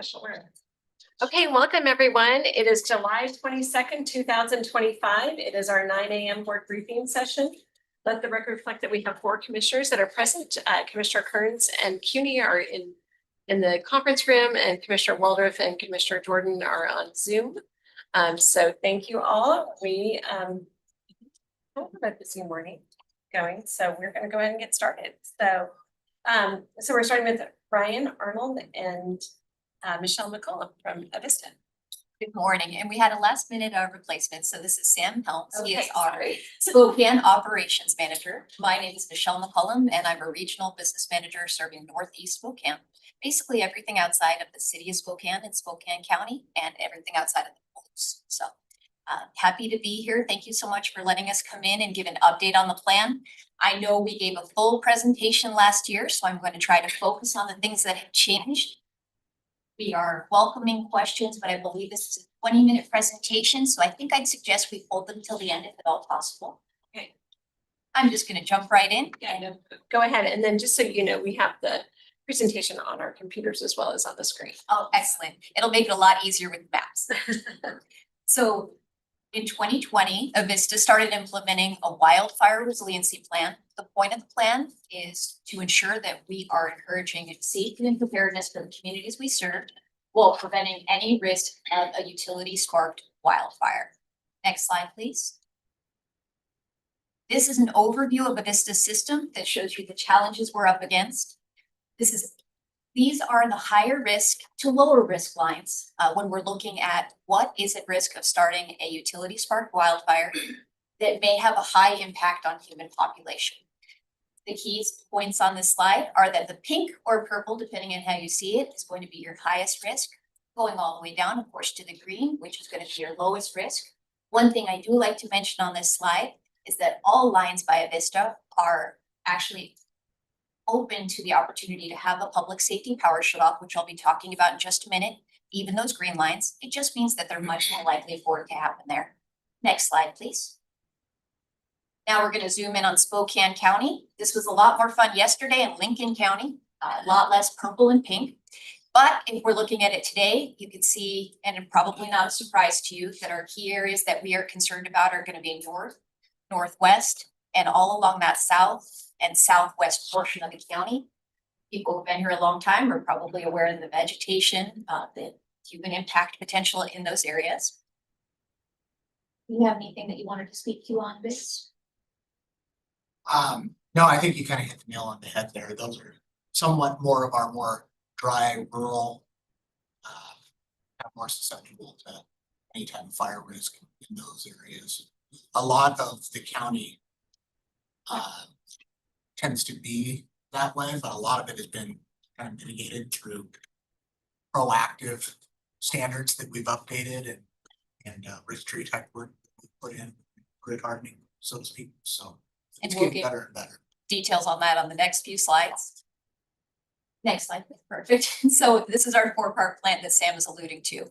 Special word. Okay, welcome everyone. It is July 22nd, 2025. It is our 9 a.m. board briefing session. Let the record reflect that we have 4 commissioners that are present. Commissioner Kearns and CUNY are in the conference room, and Commissioner Waldorf and Commissioner Jordan are on Zoom. So thank you all. We have a busy morning going, so we're going to go ahead and get started. So we're starting with Brian Arnold and Michelle McCollum from Avista. Good morning, and we had a last minute replacement. So this is Sam Helms. He is Okay, our sorry. Spokane Operations Manager. My name is Michelle McCollum, and I'm a Regional Business Manager serving Northeast Spokane. Basically everything outside of the city of Spokane and Spokane County and everything outside of the polls. So happy to be here. Thank you so much for letting us come in and give an update on the plan. I know we gave a full presentation last year, so I'm going to try to focus on the things that have changed. We are welcoming questions, but I believe this is a 20-minute presentation, so I think I'd suggest we hold them till the end if at all possible. Okay. I'm just going to jump right in. Yeah, no, go ahead. And then just so you know, we have the presentation on our computers as well as on the screen. Oh, excellent. It'll make it a lot easier with maps. So in 2020, Avista started implementing a wildfire resiliency plan. The point of the plan is to ensure that we are encouraging safety and preparedness for the communities we serve while preventing any risk of a utility sparked wildfire. Next slide, please. This is an overview of Avista's system that shows you the challenges we're up against. These are the higher risk to lower risk lines when we're looking at what is at risk of starting a utility spark wildfire that may have a high impact on human population. The key points on this slide are that the pink or purple, depending on how you see it, is going to be your highest risk, going all the way down, of course, to the green, which is going to be your lowest risk. One thing I do like to mention on this slide is that all lines by Avista are actually open to the opportunity to have a public safety power shutoff, which I'll be talking about in just a minute. Even those green lines, it just means that they're much more likely for it to happen there. Next slide, please. Now we're going to zoom in on Spokane County. This was a lot more fun yesterday in Lincoln County, a lot less purple and pink. But if we're looking at it today, you can see, and probably not a surprise to you, that our key areas that we are concerned about are going to be north, northwest, and all along that south and southwest portion of the county. People who've been here a long time are probably aware of the vegetation, the human impact potential in those areas. Do you have anything that you wanted to speak to on this? No, I think you kind of hit the nail on the head there. Those are somewhat more of our more dry, rural, more susceptible to any type of fire risk in those areas. A lot of the county tends to be that way, but a lot of it has been kind of mitigated through proactive standards that we've updated and risk tree type work we put in, grid hardening, so to speak. So it's getting better and better. Details on that on the next few slides. Next slide, perfect. So this is our 4-part plan that Sam is alluding to.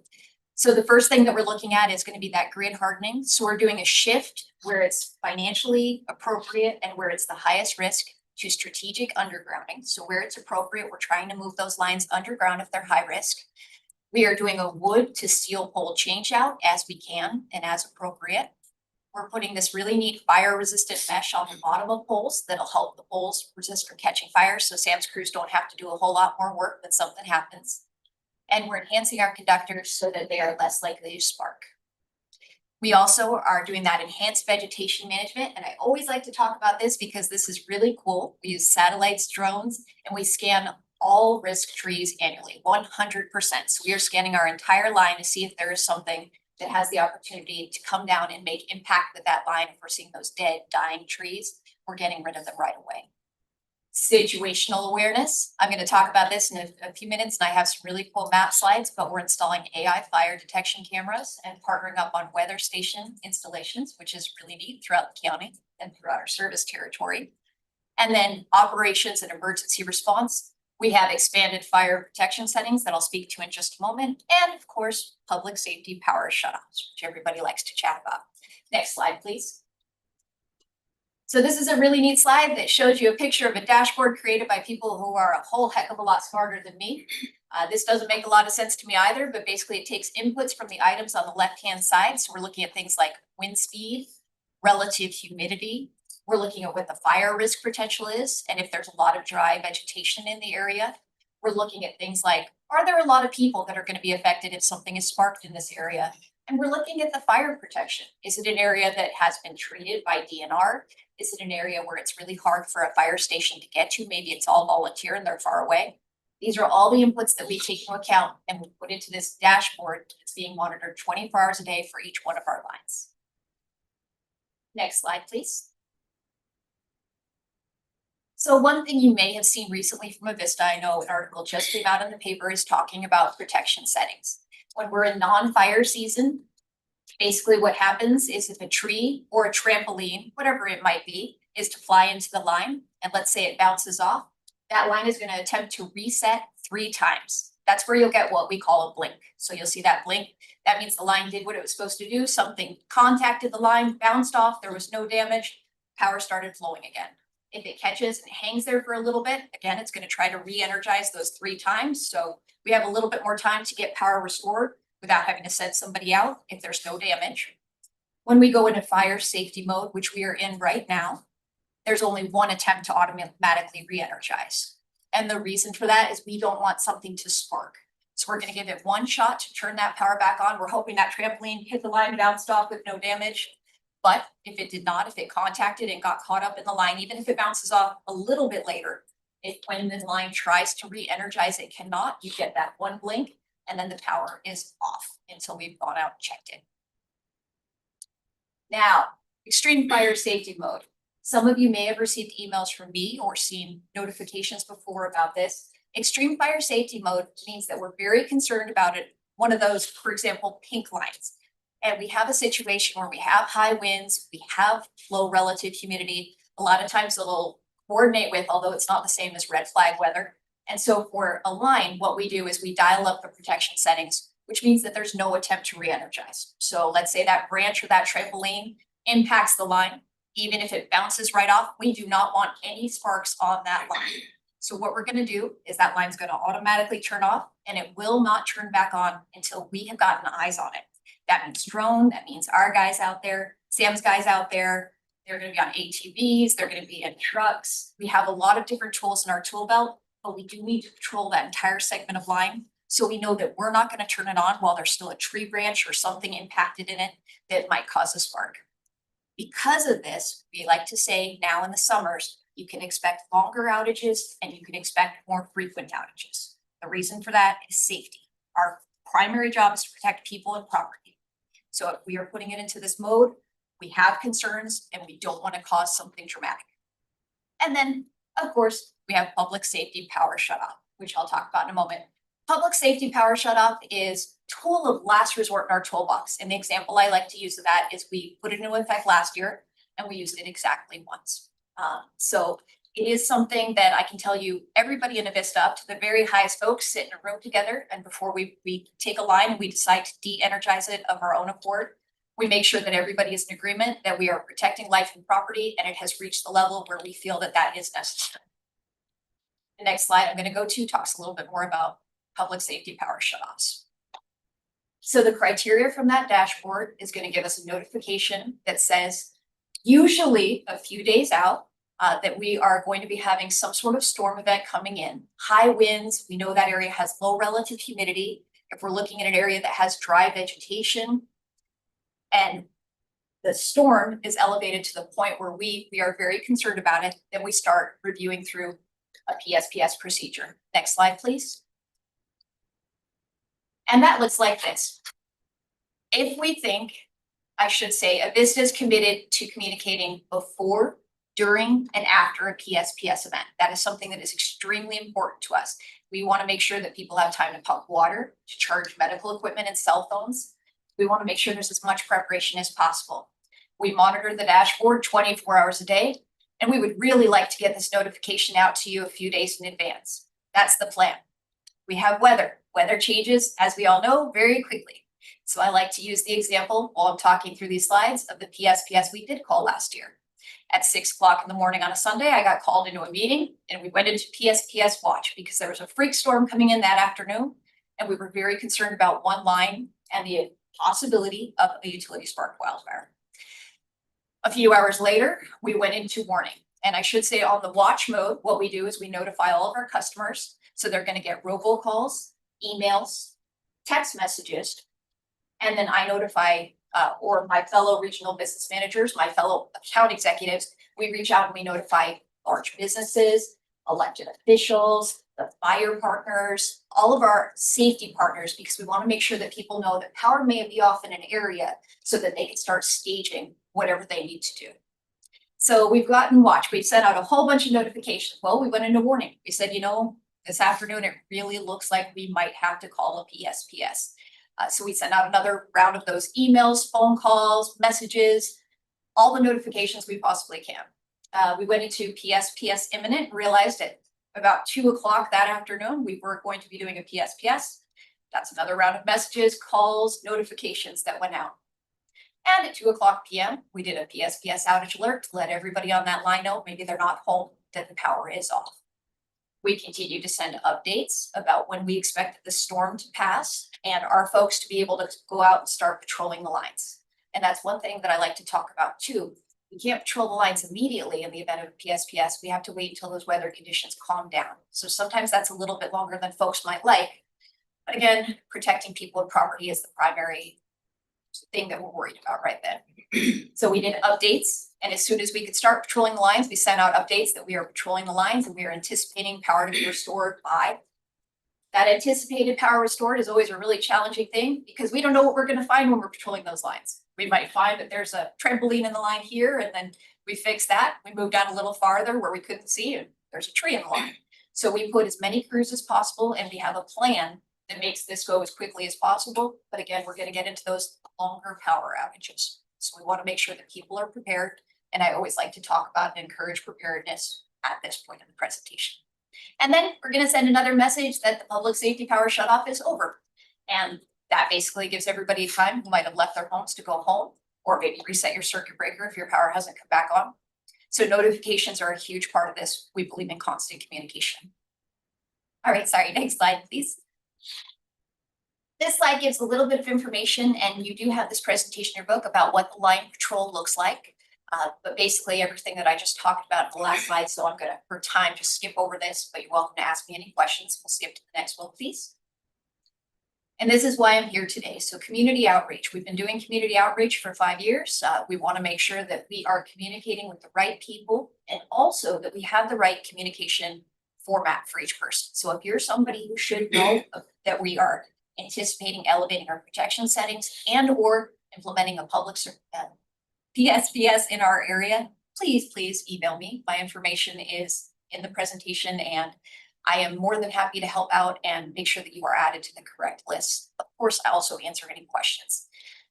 So the first thing that we're looking at is going to be that grid hardening. So we're doing a shift where it's financially appropriate and where it's the highest risk to strategic undergrounding. So where it's appropriate, we're trying to move those lines underground if they're high risk. We are doing a wood to steel pole change out as we can and as appropriate. We're putting this really neat fire resistant mesh on the bottom of poles that'll help the poles resist from catching fire. So Sam's crews don't have to do a whole lot more work when something happens. And we're enhancing our conductors so that they are less likely to spark. We also are doing that enhanced vegetation management. And I always like to talk about this because this is really cool. We use satellites, drones, and we scan all risk trees annually, 100%. So we are scanning our entire line to see if there is something that has the opportunity to come down and make impact with that line. If we're seeing those dead, dying trees, we're getting rid of them right away. Situational awareness. I'm going to talk about this in a few minutes, and I have some really cool map slides, but we're installing AI fire detection cameras and partnering up on weather station installations, which is really neat throughout the county and throughout our service territory. And then operations and emergency response. We have expanded fire protection settings that I'll speak to in just a moment. And of course, public safety power shutoffs, which everybody likes to chat about. Next slide, please. So this is a really neat slide that shows you a picture of a dashboard created by people who are a whole heck of a lot smarter than me. This doesn't make a lot of sense to me either, but basically it takes inputs from the items on the left-hand side. So we're looking at things like wind speed, relative humidity. We're looking at what the fire risk potential is, and if there's a lot of dry vegetation in the area. We're looking at things like, are there a lot of people that are going to be affected if something is sparked in this area? And we're looking at the fire protection. Is it an area that has been treated by DNR? Is it an area where it's really hard for a fire station to get to? Maybe it's all volunteer and they're far away. These are all the inputs that we take into account and we put into this dashboard that's being monitored 24 hours a day for each one of our lines. Next slide, please. So one thing you may have seen recently from Avista, I know an article just came out in the paper, is talking about protection settings. When we're in non-fire season, basically what happens is if a tree or a trampoline, whatever it might be, is to fly into the line, and let's say it bounces off, that line is going to attempt to reset 3 times. That's where you'll get what we call a blink. So you'll see that blink. That means the line did what it was supposed to do. Something contacted the line, bounced off, there was no damage, power started flowing again. If it catches and hangs there for a little bit, again, it's going to try to re-energize those 3 times. So we have a little bit more time to get power restored without having to send somebody out if there's no damage. When we go into fire safety mode, which we are in right now, there's only one attempt to automatically re-energize. And the reason for that is we don't want something to spark. So we're going to give it one shot to turn that power back on. We're hoping that trampoline hit the line, bounced off with no damage. But if it did not, if it contacted and got caught up in the line, even if it bounces off a little bit later, if when the line tries to re-energize, it cannot, you get that one blink and then the power is off until we've gone out and checked it. Now, extreme fire safety mode. Some of you may have received emails from me or seen notifications before about this. Extreme fire safety mode means that we're very concerned about it. One of those, for example, pink lines. And we have a situation where we have high winds, we have low relative humidity. A lot of times it'll coordinate with, although it's not the same as red flag weather. And so for a line, what we do is we dial up the protection settings, which means that there's no attempt to re-energize. So let's say that branch or that trampoline impacts the line. Even if it bounces right off, we do not want any sparks on that line. So what we're going to do is that line's going to automatically turn off and it will not turn back on until we have gotten eyes on it. That means drone, that means our guys out there, Sam's guys out there, they're going to be on ATVs, they're going to be in trucks. We have a lot of different tools in our tool belt, but we do need to control that entire segment of line. So we know that we're not going to turn it on while there's still a tree branch or something impacted in it that might cause a spark. Because of this, we like to say now in the summers, you can expect longer outages and you can expect more frequent outages. The reason for that is safety. Our primary job is to protect people and property. So if we are putting it into this mode, we have concerns and we don't want to cause something dramatic. And then, of course, we have public safety power shutoff, which I'll talk about in a moment. Public safety power shutoff is a tool of last resort in our toolbox. And the example I like to use of that is we put it into effect last year and we used it exactly once. So it is something that I can tell you everybody in Avista, up to the very highest folks, sit in a room together. And before we take a line and we decide to de-energize it of our own accord, we make sure that everybody is in agreement that we are protecting life and property and it has reached the level where we feel that that is necessary. The next slide I'm going to go to talks a little bit more about public safety power shutoffs. So the criteria from that dashboard is going to give us a notification that says, usually a few days out, that we are going to be having some sort of storm event coming in. High winds, we know that area has low relative humidity. If we're looking at an area that has dry vegetation and the storm is elevated to the point where we are very concerned about it, then we start reviewing through a PSPS procedure. Next slide, please. And that looks like this. If we think, I should say, Avista is committed to communicating before, during, and after a PSPS event. That is something that is extremely important to us. We want to make sure that people have time to pump water, to charge medical equipment and cell phones. We want to make sure there's as much preparation as possible. We monitor the dashboard 24 hours a day, and we would really like to get this notification out to you a few days in advance. That's the plan. We have weather. Weather changes, as we all know, very quickly. So I like to use the example while I'm talking through these slides of the PSPS we did call last year. At 6 o'clock in the morning on a Sunday, I got called into a meeting and we went into PSPS watch because there was a freak storm coming in that afternoon. And we were very concerned about one line and the possibility of a utility spark wildfire. A few hours later, we went into warning. And I should say on the watch mode, what we do is we notify all of our customers. So they're going to get robocalls, emails, text messages, and then I notify or my fellow regional business managers, my fellow account executives, we reach out and we notify large businesses, elected officials, the fire partners, all of our safety partners, because we want to make sure that people know that power may be off in an area so that they can start staging whatever they need to do. So we've gotten watch, we've sent out a whole bunch of notifications. Well, we went into warning. We said, you know, this afternoon, it really looks like we might have to call a PSPS. So we sent out another round of those emails, phone calls, messages, all the notifications we possibly can. We went into PSPS imminent, realized at about 2 o'clock that afternoon, we were going to be doing a PSPS. That's another round of messages, calls, notifications that went out. And at 2 o'clock PM, we did a PSPS outage alert to let everybody on that line know maybe they're not home, that the power is off. We continue to send updates about when we expect the storm to pass and our folks to be able to go out and start patrolling the lines. And that's one thing that I like to talk about too. We can't patrol the lines immediately in the event of a PSPS. We have to wait until those weather conditions calm down. So sometimes that's a little bit longer than folks might like. But again, protecting people and property is the primary thing that we're worried about right then. So we did updates, and as soon as we could start patrolling the lines, we sent out updates that we are patrolling the lines and we are anticipating power to be restored by. That anticipated power restored is always a really challenging thing because we don't know what we're going to find when we're patrolling those lines. We might find that there's a trampoline in the line here, and then we fix that. We move down a little farther where we couldn't see, and there's a tree in the line. So we put as many crews as possible, and we have a plan that makes this go as quickly as possible. But again, we're going to get into those longer power outages. So we want to make sure that people are prepared. And I always like to talk about and encourage preparedness at this point in the presentation. And then we're going to send another message that the public safety power shutoff is over. And that basically gives everybody time who might have left their homes to go home, or maybe reset your circuit breaker if your power hasn't come back on. So notifications are a huge part of this. We believe in constant communication. All right, sorry, next slide, please. This slide gives a little bit of information, and you do have this presentation in your book about what the line patrol looks like. But basically everything that I just talked about in the last slide. So I'm going to, for time, just skip over this, but you're welcome to ask me any questions. We'll skip to the next one, please. And this is why I'm here today. So community outreach. We've been doing community outreach for 5 years. We want to make sure that we are communicating with the right people and also that we have the right communication format for each person. So if you're somebody who should know that we are anticipating elevating our protection settings and or implementing a public PSPS in our area, please email me. My information is in the presentation and I am more than happy to help out and make sure that you are added to the correct list. Of course, I also answer any questions.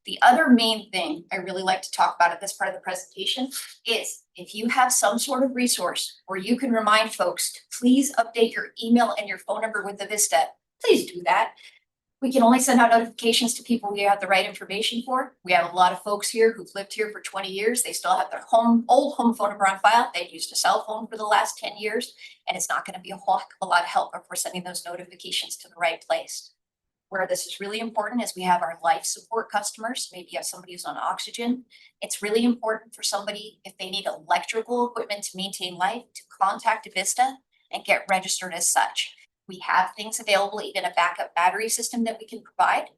The other main thing I really like to talk about at this part of the presentation is if you have some sort of resource where you can remind folks to please update your email and your phone number with the Vista, please do that. We can only send out notifications to people we have the right information for. We have a lot of folks here who've lived here for 20 years. They still have their old home phone number on file. They've used a cell phone for the last 10 years, and it's not going to be a whole a lot of help if we're sending those notifications to the right place. Where this is really important is we have our life support customers. Maybe you have somebody who's on oxygen. It's really important for somebody, if they need electrical equipment to maintain life, to contact Avista and get registered as such. We have things available, even a backup battery system that we can provide.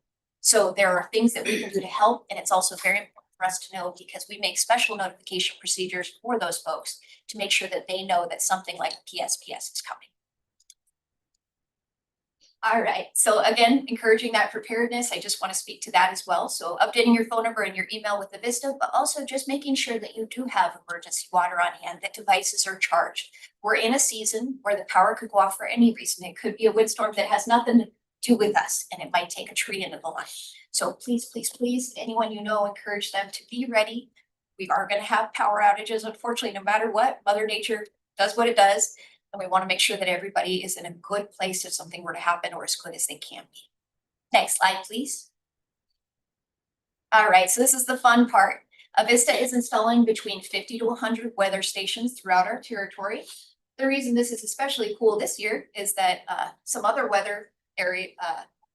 So there are things that we can do to help. And it's also very important for us to know because we make special notification procedures for those folks to make sure that they know that something like PSPS is coming. All right, so again, encouraging that preparedness, I just want to speak to that as well. So updating your phone number and your email with the Vista, but also just making sure that you do have emergency water on hand, that devices are charged. We're in a season where the power could go off for any reason. It could be a windstorm that has nothing to do with us, and it might take a tree into the line. So please, anyone you know, encourage them to be ready. We are going to have power outages, unfortunately, no matter what. Mother Nature does what it does. And we want to make sure that everybody is in a good place if something were to happen or as good as they can be. Next slide, please. All right, so this is the fun part. Avista is installing between 50 to 100 weather stations throughout our territory. The reason this is especially cool this year is that some other weather area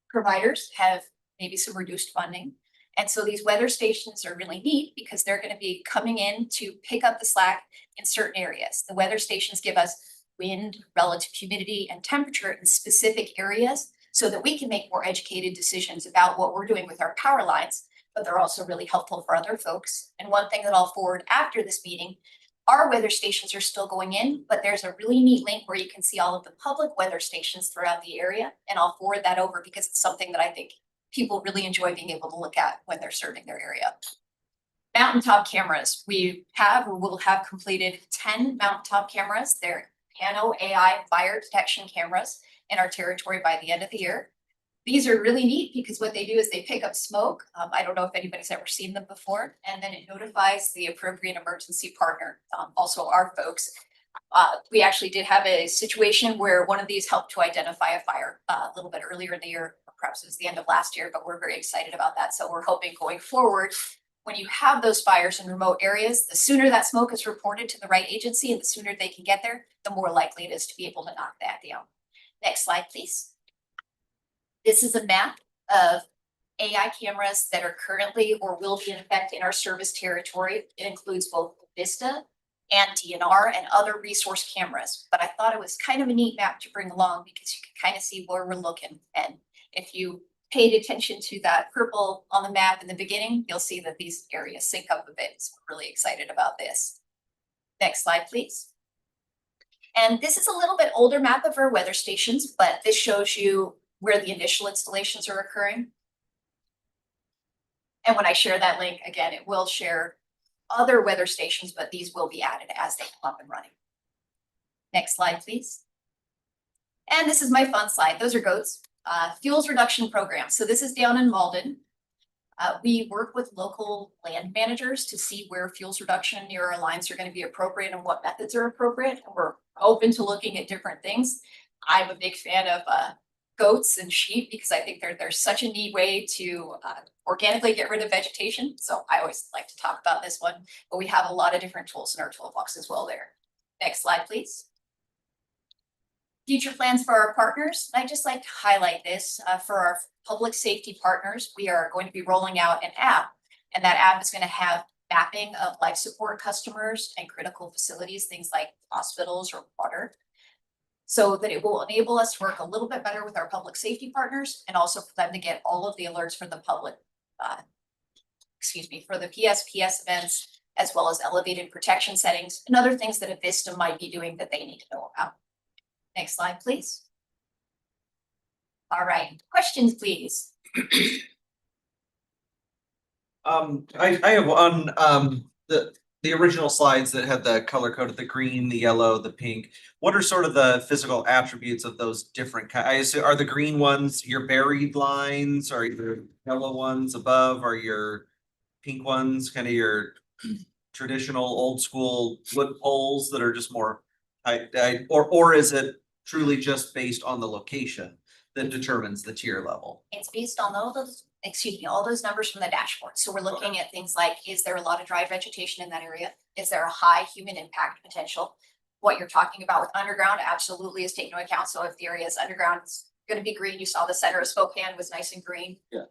providers have maybe some reduced funding. And so these weather stations are really neat because they're going to be coming in to pick up the slack in certain areas. The weather stations give us wind, relative humidity, and temperature in specific areas so that we can make more educated decisions about what we're doing with our power lines, but they're also really helpful for other folks. And one thing that I'll forward after this meeting, our weather stations are still going in, but there's a really neat link where you can see all of the public weather stations throughout the area. And I'll forward that over because it's something that I think people really enjoy being able to look at when they're serving their area. Mountaintop cameras. We have or will have completed 10 mountaintop cameras. They're Pano AI fire detection cameras in our territory by the end of the year. These are really neat because what they do is they pick up smoke. I don't know if anybody's ever seen them before, and then it notifies the appropriate emergency partner, also our folks. We actually did have a situation where one of these helped to identify a fire a little bit earlier in the year, or perhaps it was the end of last year, but we're very excited about that. So we're hoping going forward, when you have those fires in remote areas, the sooner that smoke is reported to the right agency and the sooner they can get there, the more likely it is to be able to knock that down. Next slide, please. This is a map of AI cameras that are currently or will be in effect in our service territory. It includes both Vista and DNR and other resource cameras. But I thought it was kind of a neat map to bring along because you can kind of see where we're looking. And if you paid attention to that purple on the map in the beginning, you'll see that these areas sync up a bit. So we're really excited about this. Next slide, please. And this is a little bit older map of our weather stations, but this shows you where the initial installations are occurring. And when I share that link, again, it will share other weather stations, but these will be added as they come up and running. Next slide, please. And this is my fun slide. Those are goats. Fuels reduction program. So this is down in Malden. We work with local land managers to see where fuels reduction near our lines are going to be appropriate and what methods are appropriate. And we're open to looking at different things. I'm a big fan of goats and sheep because I think they're such a neat way to organically get rid of vegetation. So I always like to talk about this one, but we have a lot of different tools in our toolbox as well there. Next slide, please. Future plans for our partners. I'd just like to highlight this for our public safety partners. We are going to be rolling out an app, and that app is going to have mapping of life support customers and critical facilities, things like hospitals or water, so that it will enable us to work a little bit better with our public safety partners and also for them to get all of the alerts for the public, for the PSPS events, as well as elevated protection settings and other things that a Vista might be doing that they need to know about. Next slide, please. All right, questions, please. I have on the original slides that had the color coded, the green, the yellow, the pink. What are sort of the physical attributes of those different I assume, are the green ones your buried lines? Are your yellow ones above? Are your pink ones kind of your traditional old school wood poles that are just more or is it truly just based on the location that determines the tier level? It's based on all those numbers from the dashboard. So we're looking at things like, is there a lot of dry vegetation in that area? Is there a high human impact potential? What you're talking about with underground absolutely is taken into account. So if the area is underground, it's going to be green. You saw the center of Spokane was nice and green. Yeah.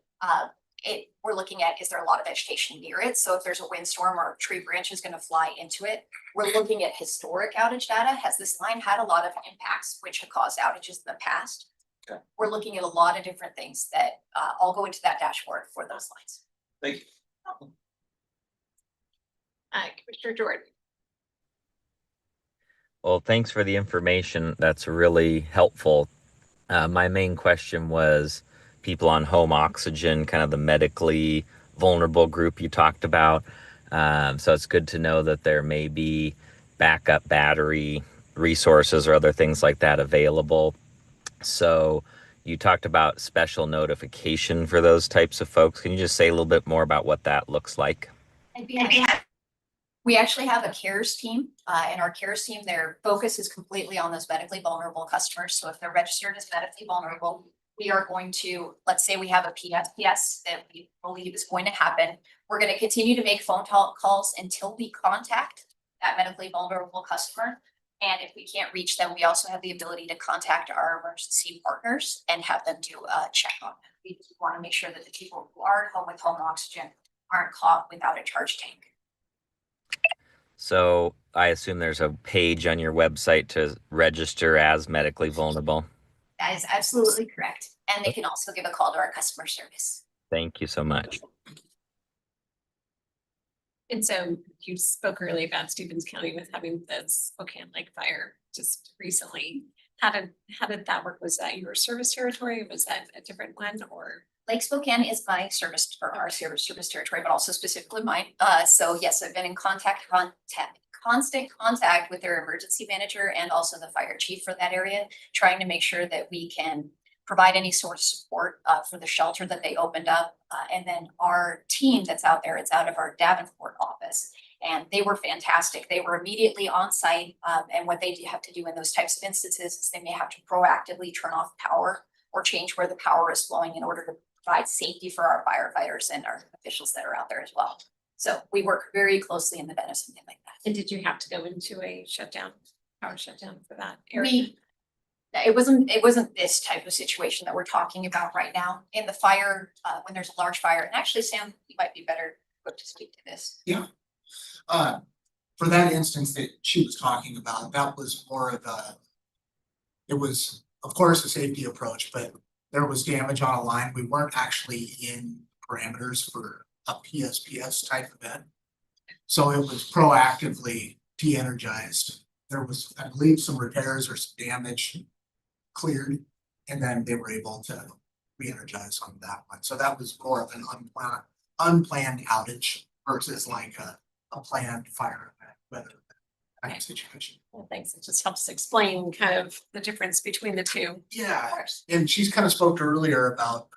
We're looking at, is there a lot of vegetation near it? So if there's a windstorm or a tree branch is going to fly into it. We're looking at historic outage data. Has this line had a lot of impacts which have caused outages in the past? Okay. We're looking at a lot of different things that all go into that dashboard for those lines. Thank you. Commissioner Jordan. Well, thanks for the information. That's really helpful. My main question was people on home oxygen, kind of the medically vulnerable group you talked about. So it's good to know that there may be backup battery resources or other things like that available. So you talked about special notification for those types of folks. Can you just say a little bit more about what that looks like? We actually have a CARES team, and our CARES team, their focus is completely on those medically vulnerable customers. So if they're registered as medically vulnerable, we are going to, let's say we have a PSPS that we believe is going to happen. We're going to continue to make phone calls until we contact that medically vulnerable customer. And if we can't reach them, we also have the ability to contact our emergency partners and have them do a check on them. We want to make sure that the people who are at home with home oxygen aren't caught without a charge tank. So I assume there's a page on your website to register as medically vulnerable. That is absolutely correct. And they can also give a call to our customer service. Thank you so much. And so you spoke earlier about Stevens County with having the Spokane Lake fire just recently. How did that work? Was that your service territory? Was that a different one or? Lake Spokane is my service or our service territory, but also specifically mine. So yes, I've been in constant contact with their emergency manager and also the fire chief for that area, trying to make sure that we can provide any sort of support for the shelter that they opened up. And then our team that's out there, it's out of our Davenport office. And they were fantastic. They were immediately on site. And what they have to do in those types of instances is they may have to proactively turn off power or change where the power is flowing in order to provide safety for our firefighters and our officials that are out there as well. So we work very closely in the event of something like that. And did you have to go into a power shutdown for that area? It wasn't this type of situation that we're talking about right now. In the fire, when there's a large fire, and actually, Sam, you might be better equipped to speak to this. Yeah. For that instance that she was talking about, that was more of it was, of course, a safety approach, but there was damage on a line. We weren't actually in parameters for a PSPS type event. So it was proactively de-energized. There was, I believe, some repairs or some damage cleared, and then they were able to re-energize on that one. So that was more of an unplanned outage versus like a planned fire event, weather kind of situation. Well, thanks. It just helps explain kind of the difference between the two. Yeah, and she's kind of spoke earlier about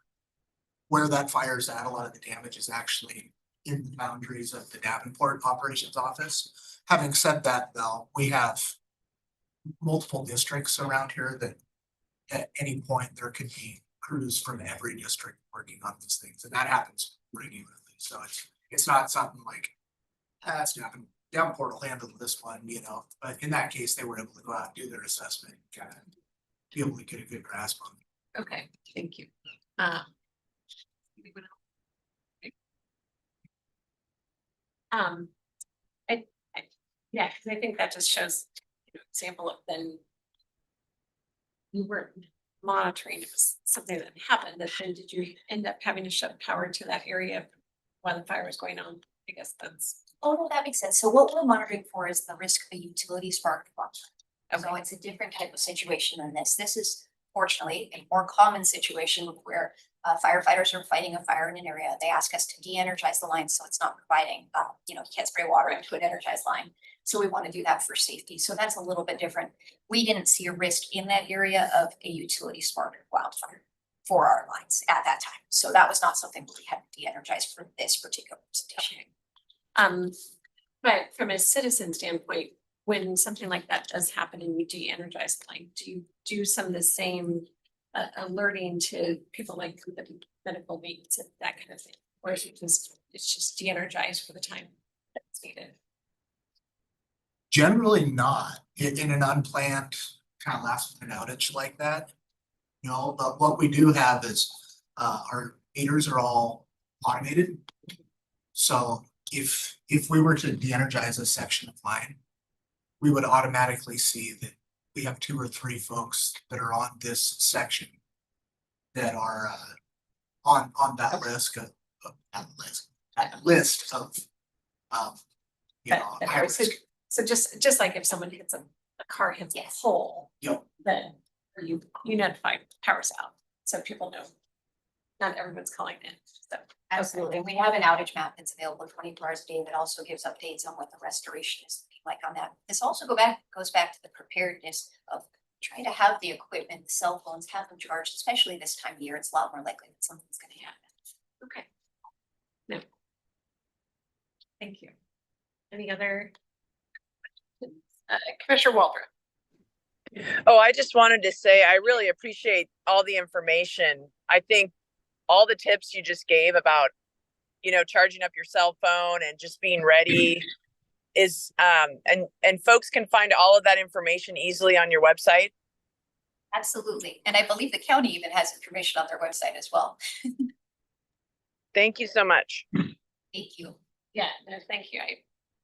where that fire's at. A lot of the damage is actually in the boundaries of the Davenport operations office. Having said that, though, we have multiple districts around here that at any point there could be crews from every district working on these things, and that happens regularly. So it's not something like that's happened. Davenport will handle this one, you know, but in that case, they were able to go out and do their assessment, and kind of be able to get a good grasp on it. Okay, thank you. Anyone else? Yeah, because I think that just shows example of then you weren't monitoring, it was something that happened, that then did you end up having to shut power to that area while the fire was going on? I guess that's. Oh, no, that makes sense. So what we're monitoring for is the risk of a utility spark. So it's a different type of situation than this. This is fortunately a more common situation where firefighters are fighting a fire in an area. They ask us to de-energize the line so it's not providing, you can't spray water into an energized line. So we want to do that for safety. So that's a little bit different. We didn't see a risk in that area of a utility spark wildfire for our lines at that time. So that was not something we had to de-energize for this particular presentation. But from a citizen standpoint, when something like that does happen and you de-energize the line, do you do some of the same alerting to people like the medical needs and that kind of thing? Or is it it's just de-energized for the time that's needed? Generally not in an unplanned kind of last minute outage like that. No, but what we do have is our meters are all automated. So if we were to de-energize a section of line, we would automatically see that we have 2 or 3 folks that are on this section that are on that risk of that list of high risk. So just like if someone hits a car hits a pole, Yep. then you notify power's out, so people know. Not everyone's calling in, so. Absolutely. We have an outage map that's available 24 hours a day that also gives updates on what the restoration is looking like on that. This also goes back to the preparedness of trying to have the equipment, the cell phones, have them charged, especially this time of year. It's a lot more likely that something's going to happen. Okay. No. Thank you. Any other? Commissioner Walbrook. Oh, I just wanted to say I really appreciate all the information. I think all the tips you just gave about, charging up your cell phone and just being ready is and folks can find all of that information easily on your website. Absolutely. And I believe the county even has information on their website as well. Thank you so much. Thank you. Yeah, no, thank you.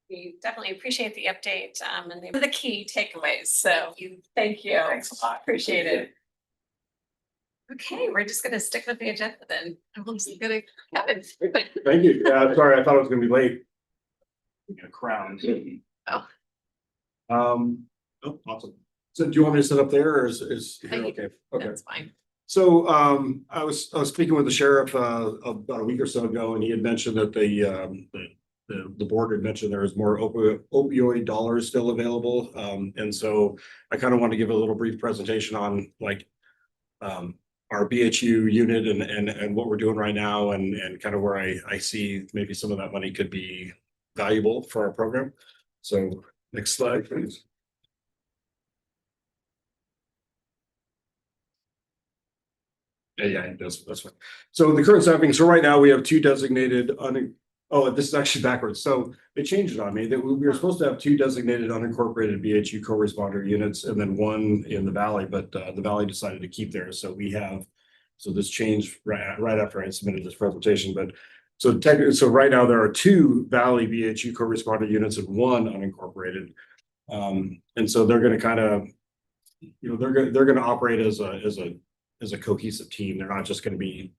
We definitely appreciate the update, and the key takeaways. So thank you. Thanks a lot. Appreciate it. Okay, we're just gonna stick with the agenda then. I'm just gonna Kevin. Thank you. Sorry, I thought I was gonna be late. A crown. Oh. Oh, awesome. So do you want me to sit up there or is here okay? Okay. That's fine. So I was speaking with the sheriff about a week or so ago, and he had mentioned that the board had mentioned there is more opioid dollars still available. And so I kind of want to give a little brief presentation on like our BHU unit and what we're doing right now and kind of where I see maybe some of that money could be valuable for our program. So next slide, please. Yeah, that's fine. So the current staffing, so right now we have two designated oh, this is actually backwards. So they changed it on me that we were supposed to have two designated unincorporated BHU co-responder units and then one in the Valley, but the Valley decided to keep theirs. So we have, so this changed right after I submitted this presentation, but so technically, so right now there are two Valley BHU co-responder units and one unincorporated. And so they're going to kind of, they're going to operate as a cohesive team. They're not just going to be,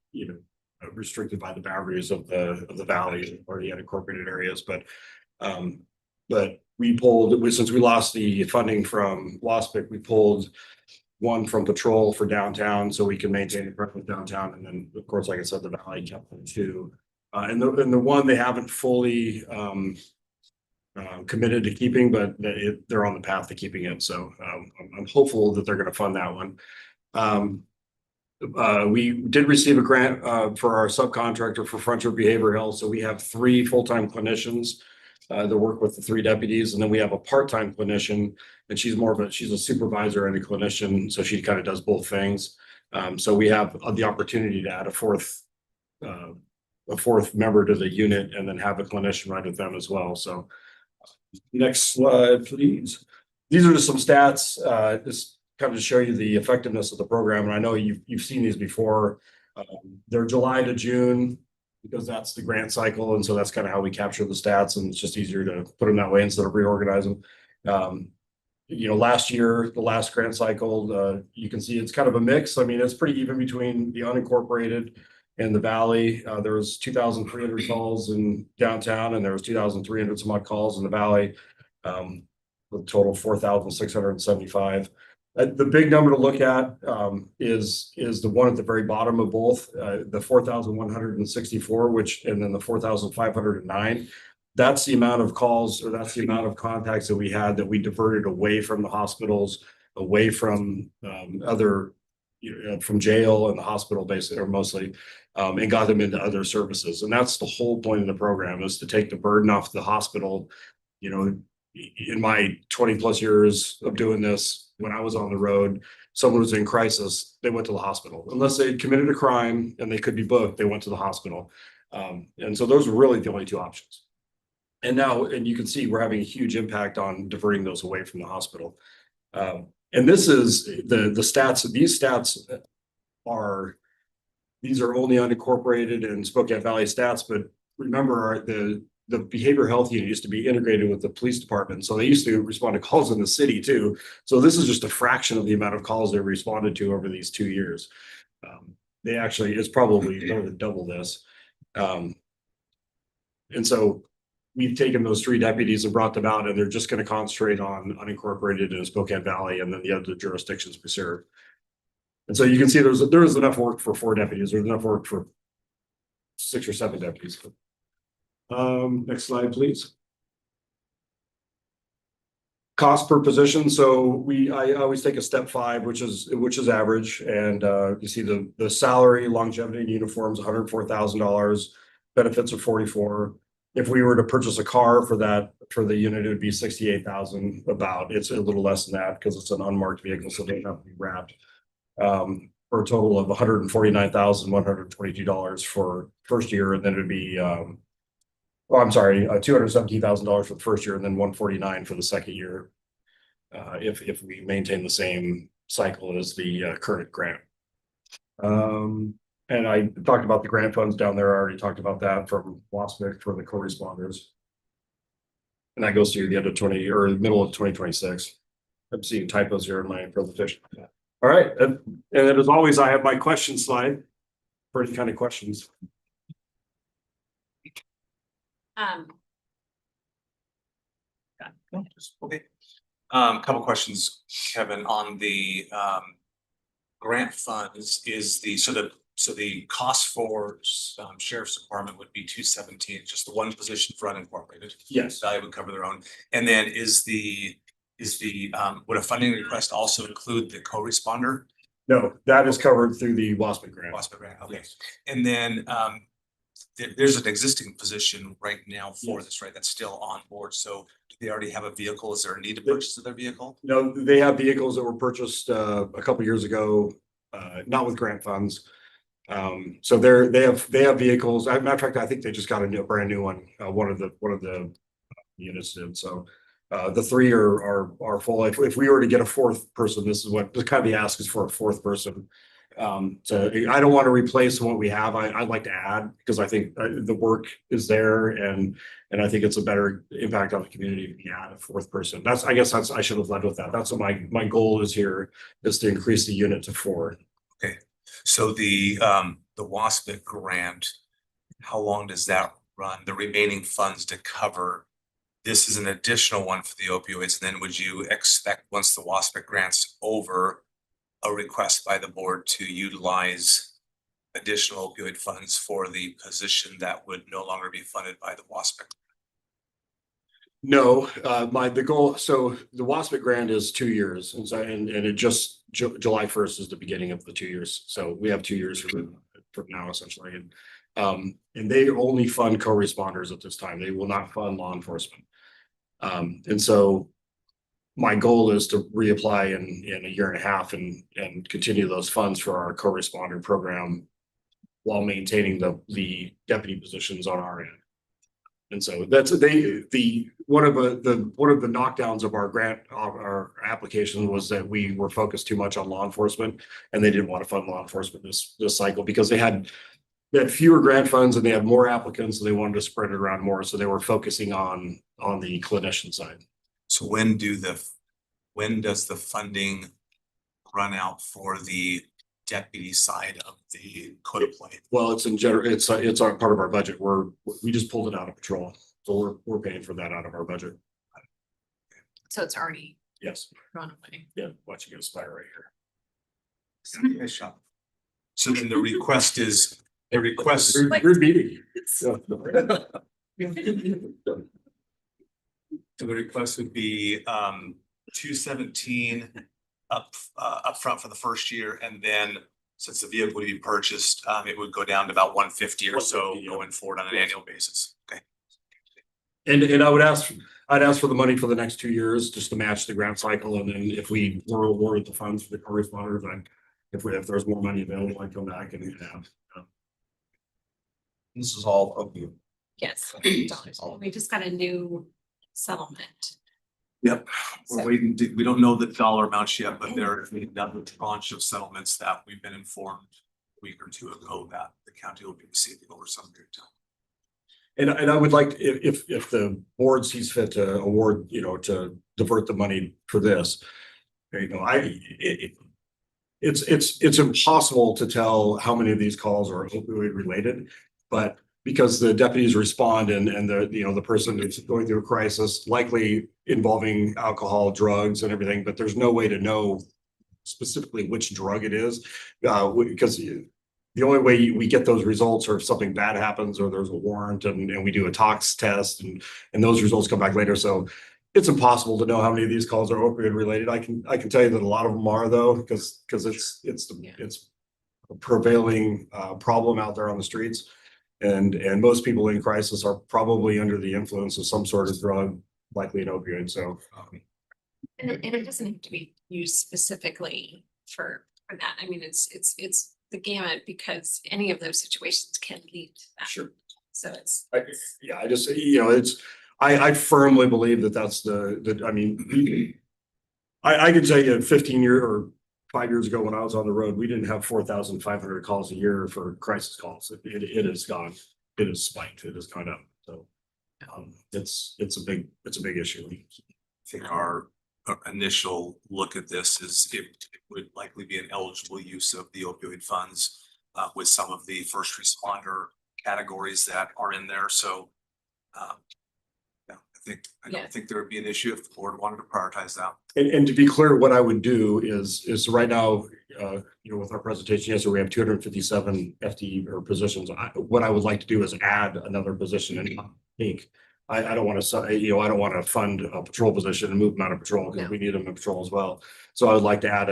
restricted by the boundaries of the Valley or the unincorporated areas. But we pulled, since we lost the funding from WASPIC, we pulled one from patrol for downtown so we can maintain it with downtown. And then of course, like I said, the Valley kept them too. And the one they haven't fully committed to keeping, but they're on the path to keeping it. So I'm hopeful that they're going to fund that one. We did receive a grant for our subcontractor for Frontier Behavioral Health. So we have 3 full-time clinicians that work with the 3 deputies. And then we have a part-time clinician, and she's a supervisor and a clinician. So she kind of does both things. So we have the opportunity to add a fourth member to the unit and then have a clinician right with them as well. So next slide, please. These are just some stats, just kind of to show you the effectiveness of the program. And I know you've seen these before. They're July to June because that's the grant cycle. And so that's kind of how we capture the stats, and it's just easier to put them that way instead of reorganize them. Last year, the last grant cycle, you can see it's kind of a mix. I mean, it's pretty even between the unincorporated and the Valley. There was 2,300 calls in downtown, and there was 2,300 some odd calls in the Valley, with a total of 4,675. The big number to look at is the one at the very bottom of both, the 4,164, and then the 4,509. That's the amount of calls, or that's the amount of contacts that we had that we diverted away from the hospitals, away from from jail and the hospital basically, or mostly, and got them into other services. And that's the whole point of the program, is to take the burden off the hospital. In my 20 plus years of doing this, when I was on the road, someone was in crisis, they went to the hospital. Unless they had committed a crime and they could be booked, they went to the hospital. And so those were really the only 2 options. And you can see we're having a huge impact on diverting those away from the hospital. And this is the stats. These stats are only unincorporated and Spokane Valley stats, but remember the behavioral health unit used to be integrated with the police department. So they used to respond to calls in the city too. So this is just a fraction of the amount of calls they responded to over these 2 years. It's probably more than double this. And so we've taken those 3 deputies and brought them out, and they're just going to concentrate on unincorporated in Spokane Valley and then the other jurisdictions we serve. And so you can see there was enough work for 4 deputies. There's enough work for 6 or 7 deputies. Next slide, please. Cost per position. So I always take a step 5, which is average. And you see the salary, longevity, and uniforms, $104,000. Benefits are $44,000. if we were to purchase a car for that, for the unit, it would be 68,000 about. It's a little less than that because it's an unmarked vehicle, so they have to be wrapped. For a total of $149,122 for first year, and then it'd be $217,000 for the first year, and then $149 for the second year. If we maintain the same cycle as the current grant. And I talked about the grant funds down there. I already talked about that from WASPIC for the co-responders. And that goes through the end of middle of 2026. I'm seeing typos here in my presentation. All right, and then as always, I have my question slide for any kind of questions. Okay. Couple questions, Kevin, on the grant funds is so the cost for sheriff's department would be 217, just the one position for unincorporated. Yes. Value would cover their own. And then would a funding request also include the co-responder? No, that is covered through the WASPIC grant. WASPA grant, okay. And then there's an existing position right now for this, right? That's still on board. So do they already have a vehicle? Is there a need to purchase their vehicle? No, they have vehicles that were purchased a couple years ago, not with grant funds. So they have vehicles. As a matter of fact, I think they just got a brand new one. One of the units did. So the three are full. If we were to get a fourth person, this is kind of the ask is for a fourth person. So I don't want to replace what we have. I'd like to add because I think the work is there and I think it's a better impact on the community if we add a fourth person. I should have led with that. That's what my goal is here, is to increase the unit to 4. Okay, so the WASPIC grant, how long does that run? The remaining funds to cover, this is an additional one for the opioids. And then would you expect once the WASPIC grant's over, a request by the board to utilize additional opioid funds for the position that would no longer be funded by the WASPIC? No, the goal, so the WASPIC grant is 2 years, and so it just July 1st is the beginning of the 2 years. So we have 2 years from now essentially, and they only fund co-responders at this time. They will not fund law enforcement, and so my goal is to reapply in a year and a half and continue those funds for our co-responder program while maintaining the deputy positions on our end. And so that's one of the knockdowns of our grant, our application was that we were focused too much on law enforcement, and they didn't want to fund law enforcement this cycle because they had fewer grant funds and they had more applicants, and they wanted to spread it around more. So they were focusing on the clinician side. So when does the funding run out for the deputy side of the code of play? Well, it's in general, it's our part of our budget. We just pulled it out of patrol. So we're paying for that out of our budget. So it's already Yes. gone away. Yeah. Watch you get a spire right here. Nice shot. So then the request is, Rude meeting. so the request would be 217 up front for the first year, and then since the vehicle would be purchased, it would go down to about 150 or so 150, yeah. going forward on an annual basis. Okay. And I'd ask for the money for the next 2 years just to match the grant cycle. And then if we were awarded the funds for the co-responders, if there's more money available, I'd come back and have. This is all of you. Yes. We just got a new settlement. Yep, we're waiting, we don't know the dollar amounts yet, but there is another tranche of settlements that we've been informed a week or two ago that the county will be receiving over some period of time. And I would like, if the board sees fit to award, to divert the money for this, it's impossible to tell how many of these calls are opioid related, but because the deputies respond and the person is going through a crisis, likely involving alcohol, drugs and everything, but there's no way to know specifically which drug it is, because the only way we get those results are if something bad happens or there's a warrant and we do a tox test and those results come back later. So it's impossible to know how many of these calls are opioid related. I can tell you that a lot of them are though, because it's a prevailing problem out there on the streets. And most people in crisis are probably under the influence of some sort of drug, likely an opioid. So And it doesn't have to be used specifically for that. I mean, it's the gamut because any of those situations can lead to that. sure. So it's. Yeah, I just, I firmly believe that that's I mean, I could tell you 15 or 5 years ago when I was on the road, we didn't have 4,500 calls a year for crisis calls. It has gone, it has spiked, it has gone up. So it's a big issue. I think our initial look at this is it would likely be an eligible use of the opioid funds with some of the first responder categories that are in there. So yeah, I Yeah. don't think there would be an issue if the board wanted to prioritize that. And to be clear, what I would do is right now, with our presentation, yes, we have 257 FTE or positions. What I would like to do is add another position in pink. I don't want to, I don't want to fund a patrol position and move them out of patrol because No. we need them in patrol as well. So I would like to add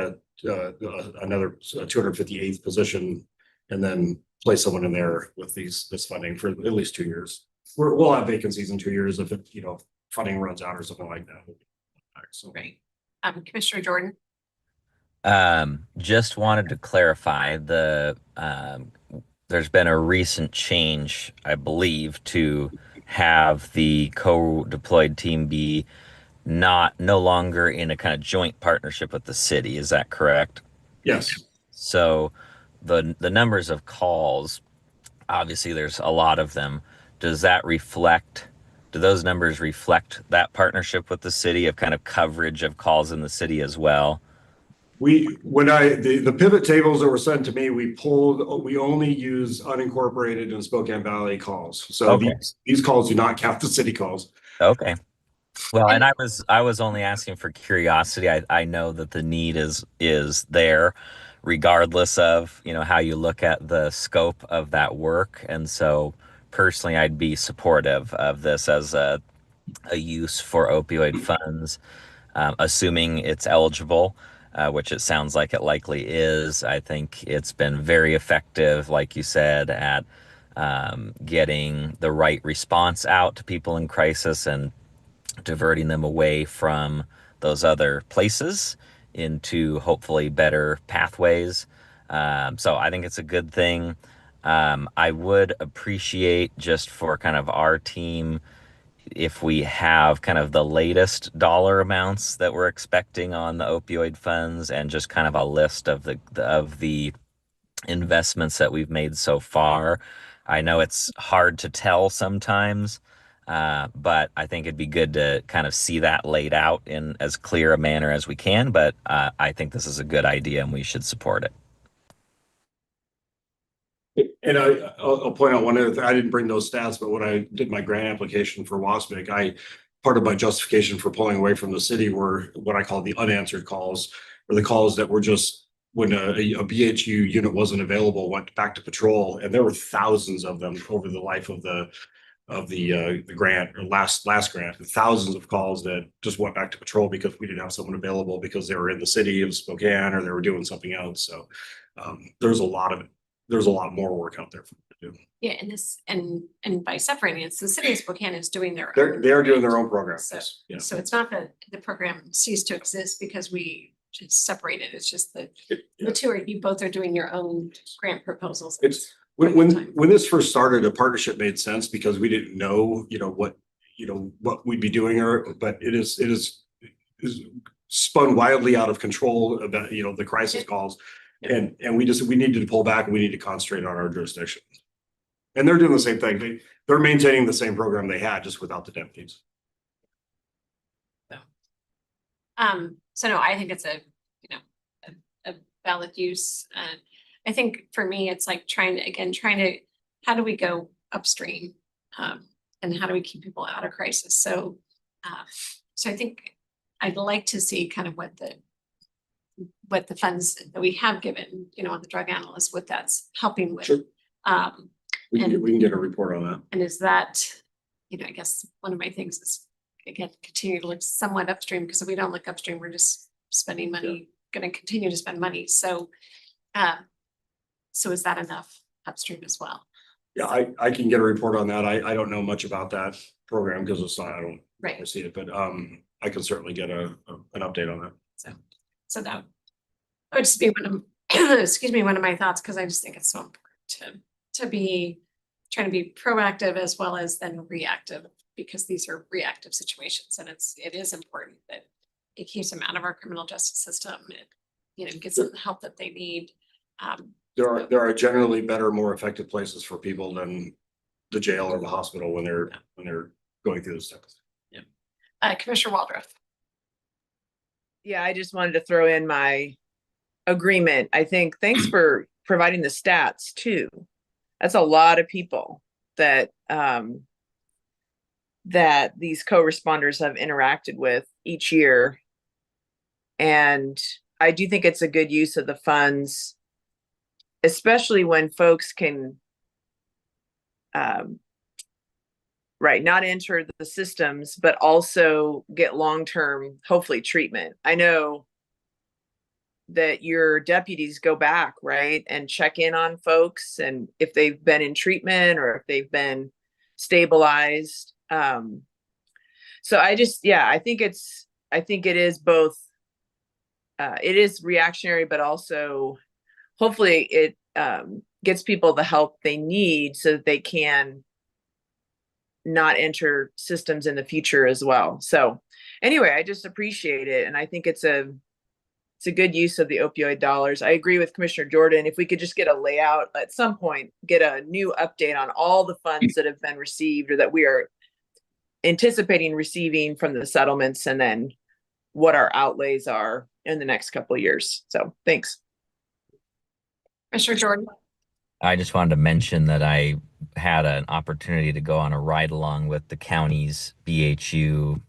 another 258th position and then place someone in there with this funding for at least 2 years. We'll have vacancies in 2 years if it, funding runs out or something like that. So. Right. Commissioner Jordan. Just wanted to clarify there's been a recent change, I believe, to have the co-deployed team be no longer in a kind of joint partnership with the city. Is that correct? Yes. So the numbers of calls, obviously there's a lot of them. Do those numbers reflect that partnership with the city of kind of coverage of calls in the city as well? The pivot tables that were sent to me, we only use unincorporated and Spokane Valley calls. So Okay. these calls do not count the city calls. Okay. Well, and I was only asking for curiosity. I know that the need is there regardless of, how you look at the scope of that work. And so personally, I'd be supportive of this as a use for opioid funds, assuming it's eligible, which it sounds like it likely is. I think it's been very effective, like you said, at getting the right response out to people in crisis and diverting them away from those other places into hopefully better pathways. So I think it's a good thing. I would appreciate, just for kind of our team, if we have kind of the latest dollar amounts that we're expecting on the opioid funds and just kind of a list of the investments that we've made so far. I know it's hard to tell sometimes, but I think it'd be good to kind of see that laid out in as clear a manner as we can. But I think this is a good idea and we should support it. And I'll point out one other thing. I didn't bring those stats, but when I did my grant application for WASPIC, part of my justification for pulling away from the city were what I call the unanswered calls, or the calls that were just when a BHU unit wasn't available, went back to patrol, and there were thousands of them over the life of the grant, or last grant, thousands of calls that just went back to patrol because we didn't have someone available because they were in the city of Spokane or they were doing something else. So there's a lot more work out there for them to do. Yeah, and by separating it, so the city of Spokane is doing their. They are doing their own program. So, Yeah. so it's not that the program ceased to exist because we just separated. It's just that you both are doing your own grant proposals. When this first started, a partnership made sense because we didn't know, what we'd be doing, but it is spun wildly out of control about, the crisis calls. And we needed to pull back and we need to concentrate on our jurisdiction. And they're doing the same thing. They're maintaining the same program they had, just without the deputies. So no, I think it's a valid use. I think for me, it's like trying to, how do we go upstream? And how do we keep people out of crisis? So I think I'd like to see kind of what the funds that we have given, on the drug analyst, what that's helping with. Sure. We and- can get a report on that. And is that, I guess one of my things is, again, continue to look somewhat upstream, because if we don't look upstream, we're just spending money, going to continue to spend money. So is that enough upstream as well? Yeah, I can get a report on that. I don't know much about that program because it's not, I don't Right. see it, but I can certainly get an update on that. So that would just be one of, excuse me, one of my thoughts, because I just think it's so important to be trying to be proactive as well as then reactive, because these are reactive situations, and it is important that it keeps them out of our criminal justice system. It, you know, gets them the help that they need. There are generally better, more effective places for people than the jail or the hospital when they're going through this stuff. Commissioner Waldron. Yeah, I just wanted to throw in my agreement. I think thanks for providing the stats too. That's a lot of people that that these co-responders have interacted with each year. And I do think it's a good use of the funds, especially when folks can right, not enter the systems, but also get long-term, hopefully, treatment. I know that your deputies go back, right, and check in on folks, and if they've been in treatment or if they've been stabilized. So I just, yeah, I think it is both. It is reactionary, but also hopefully it gets people the help they need so that they can not enter systems in the future as well. So anyway, I just appreciate it. And I think it's a good use of the opioid dollars. I agree with Commissioner Jordan. If we could just get a layout at some point, get a new update on all the funds that have been received or that we are anticipating receiving from the settlements, and then what our outlays are in the next couple of years. So thanks. Commissioner Jordan. I just wanted to mention that I had an opportunity to go on a ride along with the county's BHU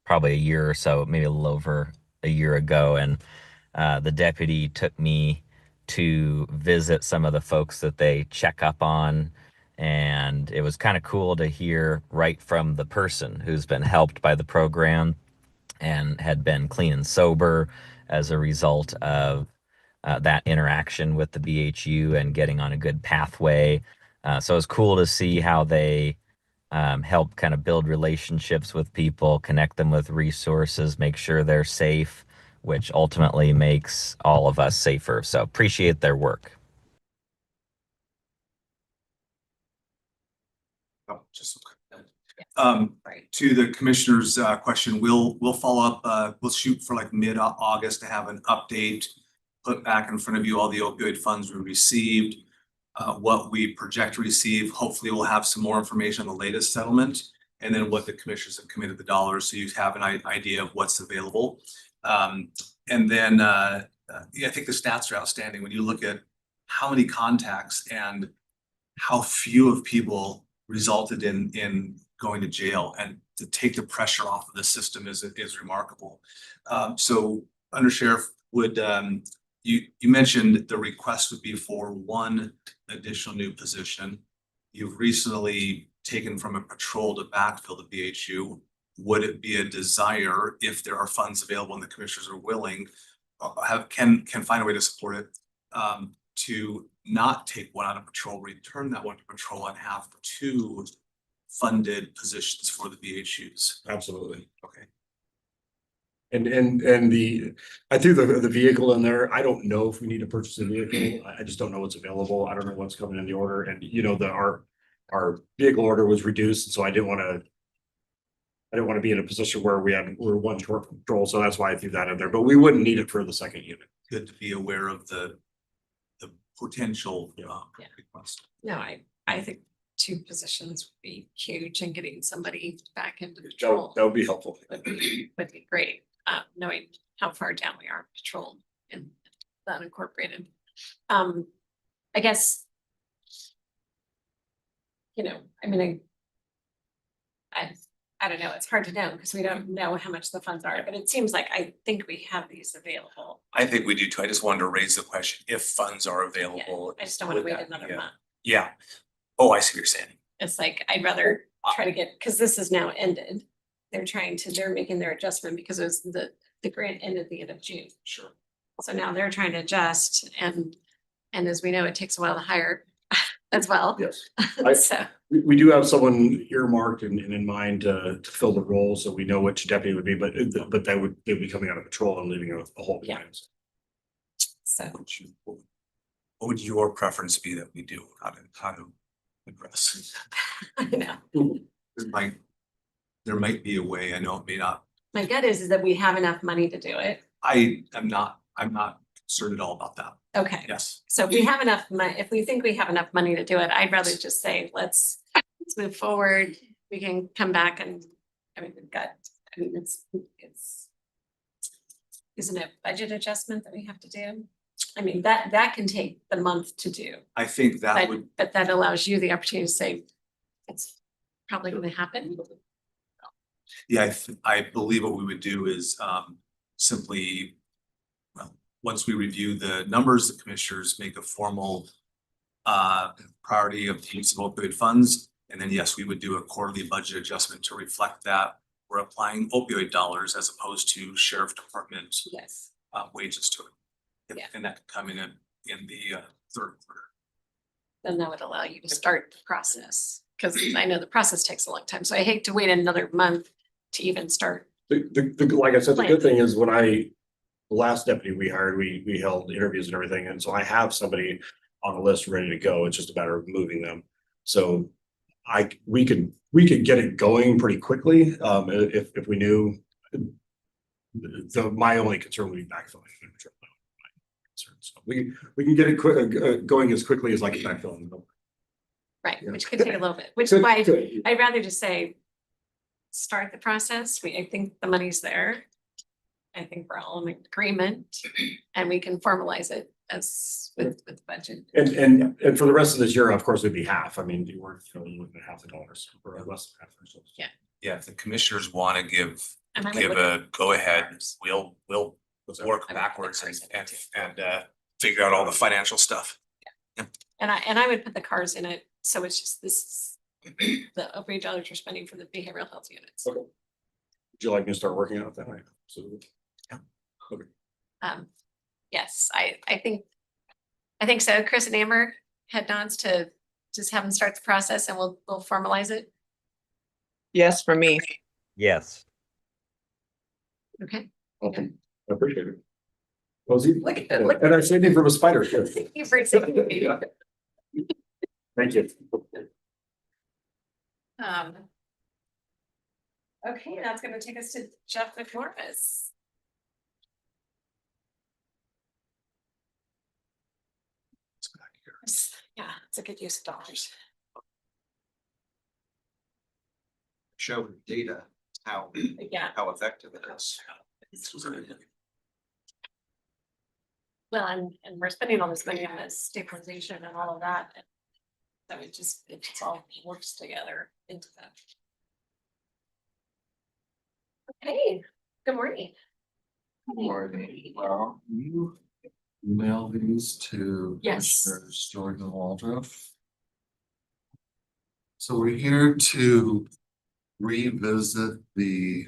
probably a year or so, maybe a little over a year ago. And the deputy took me to visit some of the folks that they check up on. And it was kind of cool to hear right from the person who's been helped by the program and had been clean and sober as a result of that interaction with the BHU and getting on a good pathway. So it was cool to see how they help kind of build relationships with people, connect them with resources, make sure they're safe, which ultimately makes all of us safer. So appreciate their work. Oh, just Right. to the commissioner's question, we'll follow up, we'll shoot for like mid-August to have an update, put back in front of you all the opioid funds we received, what we project to receive. Hopefully we'll have some more information on the latest settlement, and then what the commissioners have committed the dollars, so you have an idea of what's available. And then yeah, I think the stats are outstanding when you look at how many contacts and how few of people resulted in going to jail, and to take the pressure off of the system is remarkable. So Under Sheriff, would you mentioned the request would be for one additional new position. You've recently taken from a patrol to backfill the BHU. Would it be a desire, if there are funds available and the commissioners are willing, can find a way to support it, to not take one out of patrol, return that one to patrol, and have two funded positions for the BHUs? Absolutely. Okay. And I threw the vehicle in there. I don't know if we need to purchase a vehicle. I just don't know what's available. I don't know what's coming in the order. And you know, our vehicle order was reduced, so I didn't want to be in a position where we're one short patrol. So that's why I threw that in there. But we wouldn't need it for the second unit. Good to be aware of the potential request. No, I think two positions would be huge, and getting somebody back into patrol That would be helpful. would be great. Knowing how far down we are patrol and that incorporated. I guess, you know, I mean, I don't know, it's hard to know because we don't know how much the funds are, but it seems like I think we have these available. I think we do too. I just wanted to raise the question, if funds are available. I just don't want to would wait that another be a- month. Yeah. Oh, I see what you're saying. It's like, I'd rather try to get, because this is now ended. They're making their adjustment because it was the grant ended the end of June. Sure. So now they're trying to adjust, and as we know, it takes a while to hire as well. Yes. I- So, We do have someone earmarked and in mind to fill the role, so we know which deputy it would be, but they'd be coming out of patrol and leaving a whole. Yeah. so, What would your preference be that we do? How to address? I know. There might be a way, I know it may not, My gut is that we have enough money to do it. I'm not concerned at all about that. Okay. Yes. So if we have enough money, if we think we have enough money to do it, I'd rather just say, let's move forward. We can come back and, I mean, it's. Isn't it budget adjustment that we have to do? I mean, that can take the month to do, I think that but, would, but that allows you the opportunity to say, it's probably gonna happen. yeah, I believe what we would do is simply, well, once we review the numbers, the commissioners make a formal priority of the use of opioid funds. And then, yes, we would do a quarterly budget adjustment to reflect that. We're applying opioid dollars as opposed to sheriff department Yes. wages to it. Yeah. And that could come in the third quarter. Then that would allow you to start the process, because I know the process takes a long time, so I hate to wait another month to even start. Like I said, the good thing is the last deputy we hired, we held interviews and everything, and so I have somebody on the list ready to go. It's just a matter of moving them. So we could get it going pretty quickly, if we knew. My only concern would be backfilling. So we can get it going as quickly as like backfilling. Right, Yeah. which could take a little bit, which is why Good. I'd rather just say, start the process. I think the money's there. I think we're all in agreement and we can formalize it as with budget. And for the rest of this year, of course, it'd be half. I mean, you weren't looking at half the dollars or less than half. Yeah. Yeah, if the commissioners want to give And I would look a at go ahead, cars. we'll work I would look at backwards cars. and figure out all the financial stuff. And I would put the cars in it, so it's just this is the opioid dollars we're spending for the behavioral health units. Okay. Would you like me to start working on it that way? Absolutely. Yes, I think so. Chris and Amber head nods to just have them start the process and we'll formalize it. Yes, for me. Yes. Okay. Okay, I appreciate it. Rosie? Look at that. And I saved you from a spider. Thank you for saying Yeah. Thank you. Okay, that's gonna take us to Jeff McMorris. Yeah, it's a good use of dollars. Show data, how Yeah, effective it is. well, and we're spending all this money on this stabilization and all of that. And so it just all works together into that. Okay, good morning. Morning. Well, you email these to Yes. Commissioners Jordan and Waldrop. So we're here to revisit the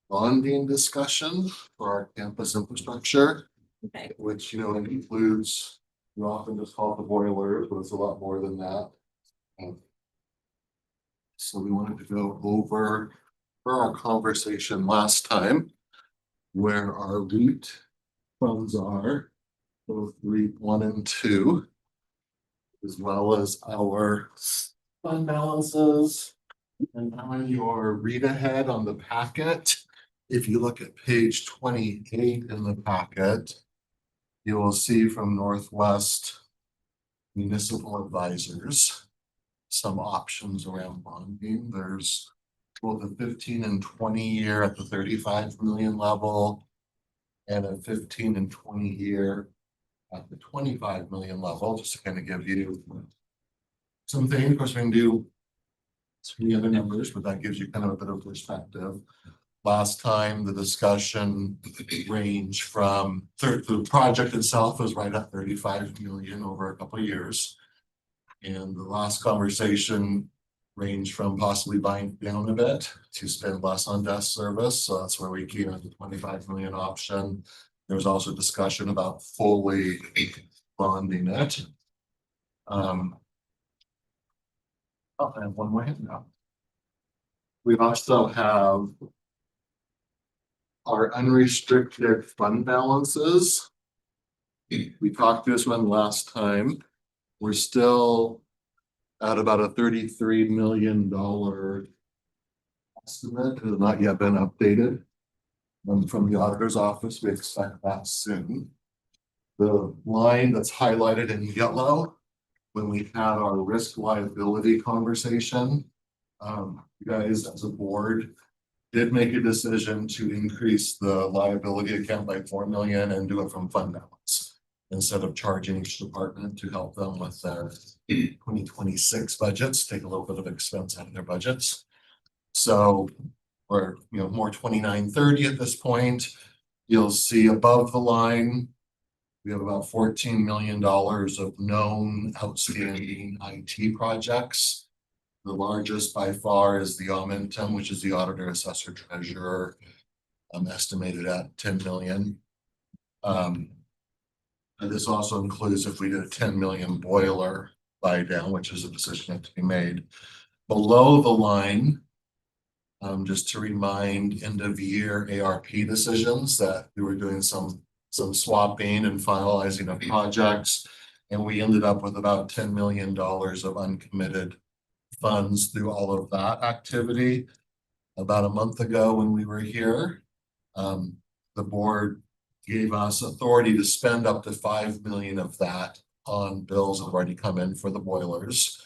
bonding discussion for our campus infrastructure, Okay, which, includes, we often just call it the boiler, but it's a lot more than that. So we wanted to go over for our conversation last time where our REIT funds are, both REIT 1 and 2, as well as our fund balances. And on your read ahead on the packet, if you look at page 28 in the packet, you will see from Northwest Municipal Advisors some options around bonding. There's both a 15 and 20 year at the 35 million level and a 15 and 20 year at the 25 million level, just to kind of give you some things. Of course, we can do some of the other numbers, but that gives you kind of a bit of perspective. Last time, the discussion ranged from the project itself was right at 35 million over a couple of years. And the last conversation ranged from possibly buying down a bit to spend less on debt service. So that's where we came at the 25 million option. There was also discussion about fully bonding it. Oh, I have one more hand now. We also have our unrestricted fund balances. We talked this one last time. We're still at about a $33 million estimate. It has not yet been updated. From the auditor's office, we expect that soon. The line that's highlighted in yellow, when we had our risk liability conversation, you guys as a board did make a decision to increase the liability account by 4 million and do it from fund balance instead of charging each department to help them with their 2026 budgets, take a little bit of expense out of their budgets. So we're, more 2930 at this point. You'll see above the line, we have about $14 million of known outstanding IT projects. The largest by far is the Omentum, which is the auditor, assessor, treasurer, estimated at 10 million. And this also includes if we did a 10 million boiler buy down, which is a decision that to be made. Below the line, just to remind end of year ARP decisions that we were doing some swapping and finalizing of projects. And we ended up with about $10 million of uncommitted funds through all of that activity. About a month ago when we were here, the board gave us authority to spend up to 5 million of that on bills that have already come in for the boilers.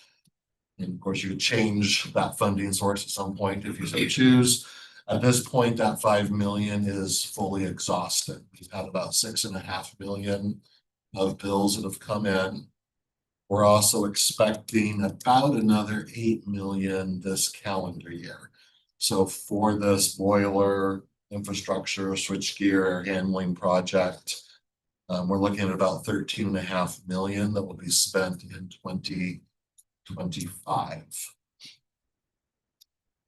And of course, you could change that funding source at some point if you so choose. At this point, that 5 million is fully exhausted. We've had about 6.5 million of bills that have come in. We're also expecting about another 8 million this calendar year. So for this boiler infrastructure, switchgear, air handling project, we're looking at about 13.5 million that will be spent in 2025.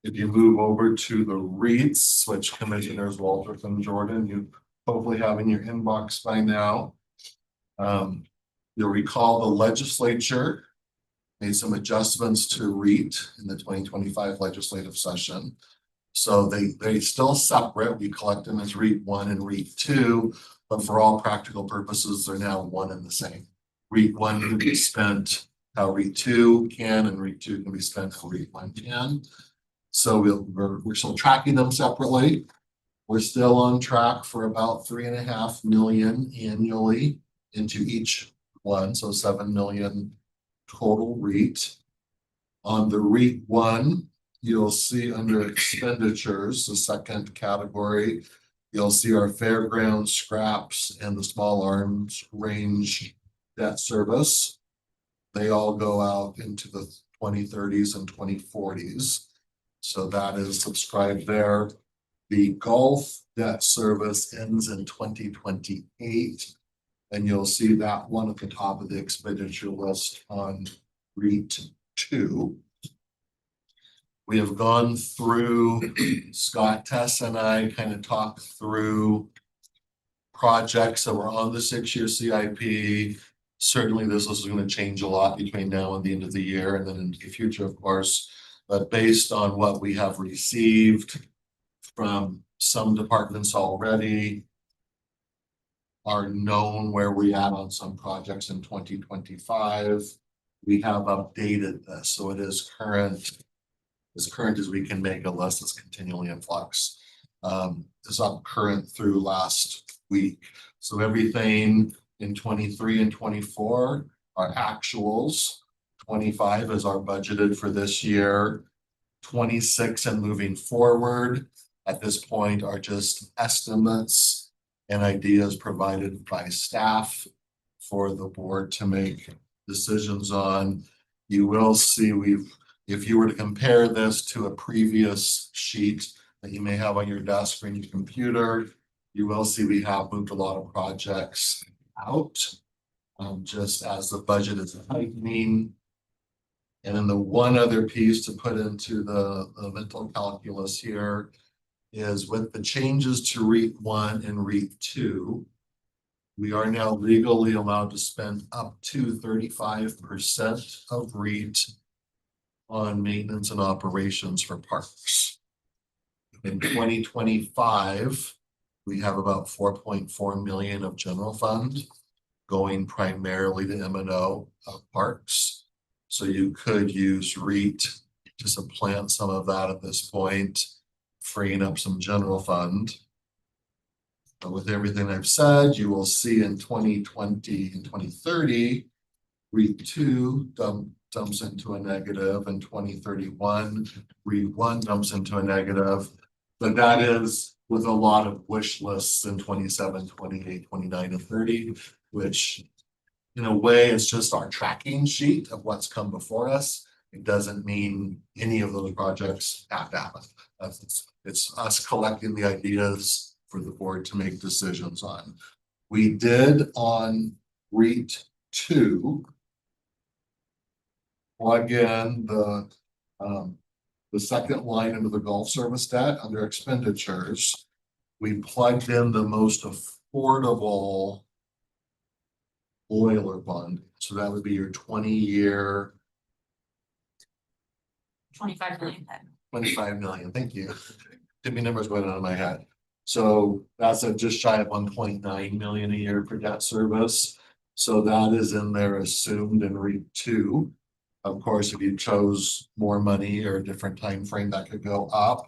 If you move over to the REITs, which Commissioners Walters and Jordan, you hopefully have in your inbox by now. You'll recall the legislature made some adjustments to REIT in the 2025 legislative session. So they still separate. We collect them as REIT 1 and REIT 2, but for all practical purposes, they're now one and the same. REIT 1 can be spent how REIT 2 can, and REIT 2 can be spent how REIT 1 can. So we're still tracking them separately. We're still on track for about 3.5 million annually into each one, so 7 million total REIT. On the REIT 1, you'll see under expenditures, the second category, you'll see our fairground scraps and the small arms range debt service. They all go out into the 2030s and 2040s. So that is subscribed there. The golf debt service ends in 2028. And you'll see that one at the top of the expenditure list on REIT 2. We have gone through, Scott, Tess and I kind of talked through projects that were on the 6-year CIP. Certainly this is going to change a lot between now and the end of the year and then into the future, of course. But based on what we have received from some departments already, are known where we at on some projects in 2025. We have updated this, so it is current as we can make a list that's continually in flux. It's up current through last week. So everything in 23 and 24 are actuals. 25 is our budgeted for this year. 26 and moving forward at this point are just estimates and ideas provided by staff for the board to make decisions on. You will see if you were to compare this to a previous sheet that you may have on your desk or in your computer, you will see we have moved a lot of projects out just as the budget is tightening. And then the one other piece to put into the mental calculus here is with the changes to REIT 1 and REIT 2, We are now legally allowed to spend up to 35% of REIT on maintenance and operations for parks. In 2025, we have about 4.4 million of general fund going primarily to M&O of parks. So you could use REIT to supplant some of that at this point, freeing up some general fund. But with everything I've said, you will see in 2020 and 2030, REIT 2 dumps into a negative, and 2031, REIT 1 dumps into a negative. But that is with a lot of wish lists in 27, 28, 29, and 30, which in a way is just our tracking sheet of what's come before us. It doesn't mean any of those projects have to happen. It's us collecting the ideas for the board to make decisions on. We did on REIT 2 plug in the second line into the golf service debt under expenditures. We plugged in the most affordable boiler bond. So that would be your 20-year, 25 million then. 25 million. Thank you. Too many numbers going on in my head. So that's a just shy of 1.9 million a year for debt service. So that is in there assumed in REIT 2. Of course, if you chose more money or a different time frame, that could go up.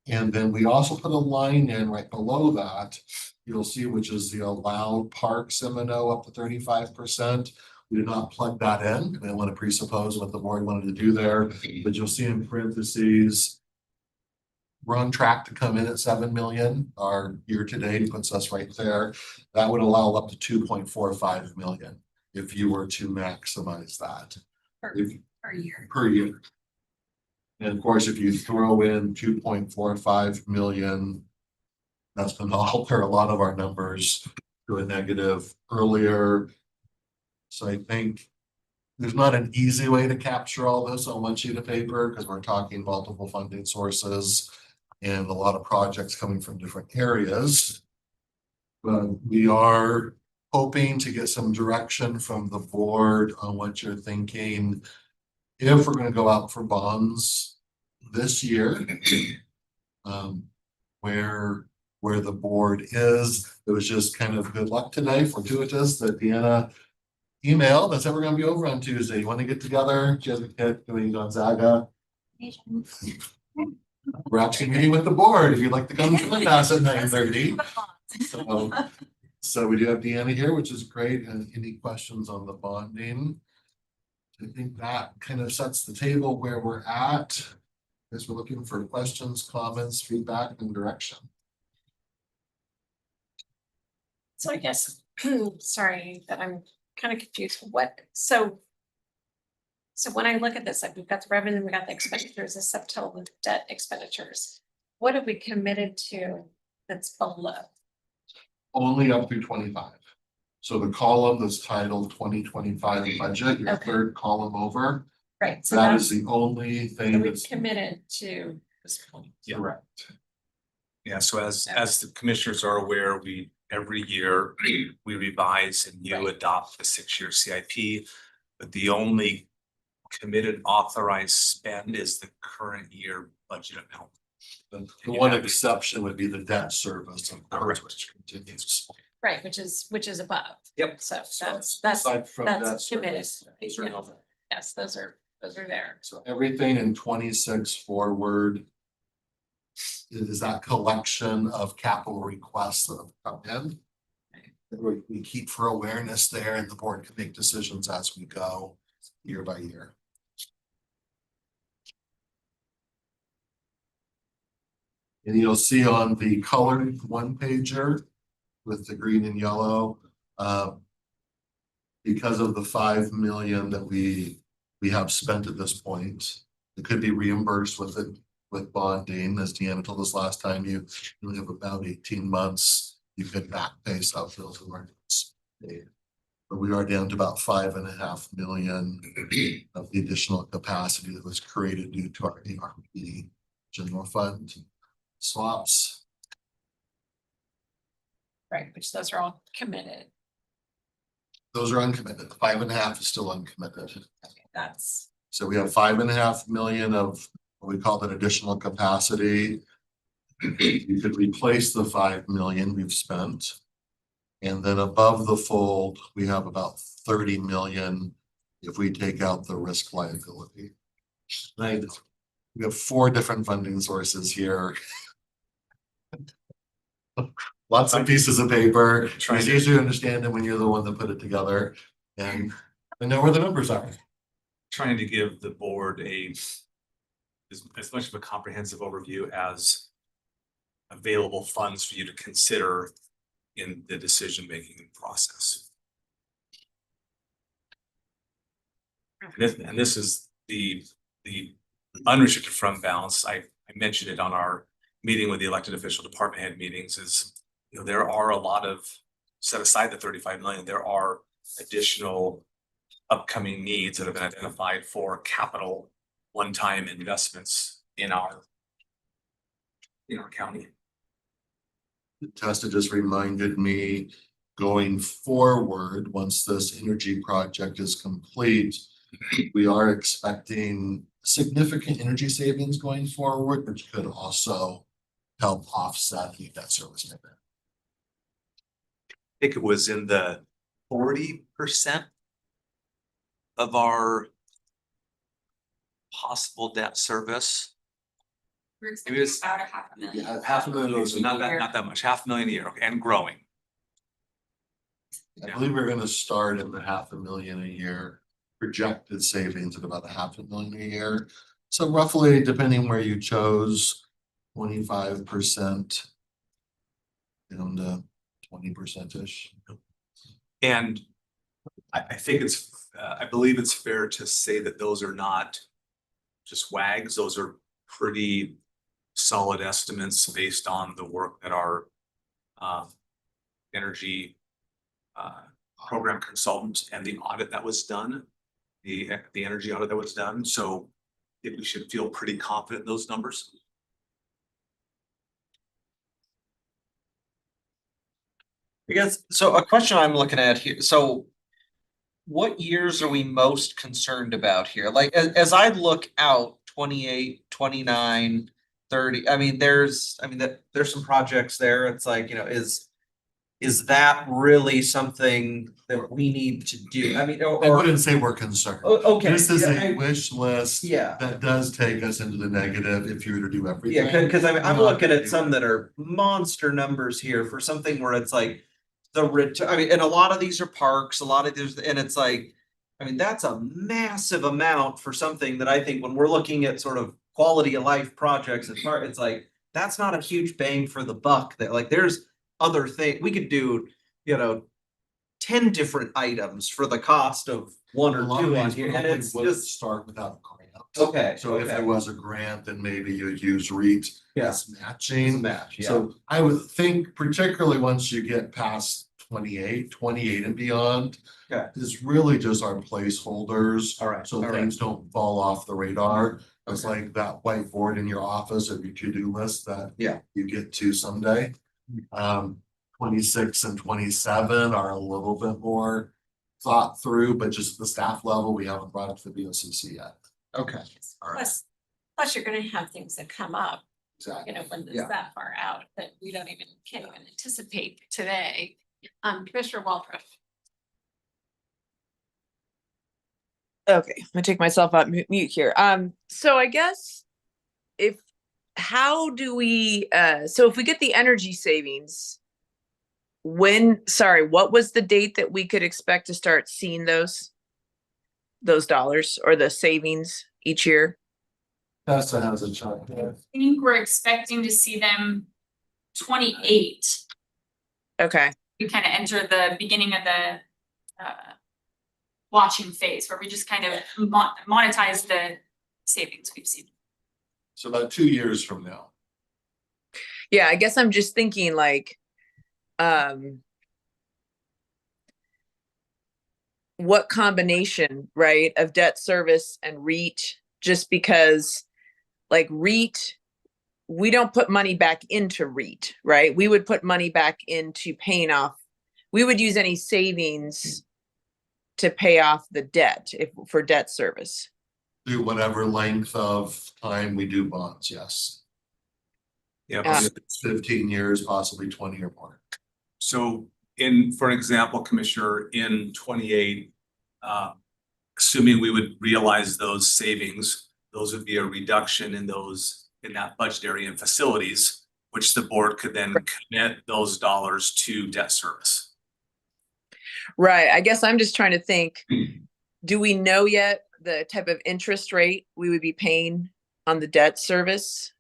And then we also put a line in right below that, you'll see, which is the allowed parks M&O up to 35%. We did not plug that in. I didn't want to presuppose what the board wanted to do there, but you'll see in parentheses, we're on track to come in at 7 million. Our year to date puts us right there. That would allow up to 2.45 million if you were to maximize that. Per year. Per year. And of course, if you throw in 2.45 million, that's gonna alter a lot of our numbers to a negative earlier. So I think there's not an easy way to capture all this on one sheet of paper because we're talking multiple funding sources and a lot of projects coming from different areas. But we are hoping to get some direction from the board on what you're thinking. If we're gonna go out for bonds this year, where the board is, it was just kind of good luck today, fortuitous that Deanna emailed that said we're gonna be over on Tuesday. You want to get together? She has a kid doing Gonzaga. We're actually meeting with the board if you'd like to come join us at 9:30. So we do have Deanna here, which is great. And any questions on the bonding? I think that kind of sets the table where we're at. As we're looking for questions, comments, feedback, and direction. So I guess, sorry that I'm kind of confused. So when I look at this, like we've got the revenue, we got the expenditures, the subtotal debt expenditures. What have we committed to that's below? Only up through 25. So the column that's titled 2025 budget, your Okay. third column over, Right, so that that's, is the only so thing we've that's committed to this point. correct. Yeah, so as the commissioners are aware, every year we revise and you Right. adopt the 6-year CIP. But the only committed authorized spend is the current year budget amount. The one exception would be the debt service, of course, Correct. which continues. Right, which is above. Yep. So So that's, aside from debt that's committed. service, these are Yeah. not- Yes, those are there. So everything in 26 forward is that collection of capital requests that have come in. We keep for awareness there and the board can make decisions as we go year by year. And you'll see on the colored one pager with the green and yellow, because of the 5 million that we have spent at this point, it could be reimbursed with bonding. As Deanna told us last time, you only have about 18 months. You could back pay some bills who weren't paid. But we are down to about 5.5 million of the additional capacity that was created due to our ARP general fund swaps. Right, which those are all committed. Those are uncommitted. 5.5 is still uncommitted. That's, So we have 5.5 million of what we call an additional capacity. You could replace the 5 million we've spent. And then above the fold, we have about 30 million if we take out the risk liability. Right? We have 4 different funding sources here. Lots of pieces of paper. It's easier to understand it when you're the one that put it together and know where the numbers are. Trying to give the board as much of a comprehensive overview as available funds for you to consider in the decision-making process. And this is the unrestricted fund balance. I mentioned it on our meeting with the elected official department head meetings is, you know, there are a lot of, set aside the 35 million, there are additional upcoming needs that have been identified for capital one-time investments in our county. Tessa just reminded me going forward, once this energy project is complete, we are expecting significant energy savings going forward, which could also help offset the debt service payment. I think it was in the 40% of our possible debt service. We're Maybe it's about $500,000. Yeah, $500,000. So not that much, 500,000 a year, okay, and growing. I believe we're gonna start in the $500,000 a year, projected savings at about $500,000 a year. So roughly, depending where you chose, 25% down to 20%-ish. And I think I believe it's fair to say that those are not just WAGs, those are pretty solid estimates based on the work that our energy program consultant and the audit that was done, the energy audit that was done. So I think we should feel pretty confident in those numbers. I guess, so a question I'm looking at here, so what years are we most concerned about here? Like, as I look out 28, 29, 30, I mean, there's some projects there. It's like, you know, is that really something that we need to do? I mean, I or, wouldn't say we're concerned. okay. This is yeah, a wish list Yeah. that does take us into the negative if you were to do everything. Yeah, because I'm We're I'm not looking gonna at do some that are monster numbers here for something where it's like I mean, and a lot of these are parks, a lot of these, and it's like, I mean, that's a massive amount for something that I think when we're looking at sort of quality of life projects and part, it's like, that's not a huge bang for the buck that like, there's other things, we could do, you know, 10 different items for the cost of one A or lot of two on these here, and probably it's wouldn't just, start without a grant. okay. So if okay. there was a grant, then maybe you'd use REIT Yeah. as matching. Match, yeah. So I would think particularly once you get past 28 and beyond. Okay. Is really just our placeholders. All right, So all right. things don't fall off the radar. It's Okay. like that whiteboard in your office of your to-do list that. Yeah. You get to someday. 26 and 27 are a little bit more thought through, but just at the staff level, we haven't brought it to the BOCC yet. Okay, all right. plus you're gonna have things that come up, Exactly. you know, when it's Yeah. that far out that we can't even anticipate today. Commissioner Waldron. Okay, I'm gonna take myself out mute here. So I guess how do we, so if we get the energy savings, what was the date that we could expect to start seeing those dollars or the savings each year? Tessa has a chart there. I think we're expecting to see them 28. Okay, We kind of enter the beginning of the watching phase where we just kind of monetize the savings we've seen. So about 2 years from now. yeah, I guess I'm just thinking like, what combination, right, of debt service and REIT, just because like REIT we don't put money back into REIT, right? We would put money back into paying off. We would use any savings to pay off the debt for debt service. Do whatever length of time we do bonds, yes. Yeah, It's 15 years, possibly 20 or more. so for example, Commissioner, in 28, assuming we would realize those savings, those would be a reduction in that budget area and facilities, which the board could then commit those dollars to debt service. Right. I guess I'm just trying to think, do we know yet the type of interest rate we would be paying on the debt service?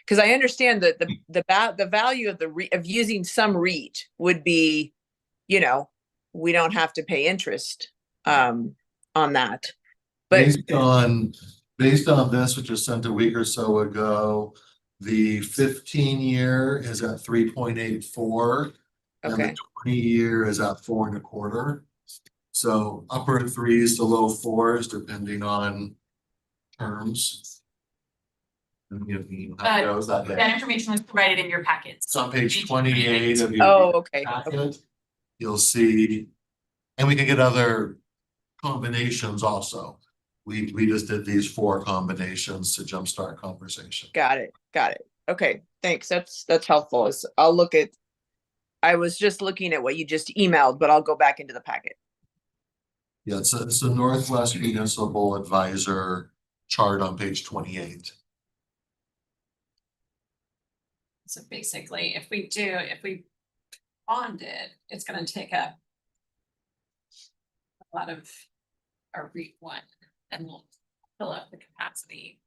Because I understand that the value of of using some REIT would be, you know, we don't have to pay interest on that. But Based on this, which was sent a week or so ago, the 15-year is at 3.84. And okay, the 20-year is at 4.25. So upper threes to low fours, depending on terms. And give me how it goes that day. That information was provided in your packets. It's on page 28 of your oh, okay. packet. You'll see, and we can get other combinations also. We just did these 4 combinations to jumpstart conversation. Got it. Okay, thanks. That's helpful. I'll look at, I was just looking at what you just emailed, but I'll go back into the packet. Yeah, it's a Northwest Municipal Advisor chart on page 28. So basically, if we bond it, it's gonna take up a lot of our REIT one, and we'll fill up the capacity.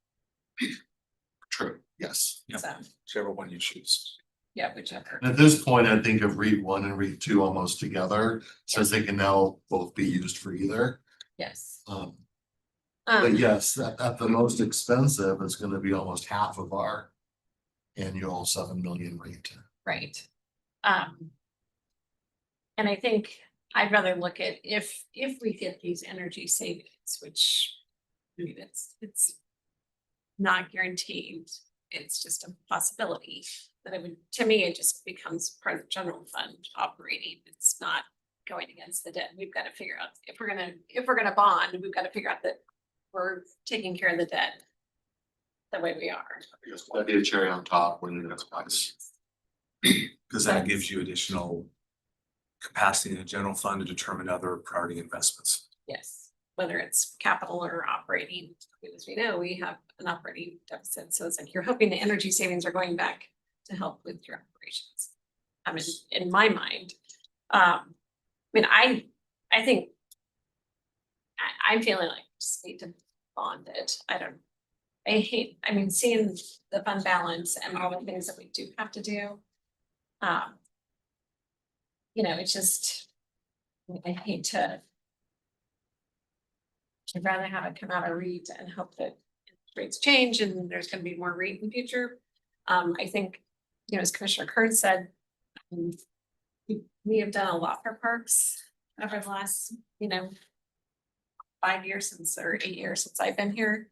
True, yes. Yeah. So, Whichever one you choose. yeah, whichever. And at this point, I think of REIT 1 and REIT 2 almost together, since they can now both be used for either. Yes. But yes, at the most expensive, it's gonna be almost half of our annual 7 million REIT. Right. And I think I'd rather look at if we get these energy savings, which, I mean, it's not guaranteed. It's just a possibility that it would, to me, it just becomes part of the general fund operating. It's not going against the debt. We've got to figure out if we're gonna bond, we've got to figure out that we're taking care of the debt the way we are. That'd be a cherry on top when it's nice. Because that gives you additional capacity in the general fund to determine other priority investments. Yes, whether it's capital or operating, as we know, we have an operating deficit, so it's like you're hoping the energy savings are going back to help with your operations. I mean, in my mind, I mean, I think I'm feeling like we just need to bond it. I mean, seeing the fund balance and all the things that we do have to do. You know, it's just, I hate to. I'd rather have it come out of REIT and hope that rates change and there's gonna be more REIT in the future. I think, you know, as Commissioner Kern said, we have done a lot for parks over the last, 5 years or 8 years since I've been here.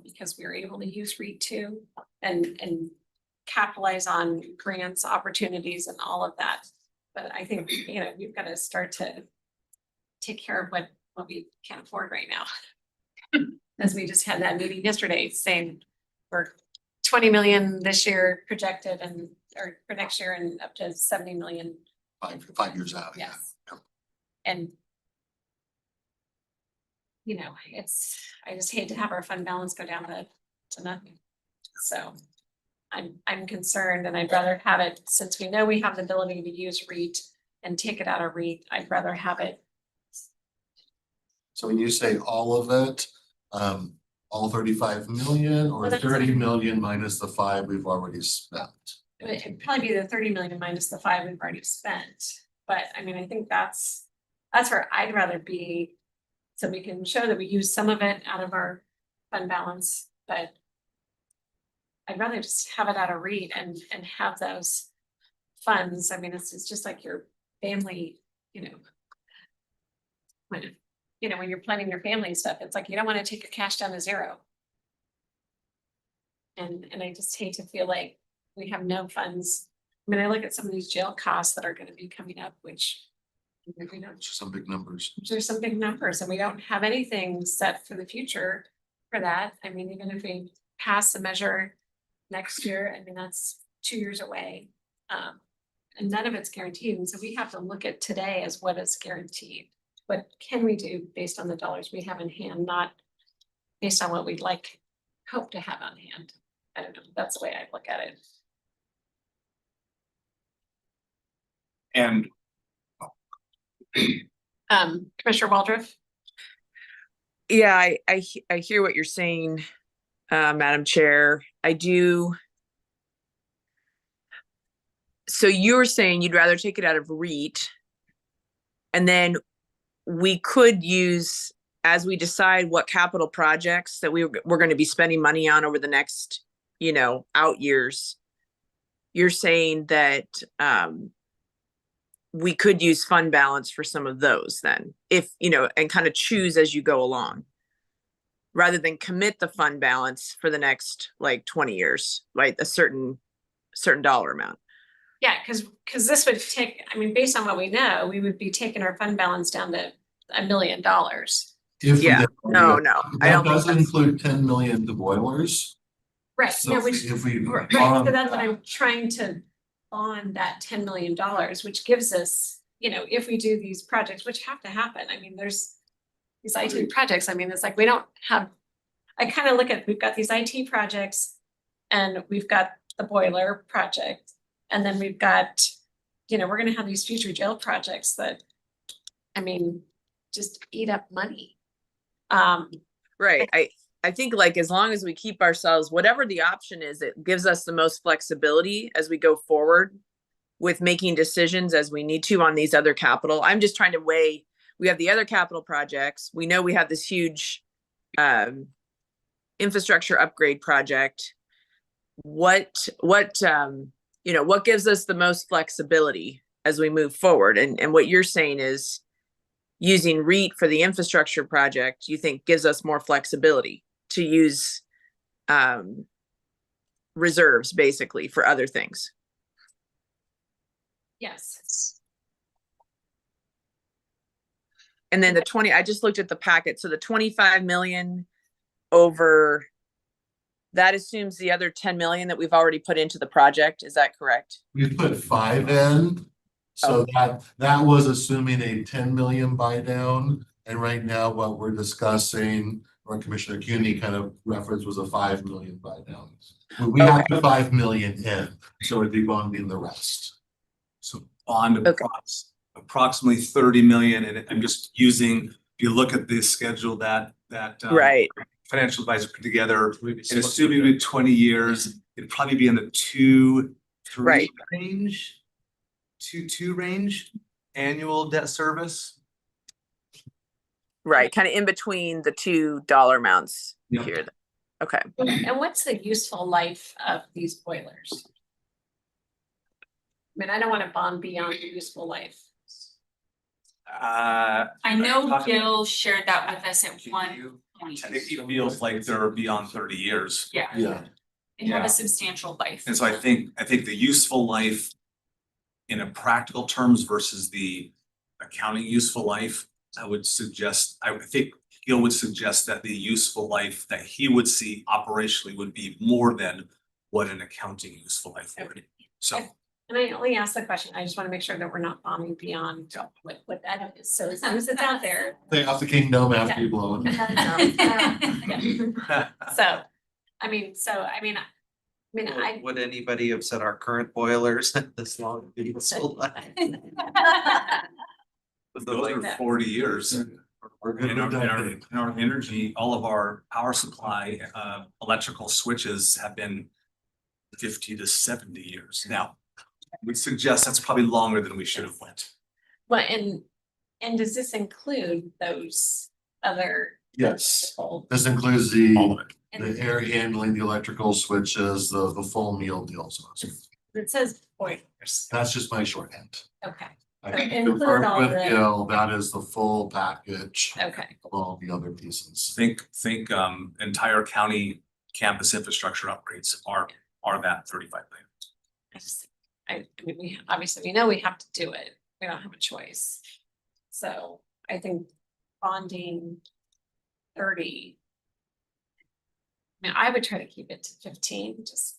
Because we were able to use REIT too and capitalize on grants, opportunities and all of that. But I think, we've got to start to take care of what we can't afford right now. As we just had that meeting yesterday saying we're 20 million this year projected or for next year and up to 70 million. 5 years out. Yeah. Yes. And I just hate to have our fund balance go down to nothing. So I'm concerned and I'd rather have it, since we know we have the ability to use REIT and take it out of REIT, I'd rather have it. So when you say all of it, all 35 million or Well, that's- 30 million minus the 5 we've already spent? It'd probably be the 30 million minus the 5 we've already spent. But I mean, I think that's where I'd rather be. So we can show that we use some of it out of our fund balance, but I'd rather just have it out of REIT and have those funds. I mean, it's just like your family, when you're planning your family stuff, it's like you don't want to take your cash down to zero. And I just hate to feel like we have no funds. I mean, I look at some of these jail costs that are gonna be coming up, which. You know, Just some big numbers. there's some big numbers and we don't have anything set for the future for that. I mean, even if we pass the measure next year, I mean, that's 2 years away. And none of it's guaranteed. And so we have to look at today as what is guaranteed. What can we do based on the dollars we have in hand, not based on what we'd like, hope to have on hand. I don't know. That's the way I look at it. And Commissioner Waldron? Yeah, I hear what you're saying, Madam Chair. I do. So you were saying you'd rather take it out of REIT. And then we could use, as we decide what capital projects that we're going to be spending money on over the next, out years. You're saying that we could use fund balance for some of those then, if, and kind of choose as you go along, rather than commit the fund balance for the next like 20 years, right? A certain dollar amount. Yeah, because this would take, I mean, based on what we know, we would be taking our fund balance down to $1 million. If we Yeah, did- no, I don't That think doesn't that's, include 10 million to boilers. Right, So no, if which, we- if we right, bond so that's what that- I'm trying to bond that $10 million, which gives us, if we do these projects, which have to happen, I mean, there's these IT projects, I mean, it's like, we don't have, I kind of look at, we've got these IT projects and we've got the boiler project, and then we've got, we're gonna have these future jail projects that, I mean, just eat up money. right. I think like as long as we keep ourselves, whatever the option is, it gives us the most flexibility as we go forward with making decisions as we need to on these other capital. I'm just trying to weigh, we have the other capital projects. We know we have this huge infrastructure upgrade project. What gives us the most flexibility as we move forward? And what you're saying is using REIT for the infrastructure project, you think gives us more flexibility to use reserves basically for other things. Yes. And then I just looked at the packet. So the 25 million over, that assumes the other 10 million that we've already put into the project. Is that correct? We put 5 in, so that was assuming a 10 million buy down. And right now, what we're discussing, or Commissioner CUNY kind of reference, was a 5 million buy down. We have to 5 million in, so it'd be bonding the rest. so bond Okay. approximately 30 million, and I'm just using, if you look at the schedule that Right. financial advisor put together, and assuming with 20 years, it'd probably be in the 2-3 Right. range. 2 range annual debt service. Right. Kind of in between the $2 amounts Yep. here. Okay. And what's the useful life of these boilers? I mean, I don't want to bond beyond the useful life. I know Bill shared that with us at one point. I think he feels like they're beyond 30 years. Yeah, Yeah, they have Yeah. a substantial life. And so I think the useful life in a practical terms versus the accounting useful life, I think Gil would suggest that the useful life that he would see operationally would be more than what an accounting useful life would. So And I only ask the question, I just want to make sure that we're not bonding beyond what that is. So as long as it's out there. stay off the kingdom after you blow it. So, I mean, Would anybody have said our current boilers this long? Useful life? those are 40 years. We're good And with that. in our energy, all of our power supply, electrical switches have been 50 to 70 years. Now, we suggest that's probably longer than we should have went. well, and does this include those other? Yes, people? this includes All of the it. air handling, the electrical switches, the full meal deal. So It says boilers. that's just my shorthand. Okay, I So can include confirm all with the- Gil, that is the full package okay. of all the other pieces. Think entire county campus infrastructure upgrades are that 35 million. I mean, obviously, we know we have to do it. We don't have a choice. So I think bonding 30. I mean, I would try to keep it to 15, just.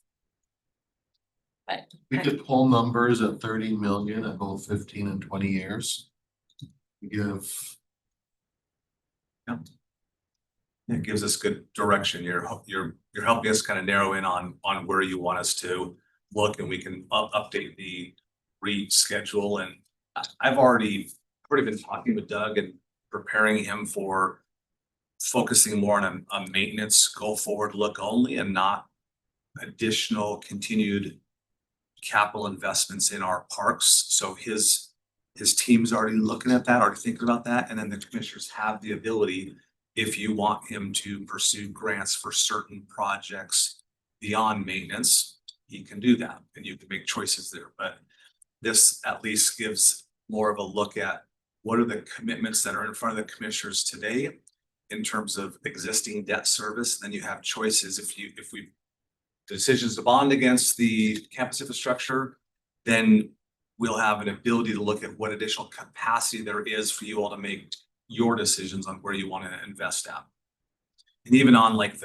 But. We could pull numbers at 30 million at both 15 and 20 years. Give, It gives us good direction. You're helping us kind of narrow in on where you want us to look, and we can update the REIT schedule. And I've already been talking with Doug and preparing him for focusing more on a maintenance go forward look only, and not additional continued capital investments in our parks. So his team's already looking at that, already thinking about that. And then the commissioners have the ability, if you want him to pursue grants for certain projects beyond maintenance, he can do that, and you can make choices there. But this at least gives more of a look at what are the commitments that are in front of the commissioners today in terms of existing debt service. Then you have choices. If we decisions to bond against the campus infrastructure, then we'll have an ability to look at what additional capacity there is for you all to make your decisions on where you want to invest at. And even on like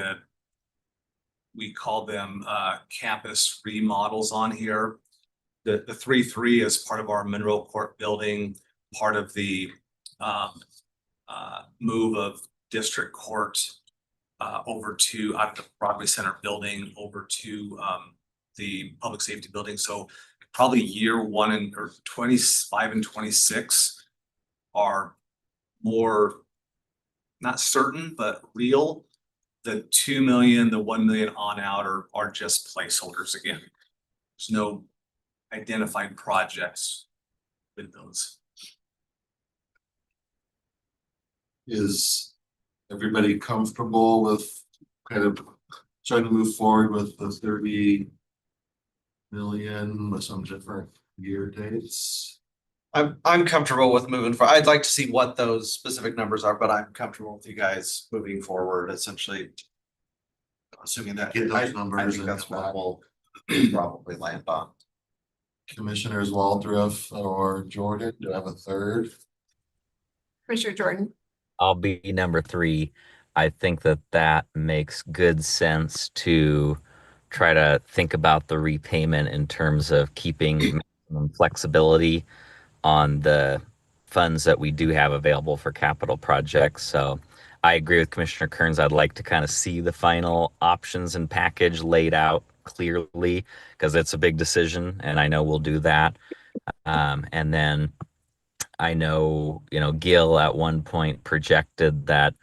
we call them campus remodels on here. The 3-3 is part of our Monroe Court building, part of the move of District Court over to out of the Broadway Center building over to the public safety building. So probably year 1 or 25 and 26 are more not certain, but real. The 2 million, the 1 million on out are just placeholders again. There's no identified projects with those. is everybody comfortable with kind of trying to move forward with the 30 million with some different year dates? I'm comfortable with moving forward. I'd like to see what those specific numbers are, but I'm comfortable with you guys moving forward, essentially. Assuming that. Get those I numbers think and that's come what back. we'll probably land on. Commissioners Waldrop or Jordan, do I have a third? Commissioner Jordan. I'll be number 3. I think that makes good sense to try to think about the repayment in terms of keeping maximum flexibility on the funds that we do have available for capital projects. So I agree with Commissioner Kearns. I'd like to kind of see the final options and package laid out clearly, because it's a big decision, and I know we'll do that. And then I know, Gil at one point projected that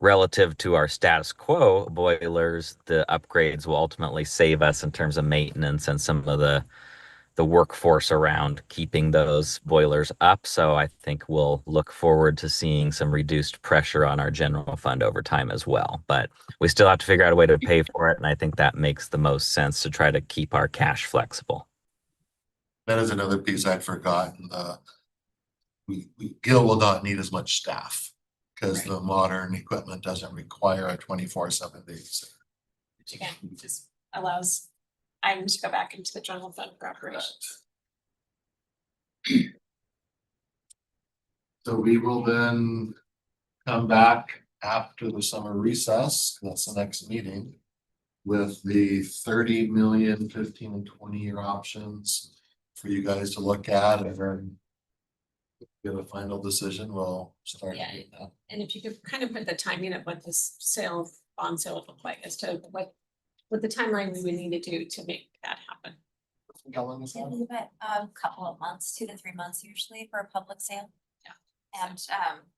relative to our status quo boilers, the upgrades will ultimately save us in terms of maintenance and some of the workforce around keeping those boilers up. So I think we'll look forward to seeing some reduced pressure on our general fund over time as well. But we still have to figure out a way to pay for it. And I think that makes the most sense to try to keep our cash flexible. That is another piece I'd forgotten. Gil will not need as much staff because the modern equipment doesn't require a 24/7 basis. Which again, just allows items to go back into the general fund for operations. So we will then come back after the summer recess, that's the next meeting, with the 30 million, 15 and 20-year options for you guys to look at and then get a final decision. We'll start. Yeah. And if you could kind of put the timing of what this bond sale would look like as to what the timeline we would need to do to make that happen. Helen, is that? Maybe about a couple of months, 2 to 3 months usually for a public sale. Yeah. And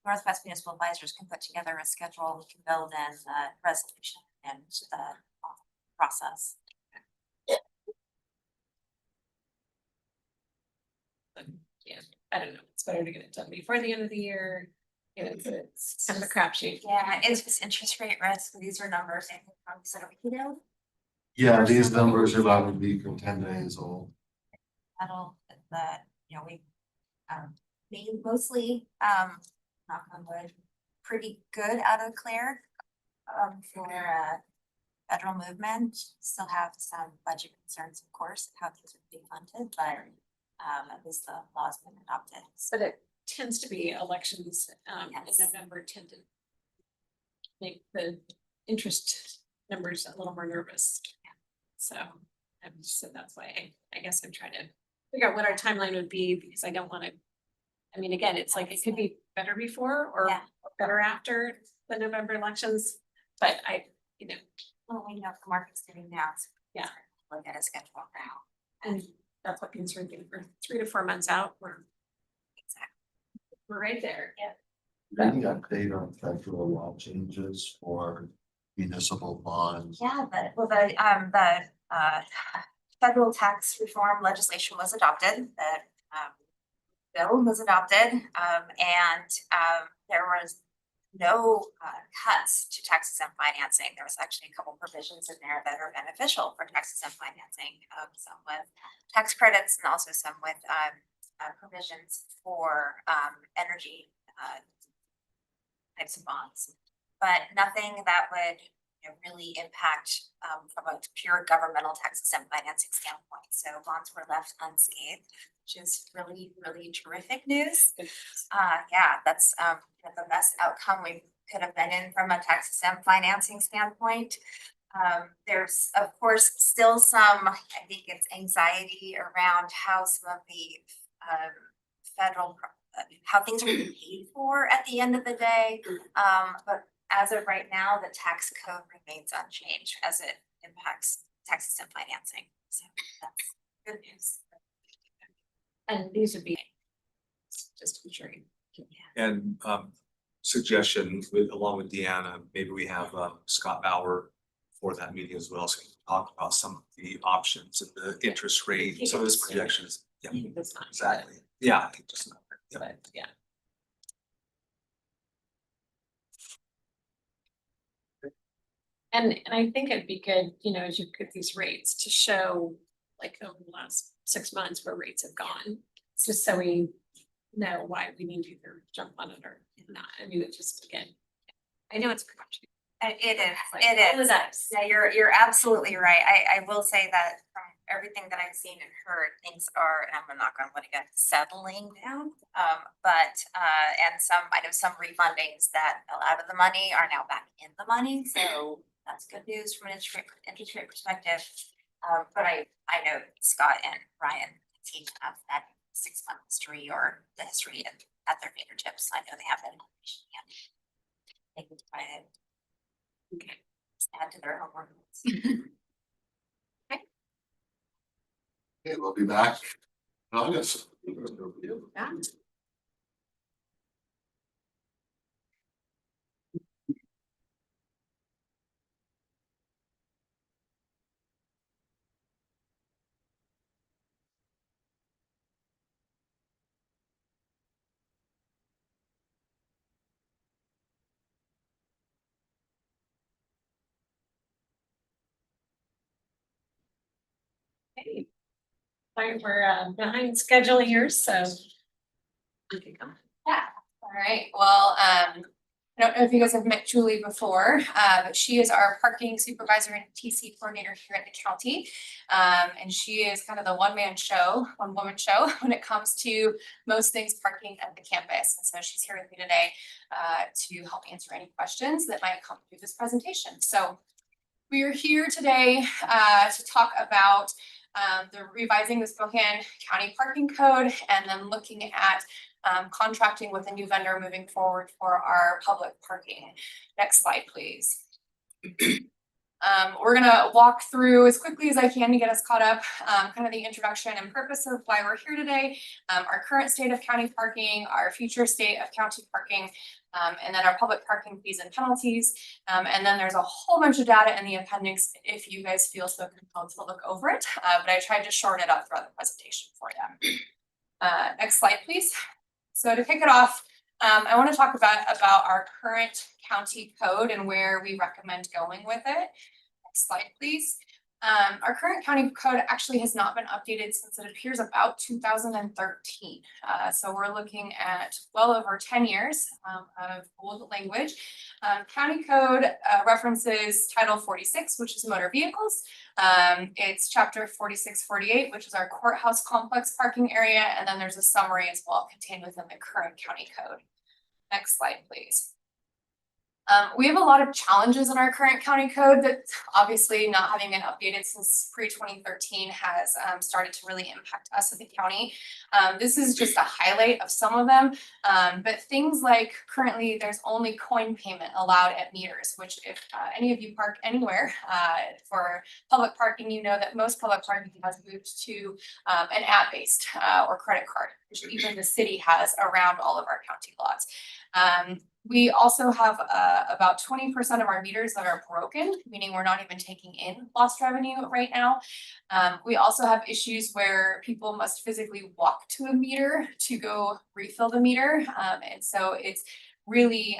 Northwest Municipal Advisors can put together a schedule, we can build in the resolution and the process. Yeah, I don't know, it's better to get it done before the end of the year. It's kind of a crapshoot. Yeah, it's just interest rate risk. These are numbers I think probably said a week ago. Yeah, these numbers are about a week or 10 days old. That'll, we made mostly, knock on wood, pretty good out of Claire. For federal movement, still have some budget concerns, of course, how things are being funded, but at least the law's been adopted. But it tends to be elections Yes. in November tend to make the interest numbers a little more nervous. So that's why I guess I'm trying to figure out what our timeline would be, because I don't want to. I mean, again, it's like it could be better before or Yeah. better after the November elections, but Well, we know the market's getting down. So Yeah. Look at a schedule now. and that's what concerns me. For 3 to 4 months out, Exactly. we're right there. Yeah. Any update on federal law changes for municipal bonds? Yeah, the federal tax reform legislation was adopted, that bill was adopted, and there was no cuts to tax exempt financing. There was actually a couple provisions in there that are beneficial for tax exempt financing, some with tax credits and also some with provisions for energy types of bonds, but nothing that would really impact from a pure governmental tax exempt financing standpoint. So bonds were left unscathed, which is really, really terrific news. Yeah, that's the best outcome we could have been in from a tax exempt financing standpoint. There's of course still some, I think it's anxiety around how some of the federal how things are being paid for at the end of the day. But as of right now, the tax code remains unchanged as it impacts tax exempt financing. So that's good news. And these would be just ensuring. And suggestion with, along with Deanna, maybe we have Scott Bauer for that meeting as well, so we can talk about some of the options and the interest rate, some of his projections. Yeah, That's not exactly. Yeah. Just not- yeah. But yeah. And I think it'd be good, as you get these rates to show like over the last 6 months where rates have gone. Just so we know why we need to either jump on it or not. I mean, it's just, again, I know it's production. It is, Like, it all the is. dice. Yeah, you're absolutely right. I will say that from everything that I've seen and heard, things are, and I'm not gonna let it get settling down. And I know some refundings that fell out of the money are now back in the money, so that's good news from an interest rate perspective. But I know Scott and Ryan teach have that 6-month history or the history at their fingertips. I know they have that information. They can provide it. Okay. Add to their homework. Okay, we'll be back in August. Yeah. Okay. Fine, we're behind schedule here, so. You can come. Yeah, all right, well, I don't know if you guys have met Julie before, but she is our parking supervisor and TC coordinator here at the county. And she is kind of the one woman show when it comes to most things parking at the campus. And so she's here with me today to help answer any questions that might come through this presentation. So we are here today to talk about the revising the Spokane County Parking Code and then looking at contracting with a new vendor moving forward for our public parking. Next slide, please. We're gonna walk through as quickly as I can to get us caught up, kind of the introduction and purpose of why we're here today, our current state of county parking, our future state of county parking, and then our public parking fees and penalties. And then there's a whole bunch of data in the appendix if you guys feel so compelled to look over it, but I tried to shorten it up throughout the presentation for you. Next slide, please. So to kick it off, I want to talk about our current county code and where we recommend going with it. Next slide, please. Our current county code actually has not been updated since it appears about 2013. So we're looking at well over 10 years of old language. County code references Title 46, which is motor vehicles. It's chapter 4648, which is our courthouse complex parking area. And then there's a summary as well contained within the current county code. Next slide, please. We have a lot of challenges in our current county code that obviously not having been updated since pre-2013 has started to really impact us at the county. This is just a highlight of some of them, but things like currently there's only coin payment allowed at meters, which if any of you park anywhere for public parking, you know that most public parking has moved to an app-based or credit card, which even the city has around all of our county lots. We also have about 20% of our meters that are broken, meaning we're not even taking in lost revenue right now. We also have issues where people must physically walk to a meter to go refill the meter. And so it's really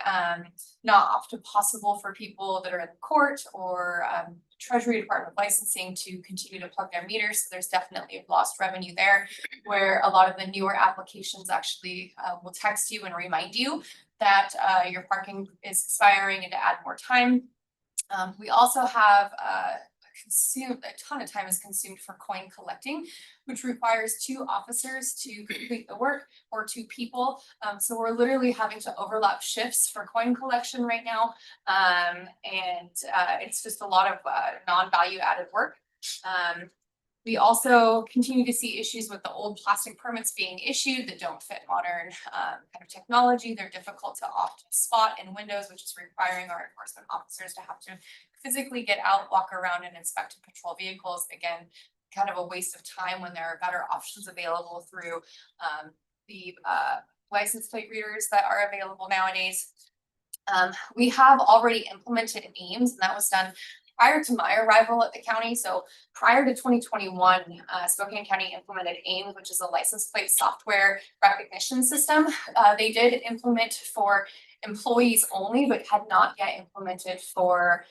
not often possible for people that are in the court or Treasury Department licensing to continue to plug their meters. So there's definitely lost revenue there, where a lot of the newer applications actually will text you and remind you that your parking is expiring and to add more time. We also have a ton of time is consumed for coin collecting, which requires 2 officers to complete the work or 2 people. So we're literally having to overlap shifts for coin collection right now. It's just a lot of non-value added work. We also continue to see issues with the old plastic permits being issued that don't fit modern kind of technology. They're difficult to often spot in windows, which is requiring our enforcement officers to have to physically get out, walk around and inspect and patrol vehicles. Again, kind of a waste of time when there are better options available through the license plate readers that are available nowadays. We have already implemented AIMS, and that was done prior to my arrival at the county. So prior to 2021, Spokane County implemented AIMS, which is a license plate software recognition system. They did implement for employees only, but had not yet implemented for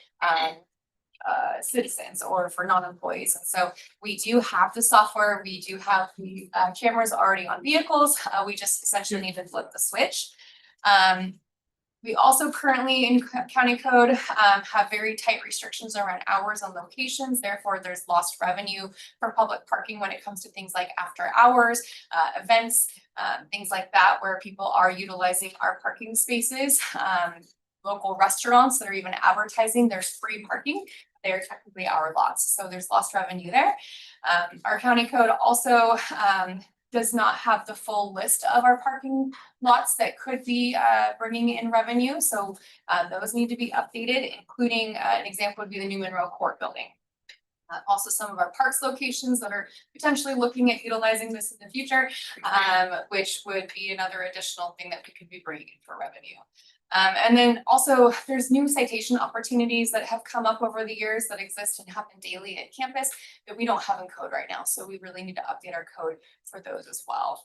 citizens or for non-employees. And so we do have the software, we do have the cameras already on vehicles. We just essentially need to flip the switch. We also currently in county code have very tight restrictions around hours and locations. Therefore, there's lost revenue for public parking when it comes to things like after hours, events, things like that, where people are utilizing our parking spaces. Local restaurants that are even advertising there's free parking. They're technically our lots. So there's lost revenue there. Our county code also does not have the full list of our parking lots that could be bringing in revenue. So those need to be updated, including an example would be the new Monroe Court building. Also some of our parks locations that are potentially looking at utilizing this in the future, which would be another additional thing that we could be bringing in for revenue. And then also there's new citation opportunities that have come up over the years that exist and happen daily at campus that we don't have in code right now. So we really need to update our code for those as well.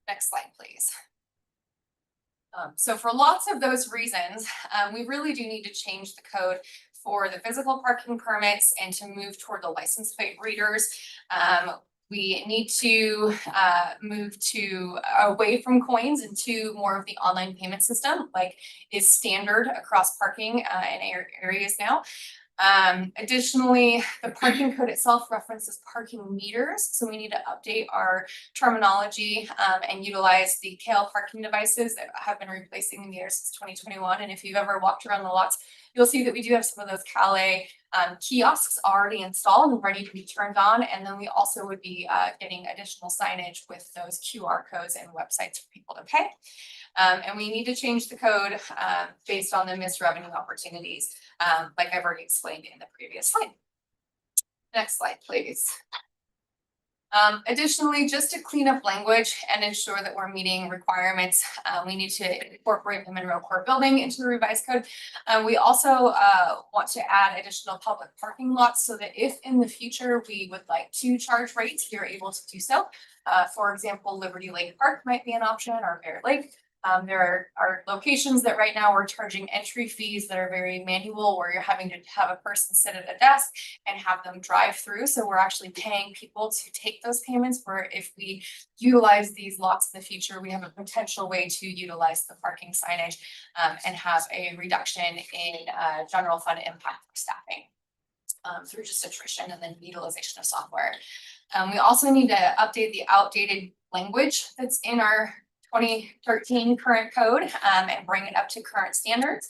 Next slide, please. So for lots of those reasons, we really do need to change the code for the physical parking permits and to move toward the license plate readers. We need to move away from coins into more of the online payment system, like is standard across parking in areas now. Additionally, the parking code itself references parking meters. So we need to update our terminology and utilize the KL parking devices that have been replacing the meters since 2021. And if you've ever walked around the lots, you'll see that we do have some of those Calais kiosks already installed and ready to be turned on. And then we also would be getting additional signage with those QR codes and websites for people to pay. And we need to change the code based on the missed revenue opportunities, like I've already explained in the previous slide. Next slide, please. Additionally, just to clean up language and ensure that we're meeting requirements, we need to incorporate the Monroe Court building into the revised code. We also want to add additional public parking lots so that if in the future we would like to charge rates, you're able to do so. For example, Liberty Lake Park might be an option, or Bear Lake. There are locations that right now we're charging entry fees that are very manual, where you're having to have a person sit at a desk and have them drive through. So we're actually paying people to take those payments, where if we utilize these lots in the future, we have a potential way to utilize the parking signage and have a reduction in general fund impact for staffing through just attrition and then utilization of software. We also need to update the outdated language that's in our 2013 current code and bring it up to current standards.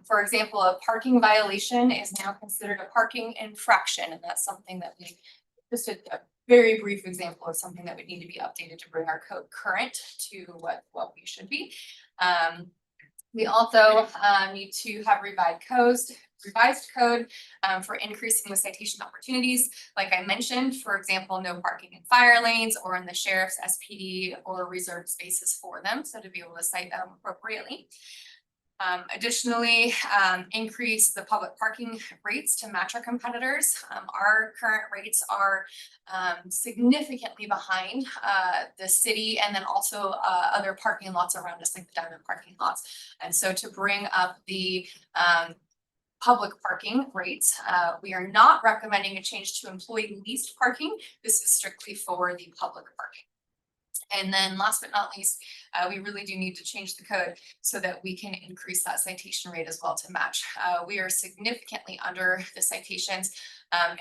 For example, a parking violation is now considered a parking infraction, and that's something that we, just a very brief example of something that would need to be updated to bring our code current to what we should be. We also need to have revised code for increasing the citation opportunities. Like I mentioned, for example, no parking in fire lanes or in the sheriff's SPD or reserved spaces for them. So to be able to cite them appropriately. Additionally, increase the public parking rates to match our competitors. Our current rates are significantly behind the city and then also other parking lots around us, like the diamond parking lots. And so to bring up the public parking rates, we are not recommending a change to employee leased parking. This is strictly for the public parking. And then last but not least, we really do need to change the code so that we can increase that citation rate as well to match. We are significantly under the citations.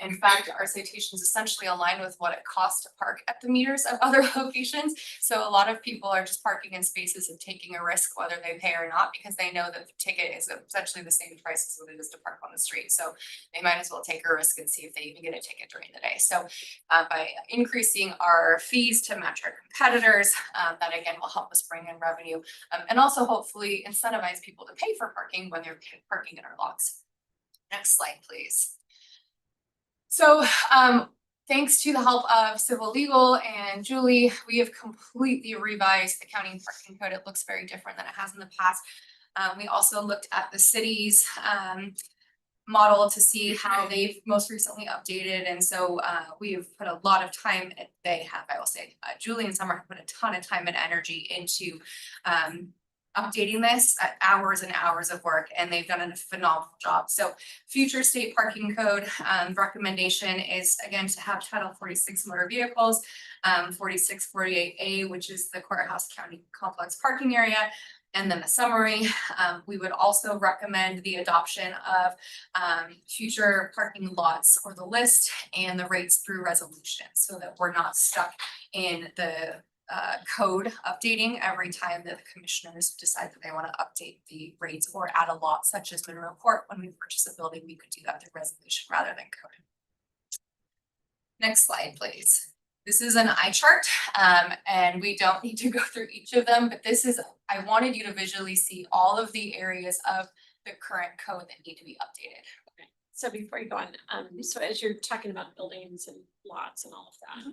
In fact, our citations essentially align with what it costs to park at the meters of other locations. So a lot of people are just parking in spaces and taking a risk whether they pay or not, because they know that the ticket is essentially the same price as what it is to park on the street. So they might as well take a risk and see if they even get a ticket during the day. So by increasing our fees to match our competitors, that again will help us bring in revenue and also hopefully incentivize people to pay for parking when they're parking in our lots. Next slide, please. So thanks to the help of Civil Legal and Julie, we have completely revised the county parking code. It looks very different than it has in the past. We also looked at the city's model to see how they've most recently updated. And so we have put a lot of time, I will say, Julie and Summer have put a ton of time and energy into updating this, hours and hours of work, and they've done a phenomenal job. So future state parking code recommendation is again to have Title 46 motor vehicles, 4648A, which is the courthouse county complex parking area. And then the summary, we would also recommend the adoption of future parking lots or the list and the rates through resolution, so that we're not stuck in the code updating every time that the commissioners decide that they want to update the rates or add a lot, such as Monroe Court. When we purchase a building, we could do that through resolution rather than code. Next slide, please. This is an eye chart, and we don't need to go through each of them, but this is, I wanted you to visually see all of the areas of the current code that need to be updated. Okay. So before you go on, so as you're talking about buildings and lots and all of that,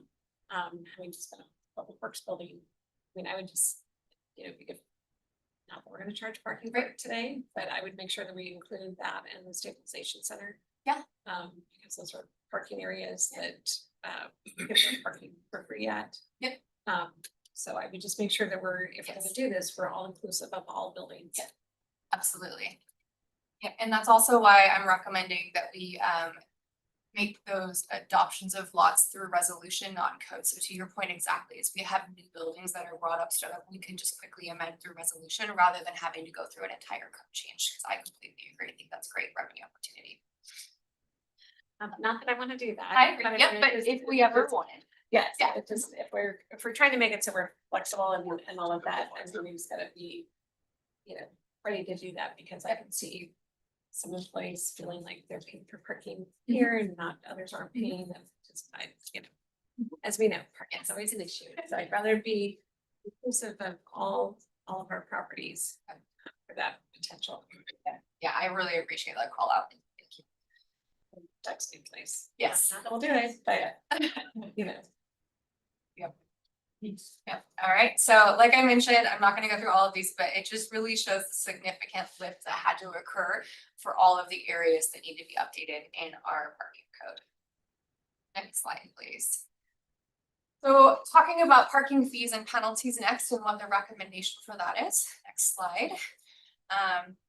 having just been a public works building, I mean, I would just, you know, if not that we're gonna charge parking for it today, but I would make sure that we include that in the stabilization center. Yeah. Because those are parking areas that people are parking for free at. Yep. So I would just make sure that if we're gonna do this, we're all inclusive of all buildings. Yep. Absolutely. Yeah, and that's also why I'm recommending that we make those adoptions of lots through resolution, not in code. So to your point exactly, is we have new buildings that are brought up so that we can just quickly amend through resolution rather than having to go through an entire code change, because I completely agree. I think that's a great revenue opportunity. Not that I want to do that. I agree. Yep, but if we ever wanted. Yes, Yeah. it just, if we're trying to make it so we're flexible and all of that, and then we just gotta be, you know, ready to do that, because I can see some employees feeling like they're paying for parking here and not, others aren't paying, and just, you know, as we know, parking is always an issue. So I'd rather be inclusive of all of our properties for that potential. Yeah, I really appreciate that call out. Ducks in place. Yes. Not that we'll do it, but you know. Yep. Yep. All right. So like I mentioned, I'm not going to go through all of these, but it just really shows the significant lift that had to occur for all of the areas that need to be updated in our parking code. Next slide, please. So talking about parking fees and penalties next and what the recommendation for that is. Next slide.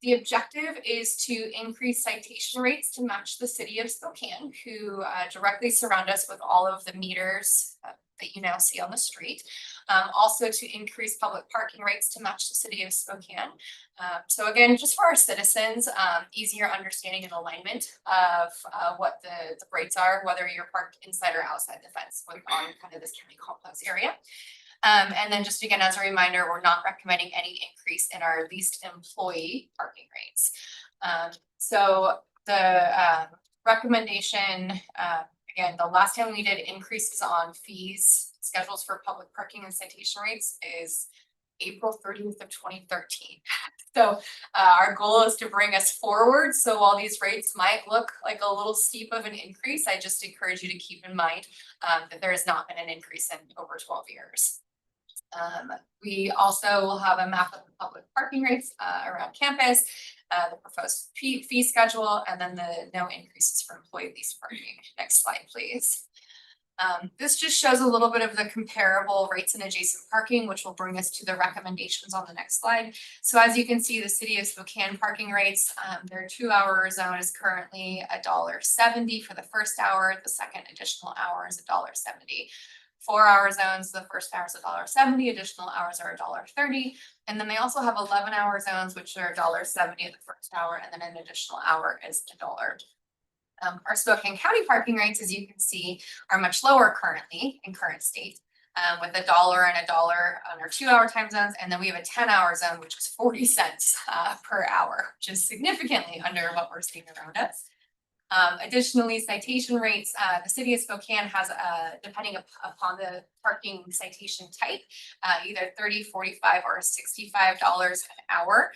The objective is to increase citation rates to match the city of Spokane, who directly surround us with all of the meters that you now see on the street. Also to increase public parking rates to match the city of Spokane. So again, just for our citizens, easier understanding and alignment of what the rates are, whether you're parked inside or outside the fence on kind of this county complex area. And then just again, as a reminder, we're not recommending any increase in our leased employee parking rates. So the recommendation, again, the last time we did increases on fees, schedules for public parking and citation rates is April 30th of 2013. So our goal is to bring us forward. So while these rates might look like a little steep of an increase, I just encourage you to keep in mind that there has not been an increase in over 12 years. We also will have a map of the public parking rates around campus, the proposed fee schedule, and then the no increases for employee lease parking. Next slide, please. This just shows a little bit of the comparable rates and adjacent parking, which will bring us to the recommendations on the next slide. So as you can see, the city of Spokane parking rates, their 2-hour zone is currently $1.70 for the first hour. The second additional hour is $1.70. 4-hour zones, the first hour is $1.70, additional hours are $1.30. And then they also have 11-hour zones, which are $1.70 the first hour, and then an additional hour is $1. Our Spokane County parking rates, as you can see, are much lower currently in current state, with $1 and $1 on our 2-hour time zones. And then we have a 10-hour zone, which is 40 cents per hour, which is significantly under what we're seeing around us. Additionally, citation rates, the city of Spokane has, depending upon the parking citation type, either $30, $45, or $65 an hour,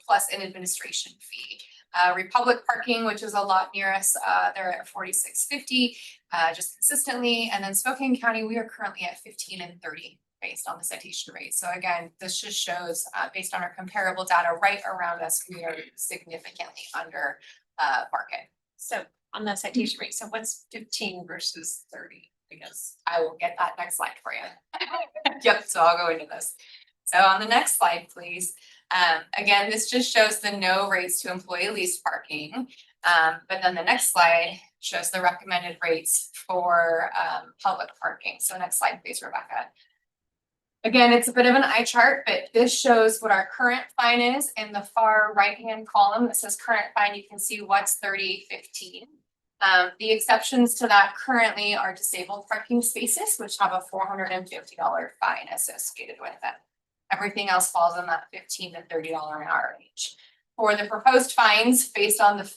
plus an administration fee. Republic Parking, which is a lot near us, they're at $46.50, just consistently. And then Spokane County, we are currently at $15 and $30 based on the citation rate. So again, this just shows, based on our comparable data right around us, we are significantly under market. So on the citation rate, so what's 15 versus 30, I guess? I will get that next slide for you. Yep, so I'll go into this. So on the next slide, please. Again, this just shows the no rates to employee lease parking. But then the next slide shows the recommended rates for public parking. So next slide, please, Rebecca. Again, it's a bit of an eye chart, but this shows what our current fine is. In the far right-hand column that says current fine, you can see what's 30.15. The exceptions to that currently are disabled parking spaces, which have a $450 fine associated with them. Everything else falls in that $15 to $30 an hour range. For the proposed fines, based on the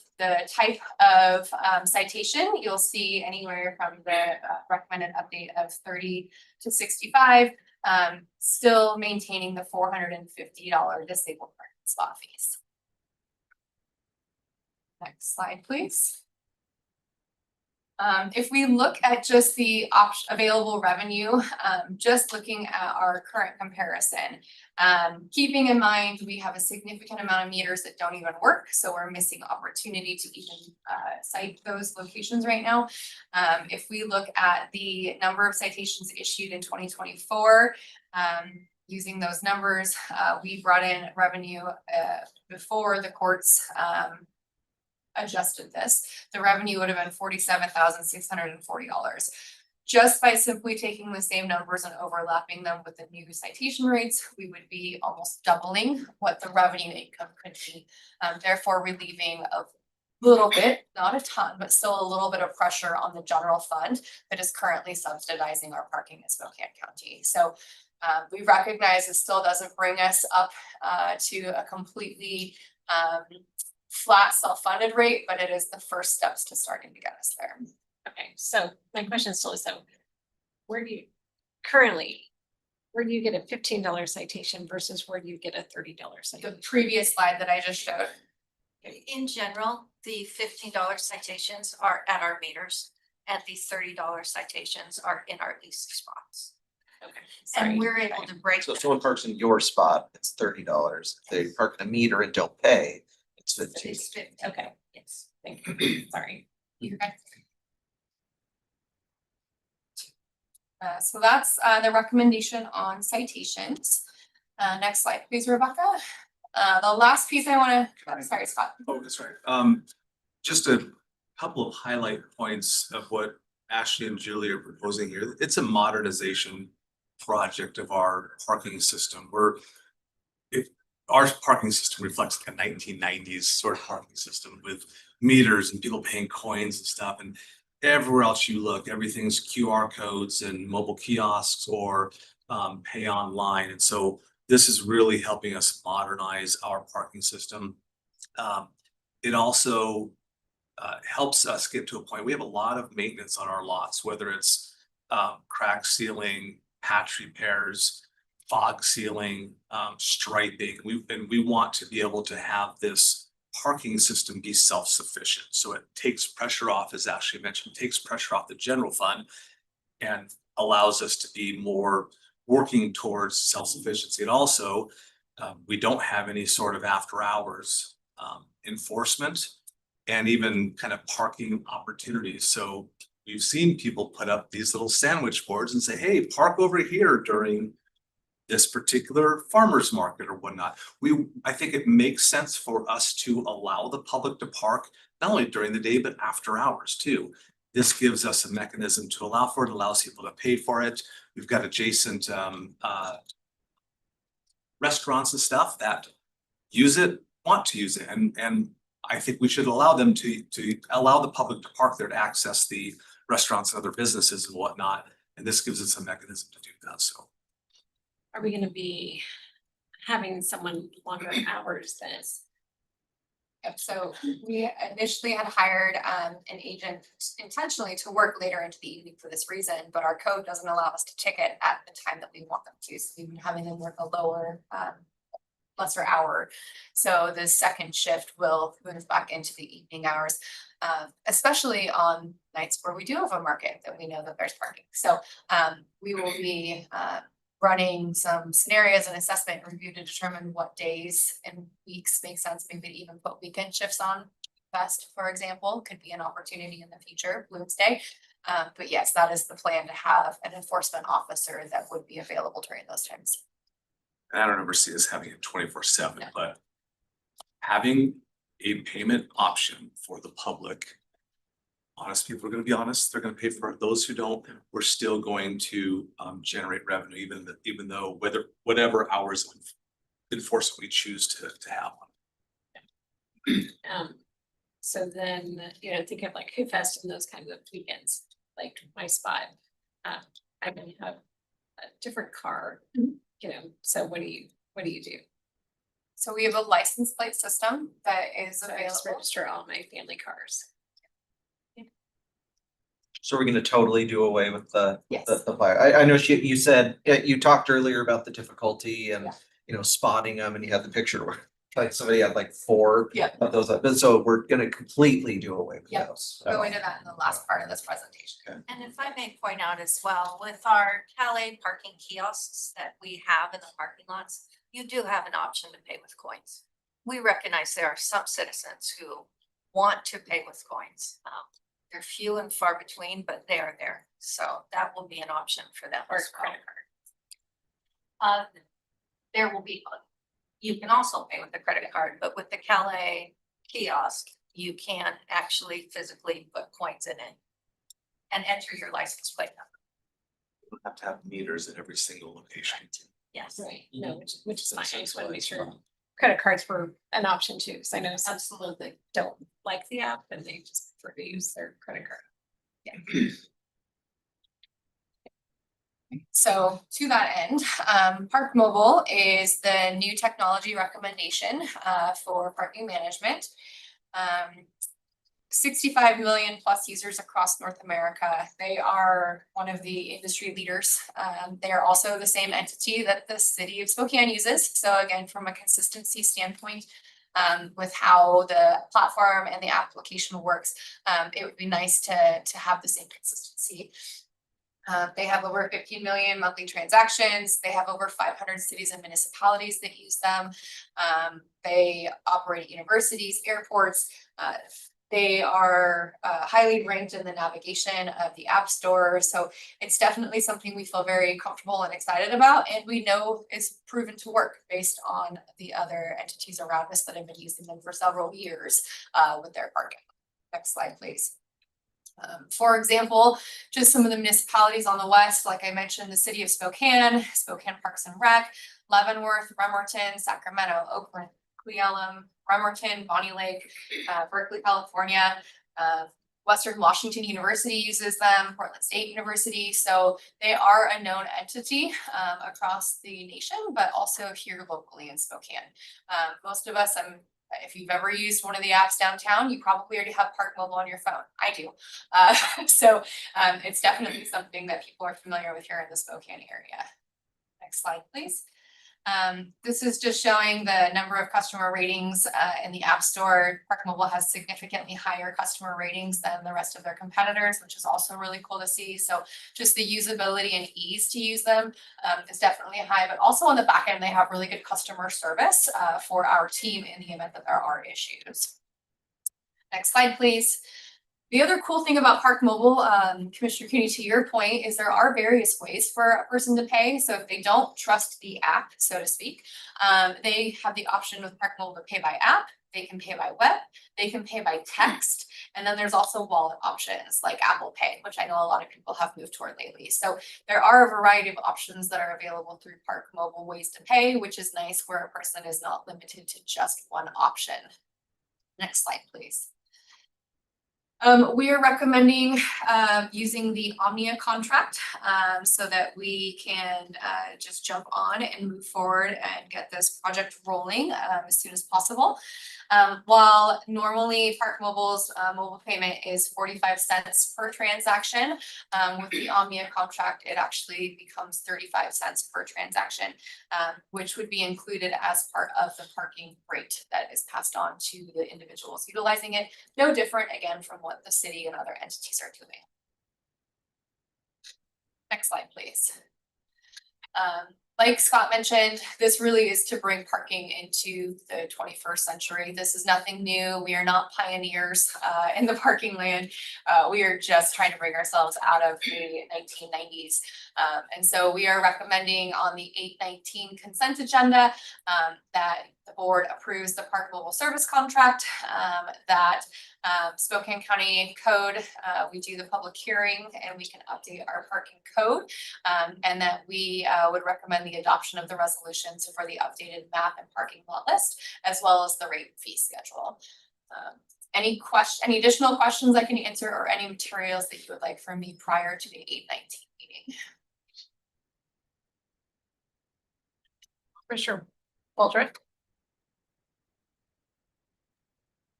type of citation, you'll see anywhere from the recommended update of 30 to 65. Still maintaining the $450 disabled parking spot fees. Next slide, please. If we look at just the available revenue, just looking at our current comparison, keeping in mind we have a significant amount of meters that don't even work, so we're missing opportunity to even cite those locations right now. If we look at the number of citations issued in 2024, using those numbers, we brought in revenue before the courts adjusted this. The revenue would have been $47,640. Just by simply taking the same numbers and overlapping them with the new citation rates, we would be almost doubling what the revenue income could be, therefore relieving a little bit, not a ton, but still a little bit of pressure on the general fund that is currently subsidizing our parking in Spokane County. So we recognize it still doesn't bring us up to a completely flat self-funded rate, but it is the first steps to starting to get us there. Okay, so my question still is, so where do you get a $15 citation versus where do you get a $30 citation? The previous slide that I just showed. In general, the $15 citations are at our meters and the $30 citations are in our leased spots. Okay, And we're able to break. So if that. someone parks in your spot, it's $30. If they park in a meter and don't pay, it's 15. It's 15. Okay, yes, thank you, sorry. You're good. So that's the recommendation on citations. Next slide, please, Rebecca. The last piece I wanna, sorry, Scott. Oh, that's right. Just a couple of highlight points of what Ashley and Julie are proposing here. It's a modernization project of our parking system. Our parking system reflects like a 1990s sort of parking system with meters and people paying coins and stuff. And everywhere else you look, everything's QR codes and mobile kiosks or pay online. And so this is really helping us modernize our parking system. It also helps us get to a point. We have a lot of maintenance on our lots, whether it's crack sealing, patch repairs, fog sealing, striping. We want to be able to have this parking system be self-sufficient. So it takes pressure off, as Ashley mentioned, takes pressure off the general fund and allows us to be more working towards self-sufficiency. And also, we don't have any sort of after hours enforcement and even kind of parking opportunities. So we've seen people put up these little sandwich boards and say, hey, park over here during this particular farmer's market or whatnot. I think it makes sense for us to allow the public to park not only during the day, but after hours too. This gives us a mechanism to allow for it, allows people to pay for it. We've got adjacent restaurants and stuff that use it, want to use it. And I think we should allow them to allow the public to park there to access the restaurants and other businesses and whatnot. And this gives us a mechanism to do that, so. Are we gonna be having someone longer hours than this? Yep, so we initially had hired an agent intentionally to work later into the evening for this reason, but our code doesn't allow us to ticket at the time that we want them to. So we've been having them work a lower, lesser hour. So the second shift will move back into the evening hours, especially on nights where we do have a market that we know that there's parking. So we will be running some scenarios and assessment review to determine what days and weeks make sense, maybe even put weekend shifts on. Best, for example, could be an opportunity in the future, Bloomsday. But yes, that is the plan, to have an enforcement officer that would be available during those times. I don't ever see us having it 24/7, No. but having a payment option for the public. Honest people are gonna be honest, they're gonna pay for it. Those who don't, we're still going to generate revenue, even though whatever hours of enforcement we choose to have. So then, think of like Who Fest and those kinds of weekends, like my spot. I can have a different car, so what do you do? So we have a license plate system that is So I just available. register all my family cars. So we're gonna totally do away with the Yes. the fire. I know you said, you talked earlier about the difficulty and, Yeah. spotting them, and you had the picture where like somebody had like 4 Yeah. of those, but so we're gonna completely do away with Yeah. those. Go into that in the last part of this presentation. And if I may point out as well, with our Calais parking kiosks that we have in the parking lots, you do have an option to pay with coins. We recognize there are some citizens who want to pay with coins. They're few and far between, but they are there. So that will be an option for them Or as well. credit card. There will be, you can also pay with a credit card, but with the Calais kiosk, you can actually physically put coins in it and enter your license plate number. We don't have to have meters at every single location. Yes. Right, no, which is fine. I just want to make sure Centralized. credit cards were an option too, because I know some Absolutely. don't like the app and they just prefer to use their credit card. So to that end, Park Mobile is the new technology recommendation for parking management. 65 million plus users across North America. They are one of the industry leaders. They are also the same entity that the city of Spokane uses. So again, from a consistency standpoint, with how the platform and the application works, it would be nice to have the same consistency. They have over 15 million monthly transactions. They have over 500 cities and municipalities that use them. They operate universities, airports, They are highly ranked in the navigation of the App Store. So it's definitely something we feel very comfortable and excited about, and we know is proven to work based on the other entities around us that have been using them for several years with their parking. Next slide, please. For example, just some of the municipalities on the west, like I mentioned, the city of Spokane, Spokane Parks and Rec, Leavenworth, Bremerton, Sacramento, Oakland, Cle Elum, Bremerton, Bonnie Lake, Berkeley, California, Western Washington University uses them, Portland State University. So they are a known entity across the nation, but also here locally in Spokane. Most of us, if you've ever used one of the apps downtown, you probably already have Park Mobile on your phone. I do. So it's definitely something that people are familiar with here in the Spokane area. Next slide, please. This is just showing the number of customer ratings in the App Store. Park Mobile has significantly higher customer ratings than the rest of their competitors, which is also really cool to see. So just the usability and ease to use them is definitely high, but also on the back end, they have really good customer service for our team in the event that there are issues. Next slide, please. The other cool thing about Park Mobile, Commissioner Cooney, to your point, is there are various ways for a person to pay. So if they don't trust the app, so to speak, they have the option with Park Mobile to pay by app. They can pay by web, they can pay by text, and then there's also wallet options like Apple Pay, which I know a lot of people have moved toward lately. So there are a variety of options that are available through Park Mobile ways to pay, which is nice where a person is not limited to just one option. Next slide, please. We are recommending using the Omnia contract so that we can just jump on and move forward and get this project rolling as soon as possible. While normally Park Mobile's mobile payment is 45 cents per transaction, with the Omnia contract, it actually becomes 35 cents per transaction, which would be included as part of the parking rate that is passed on to the individuals utilizing it. No different, again, from what the city and other entities are doing. Next slide, please. Like Scott mentioned, this really is to bring parking into the 21st century. This is nothing new. We are not pioneers in the parking land. We are just trying to bring ourselves out of the 1990s. And so we are recommending on the 819 consent agenda that the board approves the Park Mobile service contract, that Spokane County Code, we do the public hearing and we can update our parking code, and that we would recommend the adoption of the resolutions for the updated map and parking lot list, as well as the rate fee schedule. Any additional questions I can answer, or any materials that you would like from me prior to the 819 meeting? Commissioner Waldron.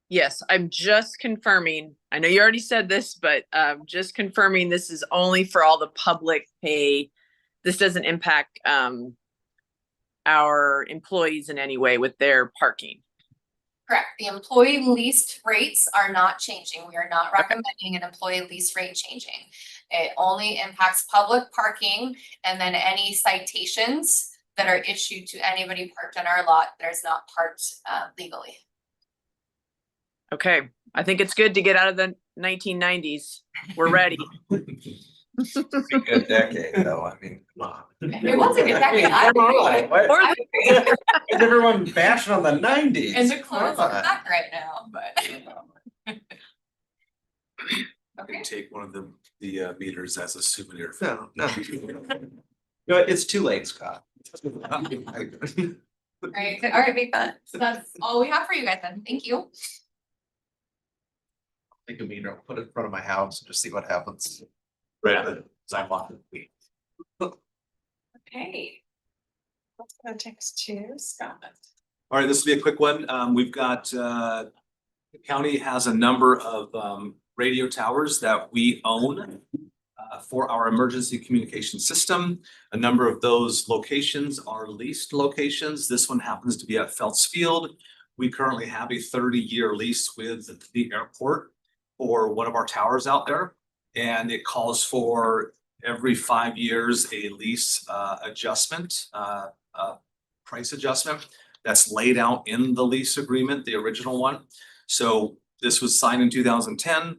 Yes, I'm just confirming. I know you already said this, but just confirming this is only for all the public pay. This doesn't impact our employees in any way with their parking. Correct. The employee leased rates are not changing. We are not recommending an employee lease rate changing. It only impacts public parking and then any citations that are issued to anybody parked on our lot that is not parked legally. Okay, I think it's good to get out of the 1990s. We're ready. Good decade, though. I mean, It was a good decade. Is everyone bashing on the 90s? And the clothes are back right now, but. You can take one of the meters as a souvenir. No. No, it's too late, Scott. Right, all right, so that's all we have for you guys then. Thank you. Take a meter, I'll put it in front of my house and just see what happens. Right on the sidewalk. Okay. Let's go next to Scott. All right, this will be a quick one. We've got, the county has a number of radio towers that we own for our emergency communication system. A number of those locations are leased locations. This one happens to be at Phelps Field. We currently have a 30-year lease with the airport for one of our towers out there. And it calls for every 5 years a lease adjustment, price adjustment that's laid out in the lease agreement, the original one. So This was signed in 2010.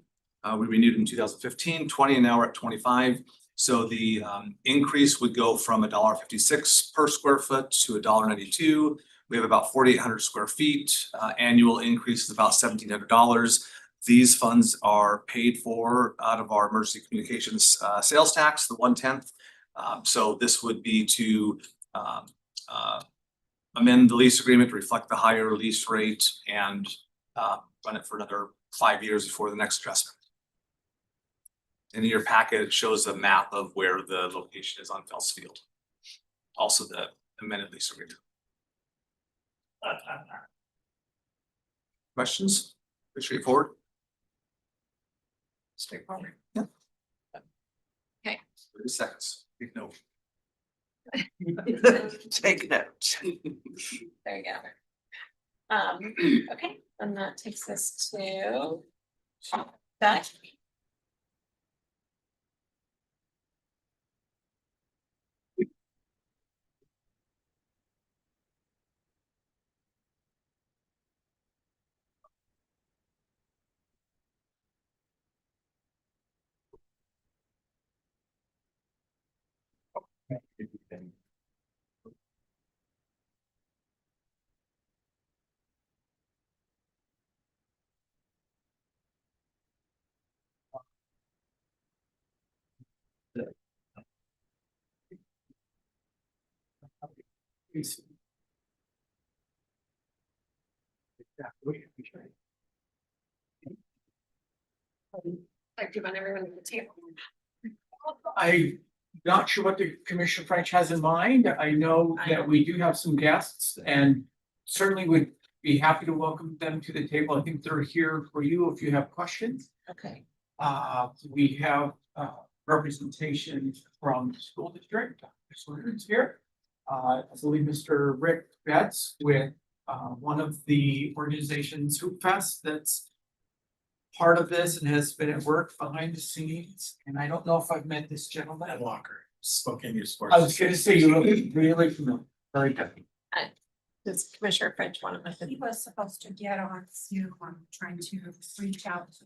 We renewed in 2015, 20, and now we're at 25. So the increase would go from $1.56 per square foot to $1.92. We have about 4,800 square feet. Annual increase is about $1,700. These funds are paid for out of our emergency communications sales tax, the 1/10. So this would be to amend the lease agreement to reflect the higher lease rate and run it for another 5 years before the next adjustment. In your packet, it shows a map of where the location is on Fells Field. Also the amended lease agreement. Questions? Pretty straightforward. Straightforward. Yeah. Okay. 30 seconds. Take note. Take note. There you go. Okay, and that takes us to that. Like, do you want everyone at the table? I'm not sure what the Commissioner French has in mind. I know that we do have some guests and certainly would be happy to welcome them to the table. I think they're here for you if you have questions. Okay. We have representation from the school district. Students here. I believe Mr. Rick Betts with one of the organizations, Hoop Fest, that's part of this and has been at work behind the scenes. And I don't know if I've met this gentleman. Ed Walker, Spokane Youth Sports. I was gonna say you look really familiar. Very good. Does Commissioner French want to? He was supposed to get on Zoom. I'm trying to reach out to.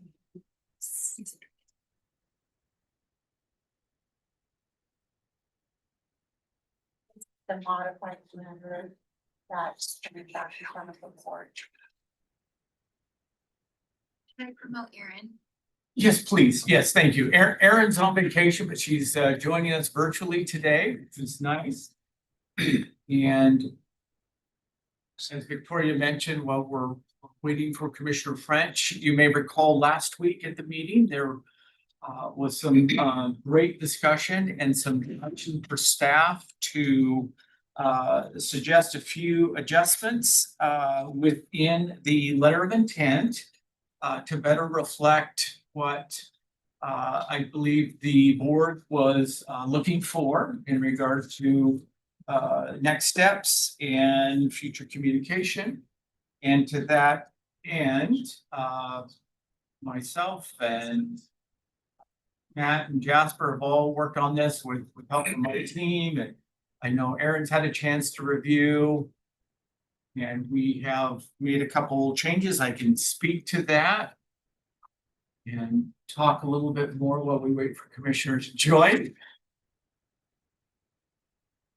The modified plan that's coming back in front of the board. Can I promote Erin? Yes, please. Yes, thank you. Erin's on vacation, but she's joining us virtually today, which is nice. And as Victoria mentioned, while we're waiting for Commissioner French, you may recall last week at the meeting, there was some great discussion and some direction for staff to suggest a few adjustments within the letter of intent to better reflect what I believe the board was looking for in regard to next steps and future communication. And to that end, myself and Matt and Jasper have all worked on this with help from my team, and I know Erin's had a chance to review. And we have made a couple changes. I can speak to that and talk a little bit more while we wait for commissioners to join,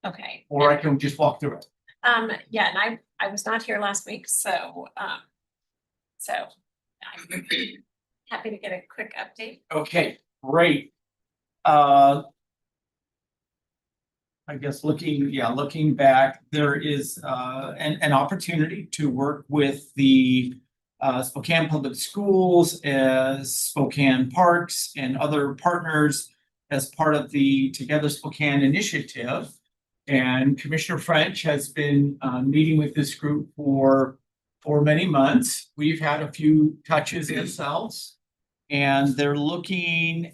Okay. or I can just walk through it. Yeah, and I was not here last week, so I'm happy to get a quick update. Okay, great. I guess looking back, there is an opportunity to work with the Spokane Public Schools, as Spokane Parks and other partners as part of the Together Spokane initiative. And Commissioner French has been meeting with this group for many months. We've had a few touches ourselves, and they're looking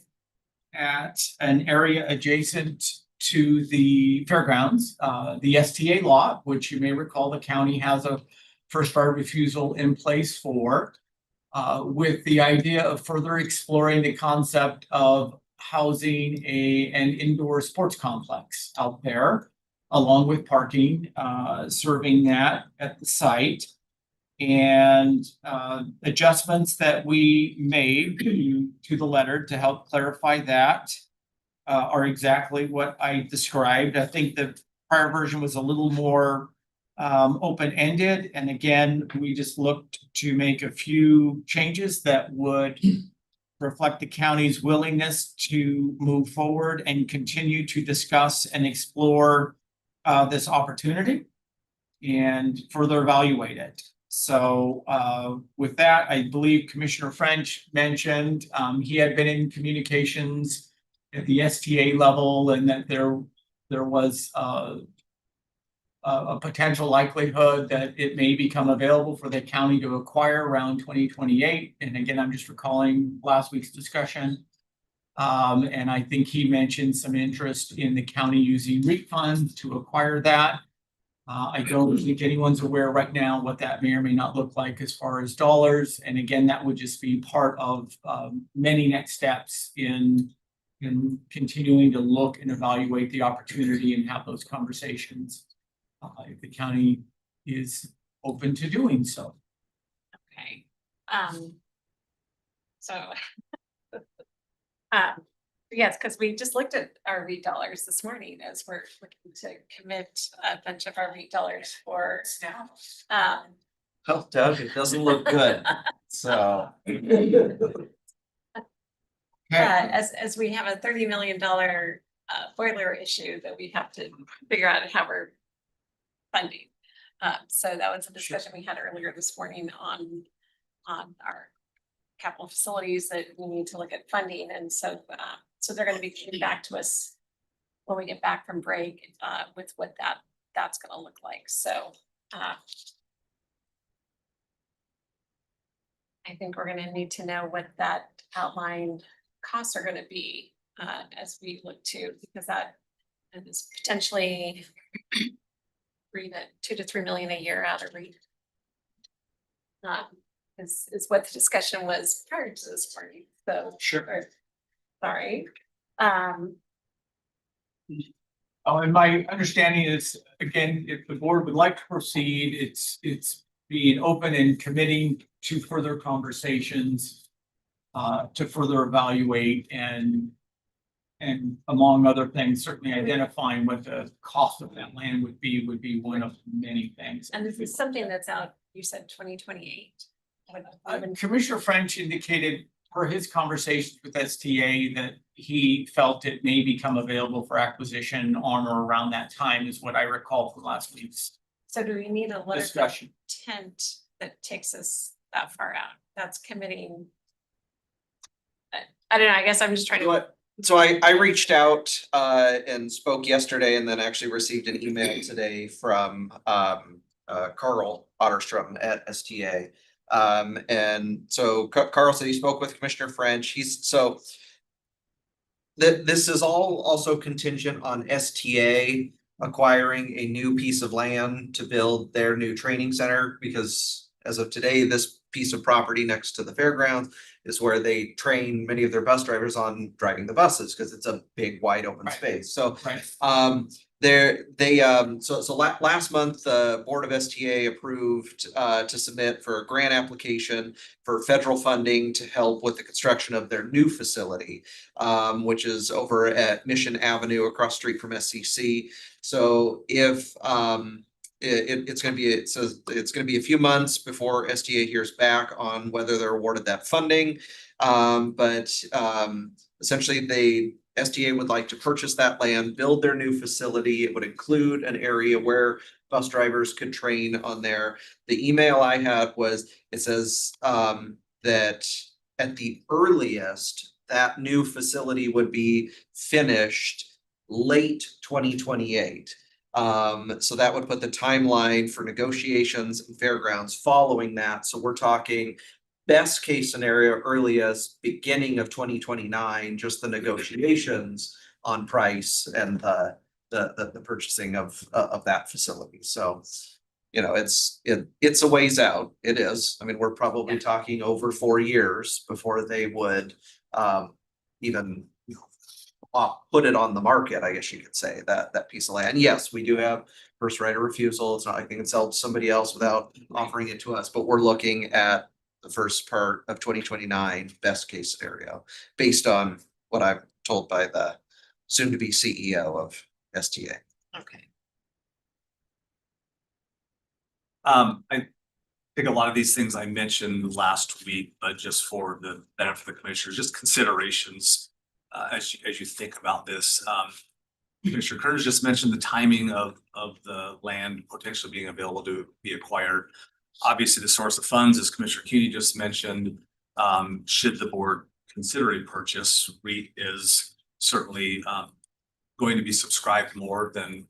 at an area adjacent to the fairgrounds, the STA lot, which you may recall the county has a first right of refusal in place for, with the idea of further exploring the concept of housing an indoor sports complex out there, along with parking, serving that at the site. And adjustments that we made to the letter to help clarify that are exactly what I described. I think the prior version was a little more open-ended. And again, we just looked to make a few changes that would reflect the county's willingness to move forward and continue to discuss and explore this opportunity and further evaluate it. So with that, I believe Commissioner French mentioned he had been in communications at the STA level and that there was a potential likelihood that it may become available for the county to acquire around 2028. And again, I'm just recalling last week's discussion. And I think he mentioned some interest in the county using REIT funds to acquire that. I don't think anyone's aware right now what that may or may not look like as far as dollars. And again, that would just be part of many next steps in continuing to look and evaluate the opportunity and have those conversations. If the county is open to doing so. Okay. So. Yes, because we just looked at our REIT dollars this morning as we're looking to commit a bunch of our REIT dollars for now. Oh, Doug, it doesn't look good. So. As we have a $30 million boiler issue that we have to figure out how we're funding. So that was a discussion we had earlier this morning on our capital facilities that we need to look at funding. And so they're going to be coming back to us when we get back from break with what that's going to look like. So I think we're going to need to know what that outlined costs are going to be as we look to, because that is potentially $2 to $3 million a year out of REIT. Is what the discussion was prior to this morning. So sure. Sorry. And my understanding is, again, if the board would like to proceed, it's being open and committing to further conversations to further evaluate and among other things, certainly identifying what the cost of that land would be one of many things. And this is something that's out, you said 2028. Commissioner French indicated per his conversations with STA that he felt it may become available for acquisition on or around that time is what I recall from last week's So do we need a letter of discussion. intent that takes us that far out? That's committing. I don't know, I guess I'm just trying to. So I reached out and spoke yesterday and then actually received an email today from Carl Otterstrom at STA. And so Carl said he spoke with Commissioner French. This is all also contingent on STA acquiring a new piece of land to build their new training center, because as of today, this piece of property next to the fairgrounds is where they train many of their bus drivers on driving the buses, because it's a big wide open space. So last month, the board of STA approved to submit for a grant application for federal funding to help with the construction of their new facility, which is over at Mission Avenue across the street from SCC. So if it's going to be a few months before STA hears back on whether they're awarded that funding. But essentially STA would like to purchase that land, build their new facility. It would include an area where bus drivers could train on there. The email I had it says that at the earliest, that new facility would be finished late 2028. So that would put the timeline for negotiations and fairgrounds following that. So we're talking best case scenario, earliest beginning of 2029, just the negotiations on price and the purchasing of that facility. So, it's a ways out. It is. I mean, we're probably talking over 4 years before they would even put it on the market, I guess you could say, that piece of land. Yes, we do have first right of refusal. It's not like they can sell it to somebody else without offering it to us, but we're looking at the first part of 2029, best case scenario, based on what I'm told by the soon-to-be CEO of STA. Okay. I think a lot of these things I mentioned last week, but just for the benefit of the commissioners, just considerations as you think about this. Commissioner Curtis just mentioned the timing of the land potentially being available to be acquired. Obviously, the source of funds, as Commissioner Cuny just mentioned, should the board consider a purchase, REIT is certainly going to be subscribed more than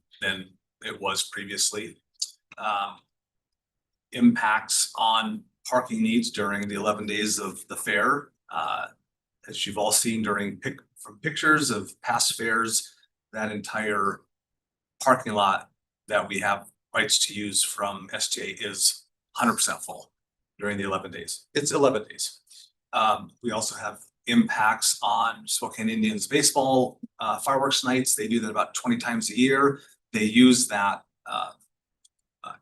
it was previously. Impacts on parking needs during the 11 days of the fair. As you've all seen from pictures of past fairs, that entire parking lot that we have rights to use from STA is 100% full during the 11 days. It's 11 days. We also have impacts on Spokane Indians baseball fireworks nights. They do that about 20 times a year. They use that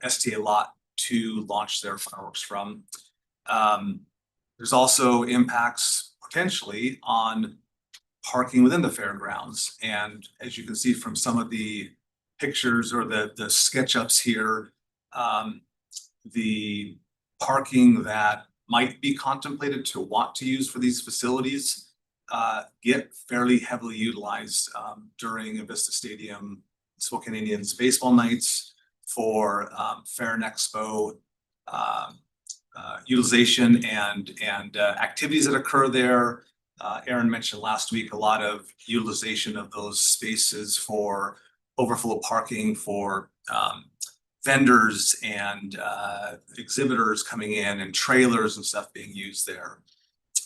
STA lot to launch their fireworks from. There's also impacts potentially on parking within the fairgrounds. And as you can see from some of the pictures or the SketchUps here, the parking that might be contemplated to want to use for these facilities get fairly heavily utilized during Avista Stadium Spokane Indians baseball nights, for Fair and Expo utilization and activities that occur there. Aaron mentioned last week a lot of utilization of those spaces for overflow parking for vendors and exhibitors coming in and trailers and stuff being used there.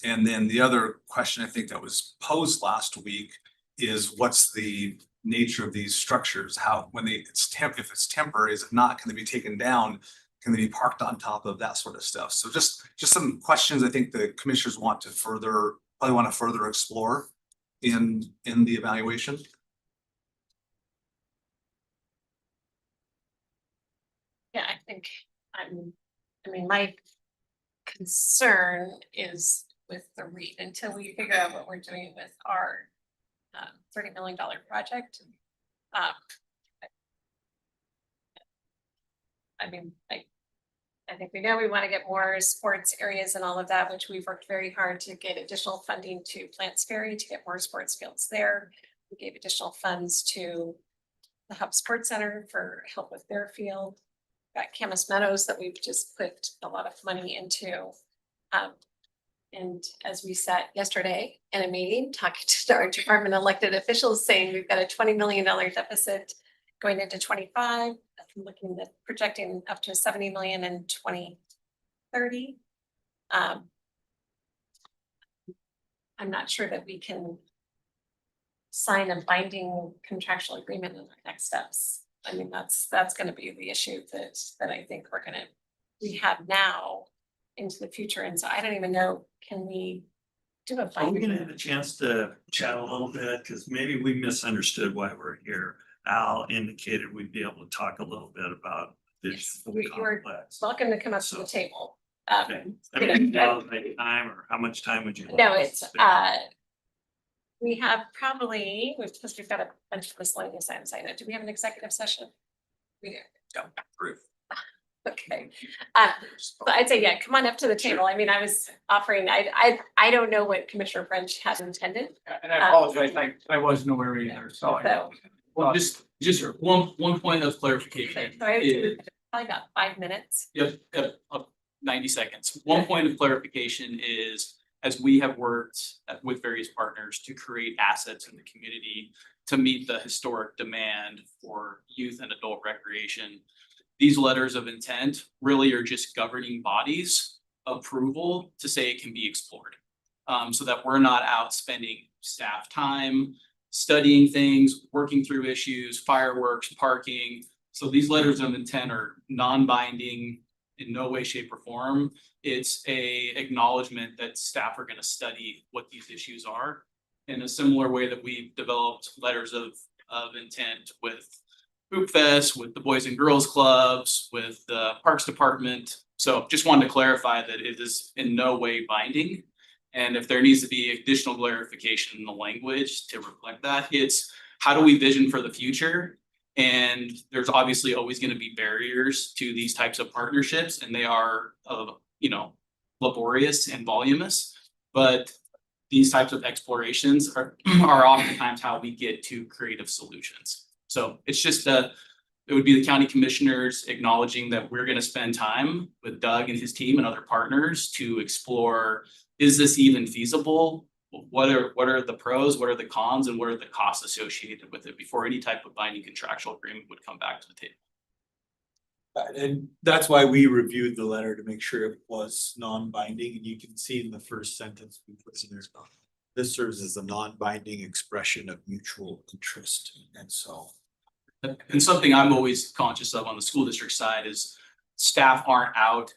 And then the other question I think that was posed last week is what's the nature of these structures? How, when if it's temporary, is it not, can they be taken down? Can they be parked on top of that sort of stuff? So just some questions I think the commissioners want to further explore in the evaluation. Yeah, I mean, my concern is with the REIT until we figure out what we're doing with our $30 million project. I mean, I think we know we want to get more sports areas and all of that, which we've worked very hard to get additional funding to Plants Ferry to get more sports fields there. We gave additional funds to the Hub Sports Center for help with their field. Got Camas Meadows that we've just put a lot of money into. And as we sat yesterday in a meeting, talking to our department elected officials saying we've got a $20 million deficit going into 25, looking at projecting up to 70 million in 2030. I'm not sure that we can sign a binding contractual agreement in our next steps. I mean, that's going to be the issue that I think we have now into the future. And so I don't even know, can we do a Are we binding? gonna have a chance to chat a little bit, because maybe we misunderstood why we're here. Al indicated we'd be able to talk a little bit about this You're complex. welcome to come up to the table. Okay. I mean, time, or how much time would you? No, like it's, to spend? we have probably, because we've got a bunch of miscellaneous items. I know, do we have an executive session? We do. Don't approve. Okay, but I'd say, yeah, come on up to the table. I mean, I was offering, I don't know what Commissioner French has intended. And I apologize, I wasn't aware either, so. Well, just one point of clarification. So I is- would probably about 5 minutes. Yep, 90 seconds. One point of clarification is, as we have worked with various partners to create assets in the community to meet the historic demand for youth and adult recreation, these letters of intent really are just governing bodies' approval to say it can be explored. So that we're not out spending staff time studying things, working through issues, fireworks, parking. So these letters of intent are non-binding in no way, shape, or form. It's a acknowledgement that staff are going to study what these issues are. in a similar way that we've developed letters of intent with Hoop Fest, with the Boys and Girls Clubs, with the Parks Department. So just wanted to clarify that it is in no way binding. And if there needs to be additional clarification in the language to reflect that, it's how do we vision for the future? And there's obviously always going to be barriers to these types of partnerships, and they are, laborious and voluminous. But these types of explorations are oftentimes how we get to creative solutions. So it's just it would be the county commissioners acknowledging that we're going to spend time with Doug and his team and other partners to explore, is this even feasible? What are the pros, what are the cons, and what are the costs associated with it before any type of binding contractual agreement would come back to the table. And that's why we reviewed the letter to make sure it was non-binding, and you can see in the first sentence we put in there. This serves as a non-binding expression of mutual interest, and so. And something I'm always conscious of on the school district side is staff aren't out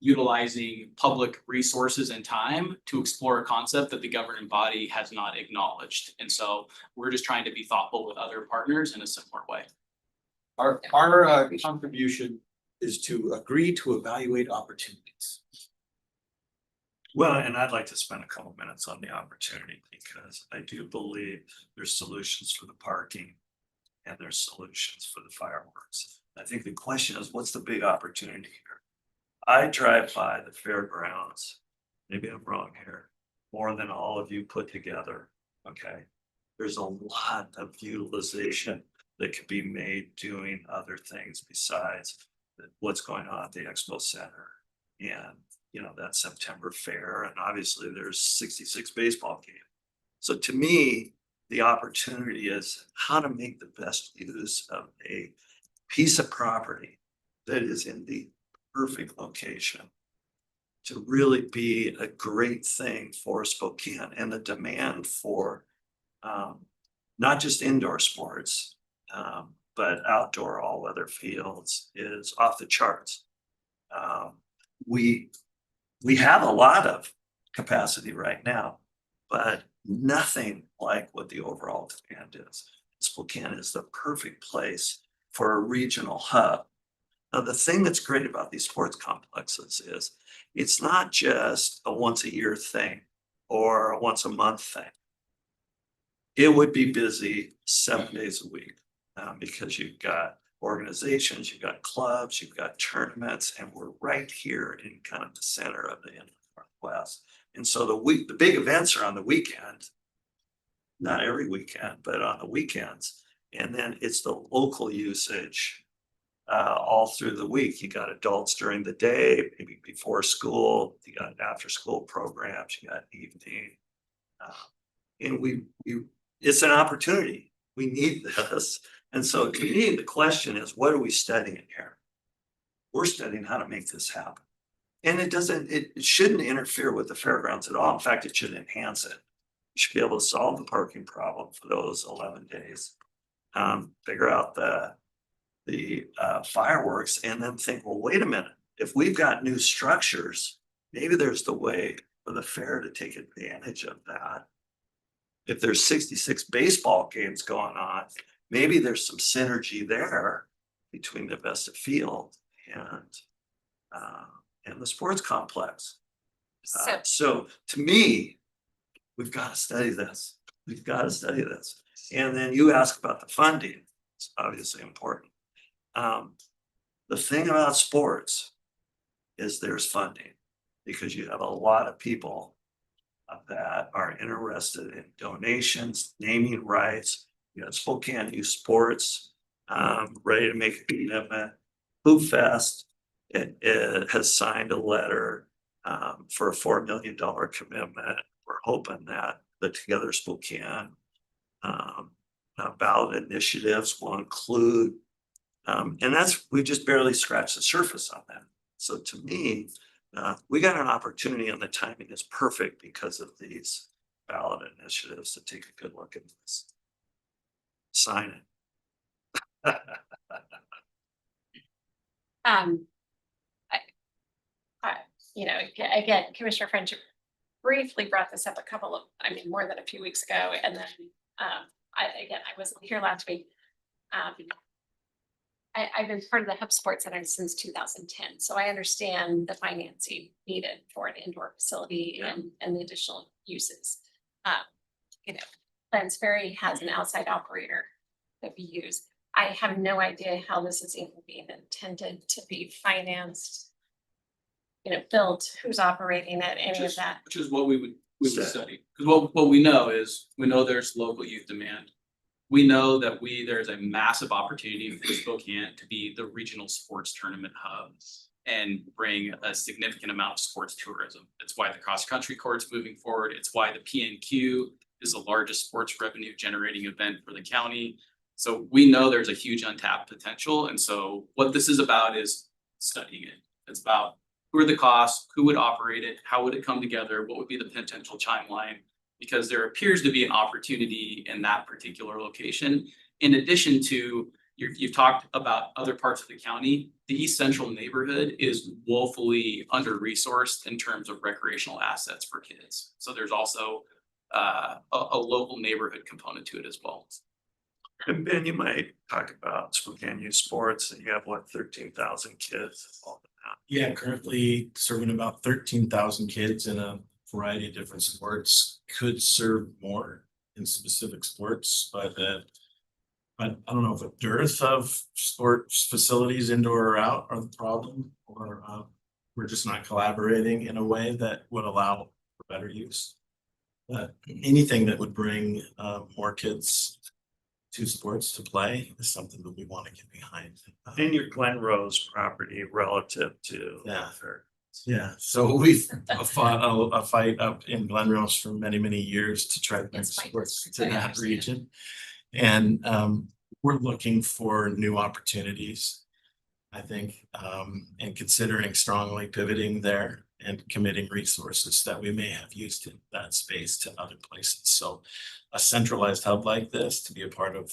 utilizing public resources and time to explore a concept that the governing body has not acknowledged. And so we're just trying to be thoughtful with other partners in a similar way. Our contribution is to agree to evaluate opportunities. Well, and I'd like to spend a couple minutes on the opportunity, because I do believe there's solutions for the parking and there's solutions for the fireworks. I think the question is, what's the big opportunity here? I drive by the fairgrounds, maybe I'm wrong here, more than all of you put together, okay? There's a lot of utilization that could be made doing other things besides what's going on at the Expo Center and, that September fair, and obviously there's 66 baseball games. So to me, the opportunity is how to make the best use of a piece of property that is in the perfect location to really be a great thing for Spokane, and the demand for not just indoor sports, but outdoor all weather fields is off the charts. We have a lot of capacity right now, but nothing like what the overall demand is. Spokane is the perfect place for a regional hub. Now, the thing that's great about these sports complexes is it's not just a once a year thing or a once a month thing. It would be busy 7 days a week because you've got organizations, you've got clubs, you've got tournaments, and we're right here in kind of the center of the Northwest. And so the big events are on the weekend, not every weekend, but on the weekends. And then it's the local usage all through the week. You got adults during the day, maybe before school, you got after school programs, you got evening. And it's an opportunity. We need this. And so to me, the question is, what are we studying here? We're studying how to make this happen. And it shouldn't interfere with the fairgrounds at all. In fact, it should enhance it. You should be able to solve the parking problem for those 11 days. Figure out the fireworks, and then think, well, wait a minute, if we've got new structures, maybe there's the way for the fair to take advantage of that. If there's 66 baseball games going on, maybe there's some synergy there between the Vesta Field and the sports complex. So to me, we've got to study this. We've got to study this. And then you ask about the funding. It's obviously important. The thing about sports is there's funding, because you have a lot of people that are interested in donations, naming rights. You know, Spokane Youth Sports, ready to make a commitment. Hoop Fest, it has signed a letter for a $4 million commitment. We're hoping that the Together Spokane ballot initiatives will include, and we just barely scratched the surface on that. So to me, we got an opportunity, and the timing is perfect because of these ballot initiatives to take a good look at this. Sign it. Again, Commissioner French briefly brought this up more than a few weeks ago, and then, I wasn't here last week. I've been part of the Hub Sports Center since 2010, so I understand the financing needed for an indoor facility and the additional uses. Plans Ferry has an outside operator that we use. I have no idea how this is even being intended to be financed. Built, who's operating it, any of that. Which is what we would study, because what we know is, we know there's local youth demand. We know that there's a massive opportunity for Spokane to be the regional sports tournament hub and bring a significant amount of sports tourism. It's why the cross-country court's moving forward. It's why the PNQ is the largest sports revenue generating event for the county. So we know there's a huge untapped potential. And so what this is about is studying it. It's about who are the costs, who would operate it, how would it come together, what would be the potential timeline? Because there appears to be an opportunity in that particular location. In addition to, you've talked about other parts of the county, the East Central neighborhood is woefully under-resourced in terms of recreational assets for kids. So there's also a local neighborhood component to it as well. And Ben, you might talk about Spokane Youth Sports, and you have 13,000 kids involved in that. Yeah, currently serving about 13,000 kids in a variety of different sports. Could serve more in specific sports, but I don't know if a dearth of sports facilities, indoor or out, are the problem, or we're just not collaborating in a way that would allow for better use. But anything that would bring more kids to sports to play is something that we want to get behind. In your Glen Rose property relative to. Yeah, so we've fought a fight up in Glen Rose for many, many years to try to bring sports to that region. And we're looking for new opportunities, I think, and considering strongly pivoting there and committing resources that we may have used in that space to other places. So a centralized hub like this, to be a part of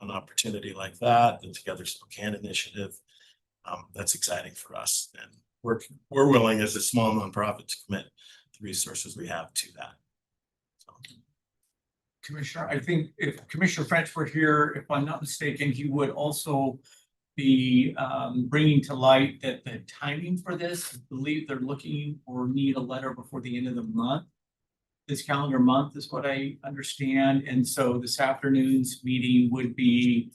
an opportunity like that, the Together Spokane initiative, that's exciting for us. And we're willing as a small nonprofit to commit the resources we have to that. Commissioner, I think if Commissioner French were here, if I'm not mistaken, he would also be bringing to light that the timing for this, I believe they're looking or need a letter before the end of the month. This calendar month is what I understand. And so this afternoon's meeting would be,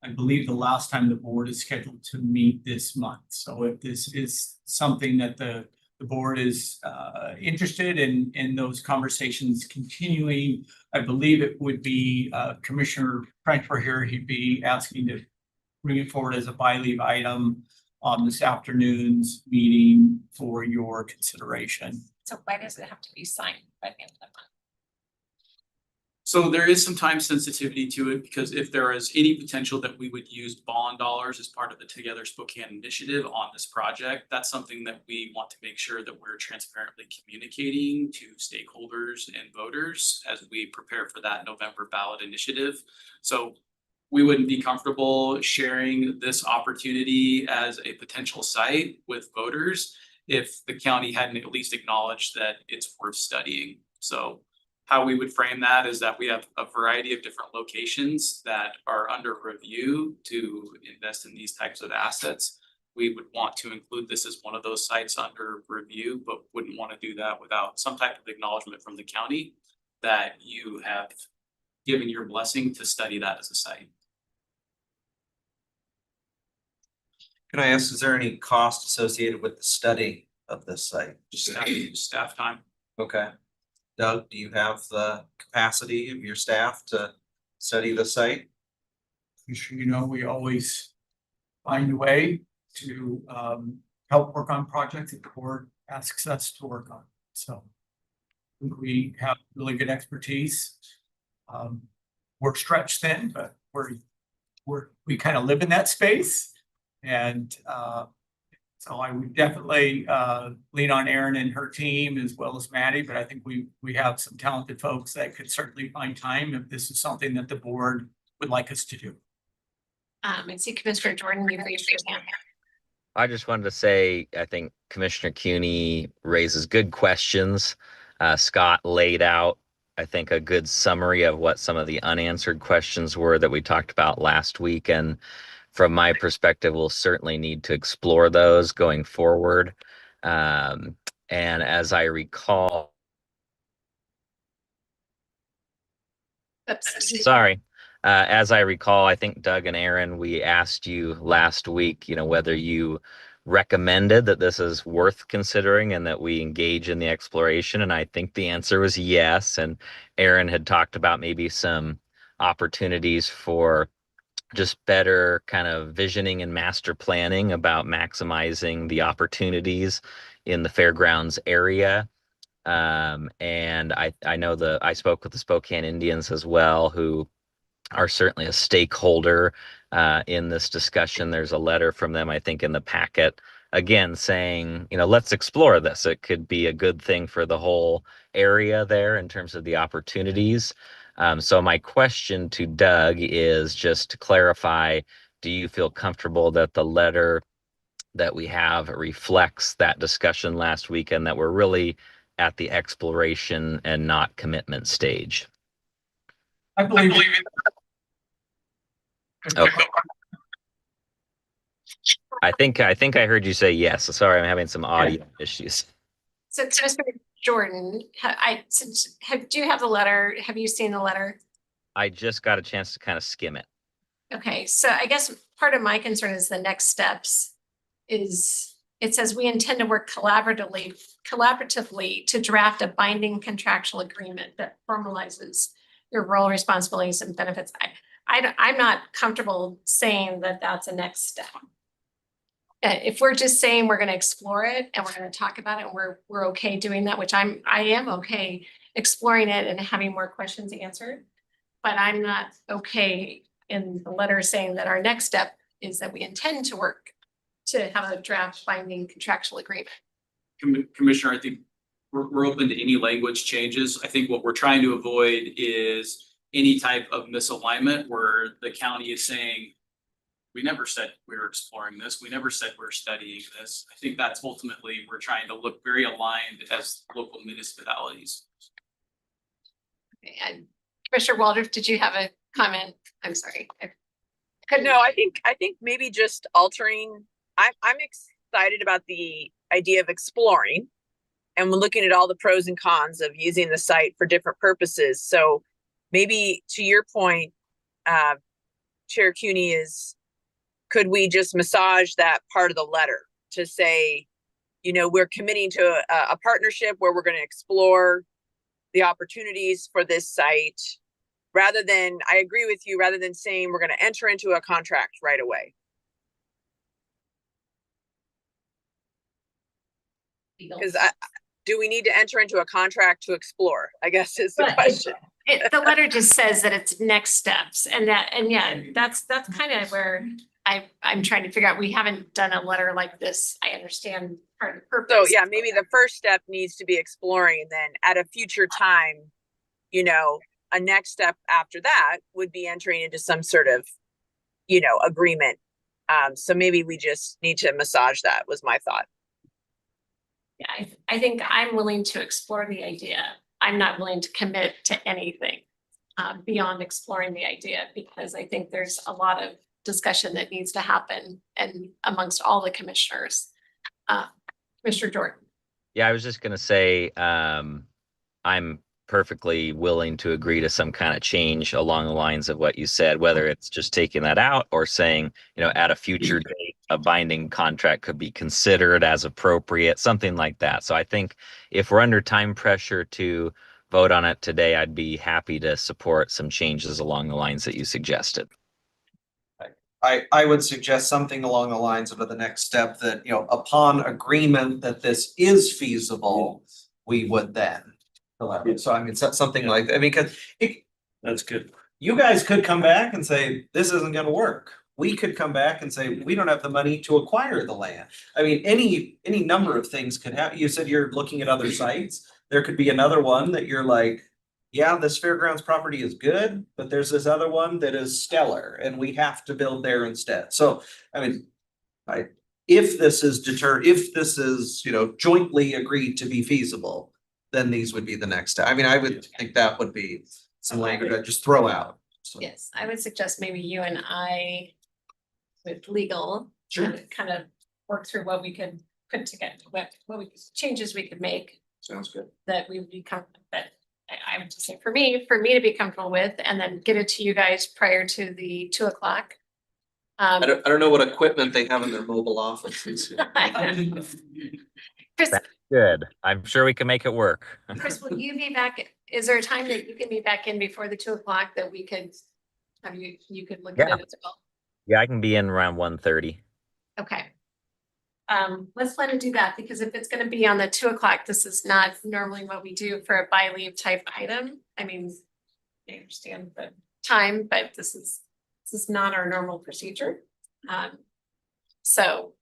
I believe, the last time the board is scheduled to meet this month. So if this is something that the board is interested in those conversations continuing, I believe it would be Commissioner French were here, he'd be asking to bring it forward as a by-leave item on this afternoon's meeting for your consideration. So why does it have to be signed by the end of the month? So there is some time sensitivity to it, because if there is any potential that we would use bond dollars as part of the Together Spokane initiative on this project, that's something that we want to make sure that we're transparently communicating to stakeholders and voters as we prepare for that November ballot initiative. So we wouldn't be comfortable sharing this opportunity as a potential site with voters if the county hadn't at least acknowledged that it's worth studying. So how we would frame that is that we have a variety of different locations that are under review to invest in these types of assets. We would want to include this as one of those sites under review, but wouldn't want to do that without some type of acknowledgement from the county that you have given your blessing to study that as a site. Can I ask, is there any cost associated with the study of this site? Just staff time. Okay. Doug, do you have the capacity of your staff to study the site? I'm sure you know, we always find a way to help work on projects that the board asks us to work on. So we have really good expertise. We're stretched thin, but we kind of live in that space. And so I would definitely lean on Erin and her team as well as Maddie, but I think we have some talented folks that could certainly find time if this is something that the board would like us to do. I see Commissioner Jordan, you raised your hand. I just wanted to say, I think Commissioner CUNY raises good questions. Scott laid out, I think, a good summary of what some of the unanswered questions were that we talked about last week. And from my perspective, we'll certainly need to explore those going forward. And as I recall, sorry. As I recall, I think Doug and Aaron, we asked you last week, whether you recommended that this is worth considering and that we engage in the exploration. And I think the answer was yes. And Aaron had talked about maybe some opportunities for just better kind of visioning and master planning about maximizing the opportunities in the fairgrounds area. And I know I spoke with the Spokane Indians as well, who are certainly a stakeholder in this discussion. There's a letter from them, I think, in the packet, again, saying, let's explore this. It could be a good thing for the whole area there in terms of the opportunities. So my question to Doug is just to clarify, do you feel comfortable that the letter that we have reflects that discussion last week and that we're really at the exploration and not commitment stage? I believe Okay. I think I heard you say yes. Sorry, I'm having some audio issues. So Mr. Jordan, do you have the letter? Have you seen the letter? I just got a chance to kind of skim it. Okay, so I guess part of my concern is the next steps is it says we intend to work collaboratively to draft a binding contractual agreement that formalizes your role, responsibilities, and benefits. I'm not comfortable saying that that's a next step. If we're just saying we're going to explore it and we're going to talk about it, and we're okay doing that, which I am okay exploring it and having more questions answered, but I'm not okay in the letter saying that our next step is that we intend to work to have a draft binding contractual agreement. Commissioner, I think we're open to any language changes. I think what we're trying to avoid is any type of misalignment where the county is saying, we never said we were exploring this. We never said we're studying this. I think that's ultimately, we're trying to look very aligned as local municipalities. Okay, and Commissioner Waldorf, did you have a comment? I'm sorry. No, I think maybe just altering. I'm excited about the idea of exploring, and we're looking at all the pros and cons of using the site for different purposes. So maybe to your point, Chair Cuney, could we just massage that part of the letter to say, we're committing to a partnership where we're going to explore the opportunities for this site, rather than, I agree with you, rather than saying we're going to enter into a contract right away. Because do we need to enter into a contract to explore, I guess is the question. The letter just says that it's next steps, and that's kind of where I'm trying to figure out. We haven't done a letter like this. I understand part of the purpose. So yeah, maybe the first step needs to be exploring, and then at a future time, a next step after that would be entering into some sort of, agreement. So maybe we just need to massage that, was my thought. Yeah, I think I'm willing to explore the idea. I'm not willing to commit to anything beyond exploring the idea, because I think there's a lot of discussion that needs to happen and amongst all the commissioners. Mr. Jordan. Yeah, I was just going to say, I'm perfectly willing to agree to some kind of change along the lines of what you said, whether it's just taking that out or saying, at a future date, a binding contract could be considered as appropriate, something like that. So I think if we're under time pressure to vote on it today, I'd be happy to support some changes along the lines that you suggested. I would suggest something along the lines of the next step that, upon agreement that this is feasible, we would then. So I mean, something like that. I mean, because that's good. You guys could come back and say, this isn't going to work. We could come back and say, we don't have the money to acquire the land. I mean, any number of things could happen. You said you're looking at other sites. There could be another one that you're like, yeah, this fairgrounds property is good, but there's this other one that is stellar and we have to build there instead. So, I mean, if this is jointly agreed to be feasible, then these would be the next step. I mean, I would think that would be some language I'd just throw out. So, Yes, I would suggest maybe you and I with legal. Sure. Kind of work through what we could put together, changes we could make sounds good. that we would be comfortable, that I would just say for me to be comfortable with, and then get it to you guys prior to the 2 o'clock. I don't know what equipment they have in their mobile offices. Chris, Good. I'm sure we can make it work. Chris, will you be back? Is there a time that you can be back in before the 2 o'clock that we could have you could look at Yeah. it as well? Yeah, I can be in around 1:30. Okay. Let's plan to do that, because if it's gonna be on the 2 o'clock, this is not normally what we do for a by leave type item. I mean, I understand the time, but this is not our normal procedure. So,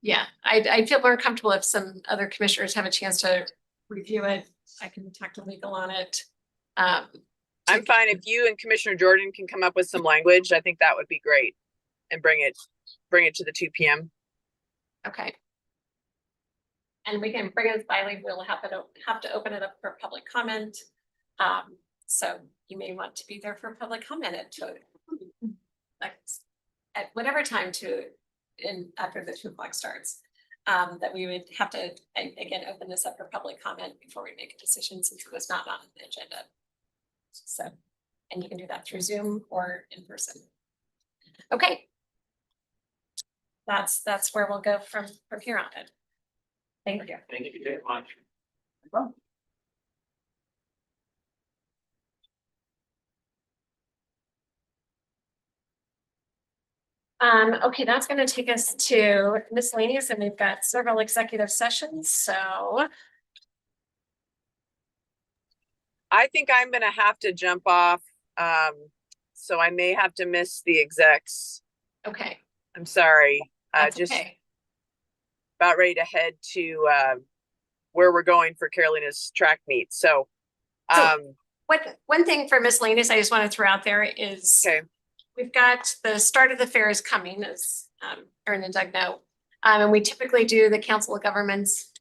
yeah, I feel more comfortable if some other commissioners have a chance to review it. I can talk to legal on it. I'm fine if you and Commissioner Jordan can come up with some language. I think that would be great. And bring it to the 2 p.m. Okay. And we can bring it by leave. We'll have to open it up for public comment. So you may want to be there for public comment at whatever time after the 2 o'clock starts. That we would have to, again, open this up for public comment before we make a decision, since it was not on the agenda. So, and you can do that through Zoom or in person. Okay. That's where we'll go from here on it. Thank you. Thank you very much. Okay, that's gonna take us to miscellaneous, and we've got several executive sessions, so. I think I'm gonna have to jump off. So I may have to miss the execs. Okay. I'm sorry. That's Just okay. about ready to head to where we're going for Carolina's track meet. So One thing for miscellaneous I just want to throw out there is we've got the start of the fair is coming, as Erin and Doug know. And we typically do the Council of Governments.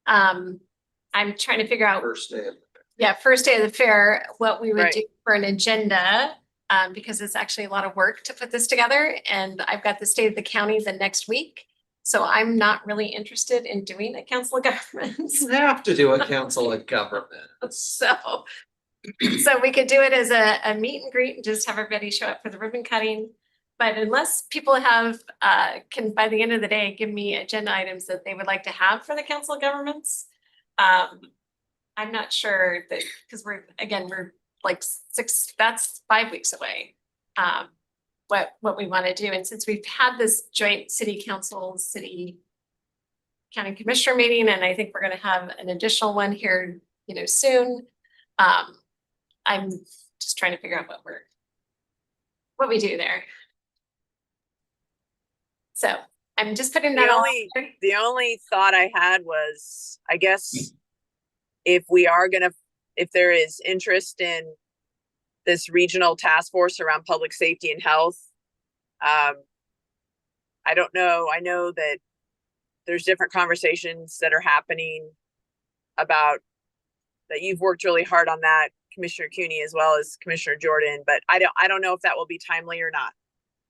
I'm trying to figure out First day. first day of the fair, what we would Right. do for an agenda. Because it's actually a lot of work to put this together, and I've got the state of the county the next week. So I'm not really interested in doing a Council of Governments. You have to do a council of government. So we could do it as a meet and greet and just have everybody show up for the ribbon cutting. But unless people have, can by the end of the day, give me agenda items that they would like to have for the Council of Governments. I'm not sure that, because we're like that's 5 weeks away. What we want to do. And since we've had this joint city council, city county commissioner meeting, and I think we're gonna have an additional one here, soon. I'm just trying to figure out what we do there. So I'm just putting that the only thought I had was, I guess, if there is interest in this regional task force around public safety and health. I don't know. I know that there's different conversations that are happening about that. You've worked really hard on that, Commissioner Cooney, as well as Commissioner Jordan, but I don't know if that will be timely or not.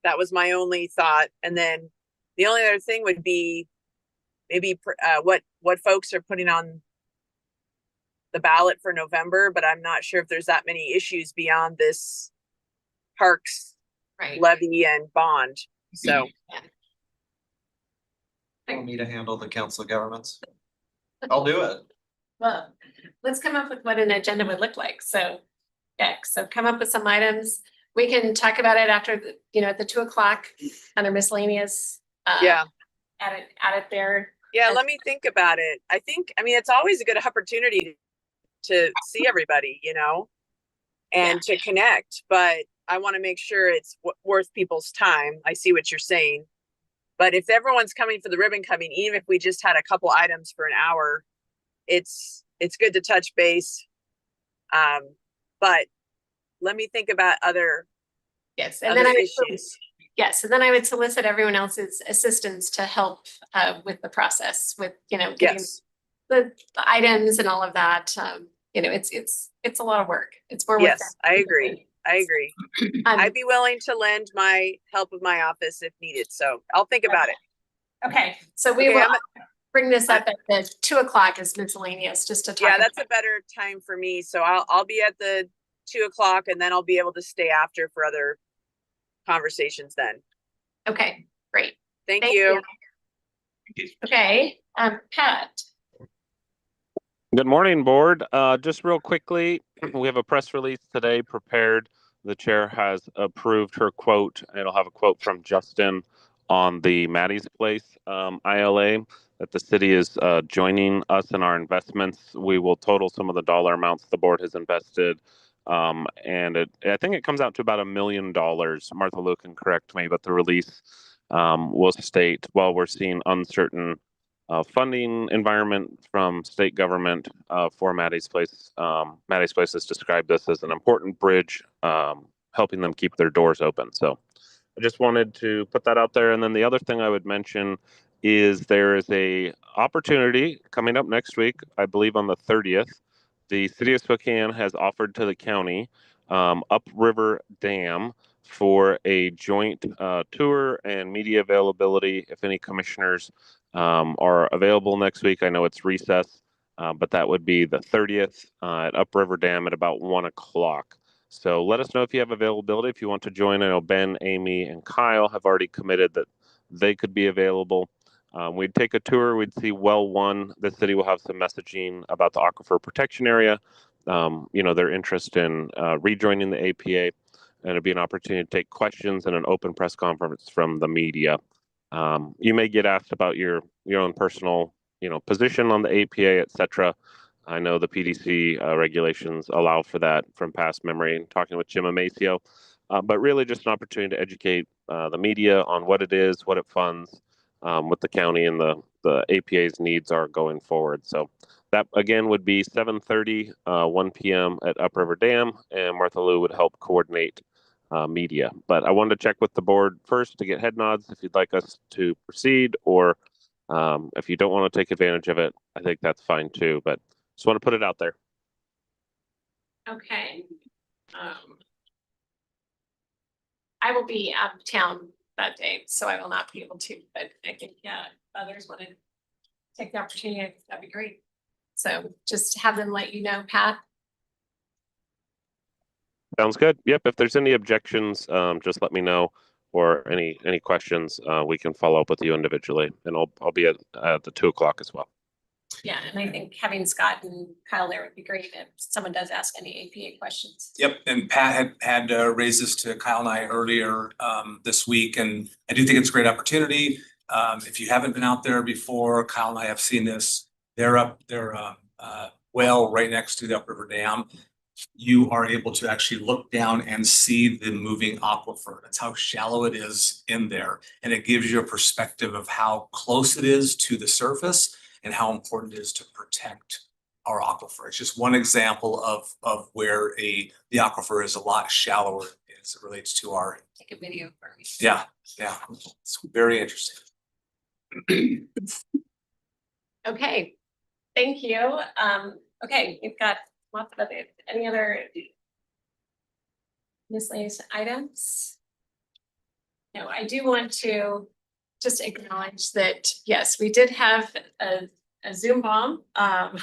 That was my only thought. And then the only other thing would be maybe what folks are putting on the ballot for November, but I'm not sure if there's that many issues beyond this parks levy and bond. So Want me to handle the council of governments? I'll do it. Well, let's come up with what an agenda would look like. So, so come up with some items. We can talk about it after at the 2 o'clock under miscellaneous. Add it there. Yeah, let me think about it. I mean, it's always a good opportunity to see everybody, and to connect, but I want to make sure it's worth people's time. I see what you're saying, but if everyone's coming for the ribbon cutting, even if we just had a couple items for an hour, it's good to touch base. But let me think about other and then issues. And then I would solicit everyone else's assistance to help with the process with getting the items and all of that, you know, it's a lot of work. It's more work. Yes, I agree. I agree. I'd be willing to lend my help of my office if needed, so I'll think about it. Okay, so we Okay, will bring this up at the 2:00 is miscellaneous, just to talk. Yeah, that's a better time for me, so I'll be at the 2:00 and then I'll be able to stay after for other conversations then. Okay, great. Thank you. Okay, Pat. Good morning, board. Just real quickly, we have a press release today prepared. The chair has approved her quote. It'll have a quote from Justin on the Maddie's Place ILA that the city is joining us in our investments. We will total some of the dollar amounts the board has invested. And I think it comes out to about $1 million. Martha Lou can correct me, but the release will state, while we're seeing uncertain funding environment from state government for Maddie's Place. Maddie's Place has described this as an important bridge, helping them keep their doors open. So I just wanted to put that out there. And then the other thing I would mention is there is a opportunity coming up next week, I believe on the 30th. The city of Spokane has offered to the county Upriver Dam for a joint tour and media availability. If any commissioners are available next week, I know it's recess, but that would be the 30th at Upriver Dam at about 1:00. So let us know if you have availability, if you want to join. I know Ben, Amy, and Kyle have already committed that they could be available. We'd take a tour, we'd see well one. The city will have some messaging about the aquifer protection area, you know, their interest in rejoining the APA, and it'd be an opportunity to take questions and an open press conference from the media. You may get asked about your own personal, you know, position on the APA, etc. I know the PDC regulations allow for that from past memory and talking with Jim Amacio, but really just an opportunity to educate the media on what it is, what it funds, what the county and the APA's needs are going forward. So that again would be 7:30, 1 p.m. at Upriver Dam, and Martha Lou would help coordinate media. But I wanted to check with the board first to get head nods if you'd like us to proceed, or if you don't want to take advantage of it, I think that's fine too. But just want to put it out there. Okay. I will be out of town that day, so I will not be able to, but I think, yeah, if others want to take the opportunity, that'd be great. So just have them let you know, Pat. Sounds good. Yep. If there's any objections, just let me know, or any questions, we can follow up with you individually, and I'll be at the 2:00 as well. Yeah, and I think having Scott and Kyle there would be great if someone does ask any APA questions. Yep, and Pat had raised this to Kyle and I earlier this week, and I do think it's a great opportunity. If you haven't been out there before, Kyle and I have seen this. They're well right next to the Upriver Dam. You are able to actually look down and see the moving aquifer. That's how shallow it is in there, and it gives you a perspective of how close it is to the surface and how important it is to protect our aquifer. It's just one example of where the aquifer is a lot shallower as it relates to our. Take a video for me. Yeah, it's very interesting. Okay, thank you. Okay, we've got lots of other, any other miscellaneous items? No, I do want to just acknowledge that, yes, we did have a Zoom bomb around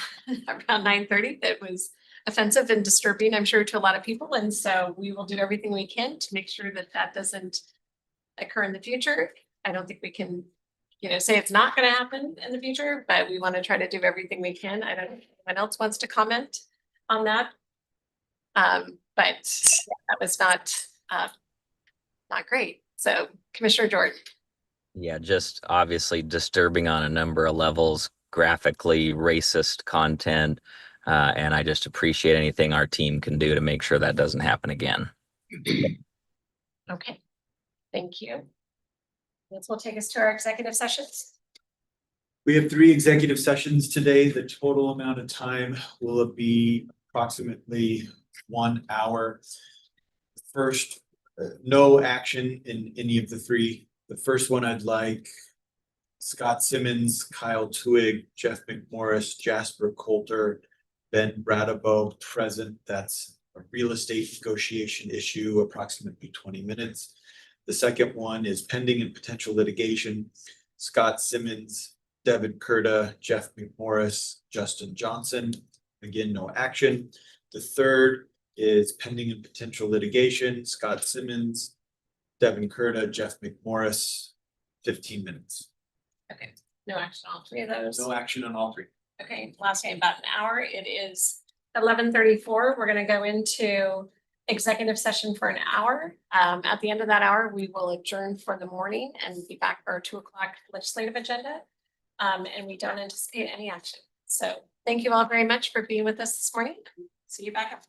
9:30 that was offensive and disturbing, I'm sure, to a lot of people. And so we will do everything we can to make sure that that doesn't occur in the future. I don't think we can, you know, say it's not going to happen in the future, but we want to try to do everything we can. I don't know if anyone else wants to comment on that. But that was not great. So Commissioner Jordan. Yeah, just obviously disturbing on a number of levels, graphically racist content. And I just appreciate anything our team can do to make sure that doesn't happen again. Okay, thank you. This will take us to our executive sessions. We have 3 executive sessions today. The total amount of time will be approximately 1 hour. First, no action in any of the 3. The first one I'd like Scott Simmons, Kyle Twig, Jeff McMorris, Jasper Coulter, Ben Bradabo present. That's a real estate negotiation issue, approximately 20 minutes. The second one is pending and potential litigation. Scott Simmons, Devin Kurta, Jeff McMorris, Justin Johnson. Again, no action. The third is pending and potential litigation. Scott Simmons, Devin Kurta, Jeff McMorris, 15 minutes. Okay, no action on all three of those. No action on all three. Okay, lasting about an hour. It is 11:34. We're gonna go into executive session for an hour. At the end of that hour, we will adjourn for the morning and be back for our 2 o'clock legislative agenda. And we don't anticipate any action. So thank you all very much for being with us this morning. See you back up.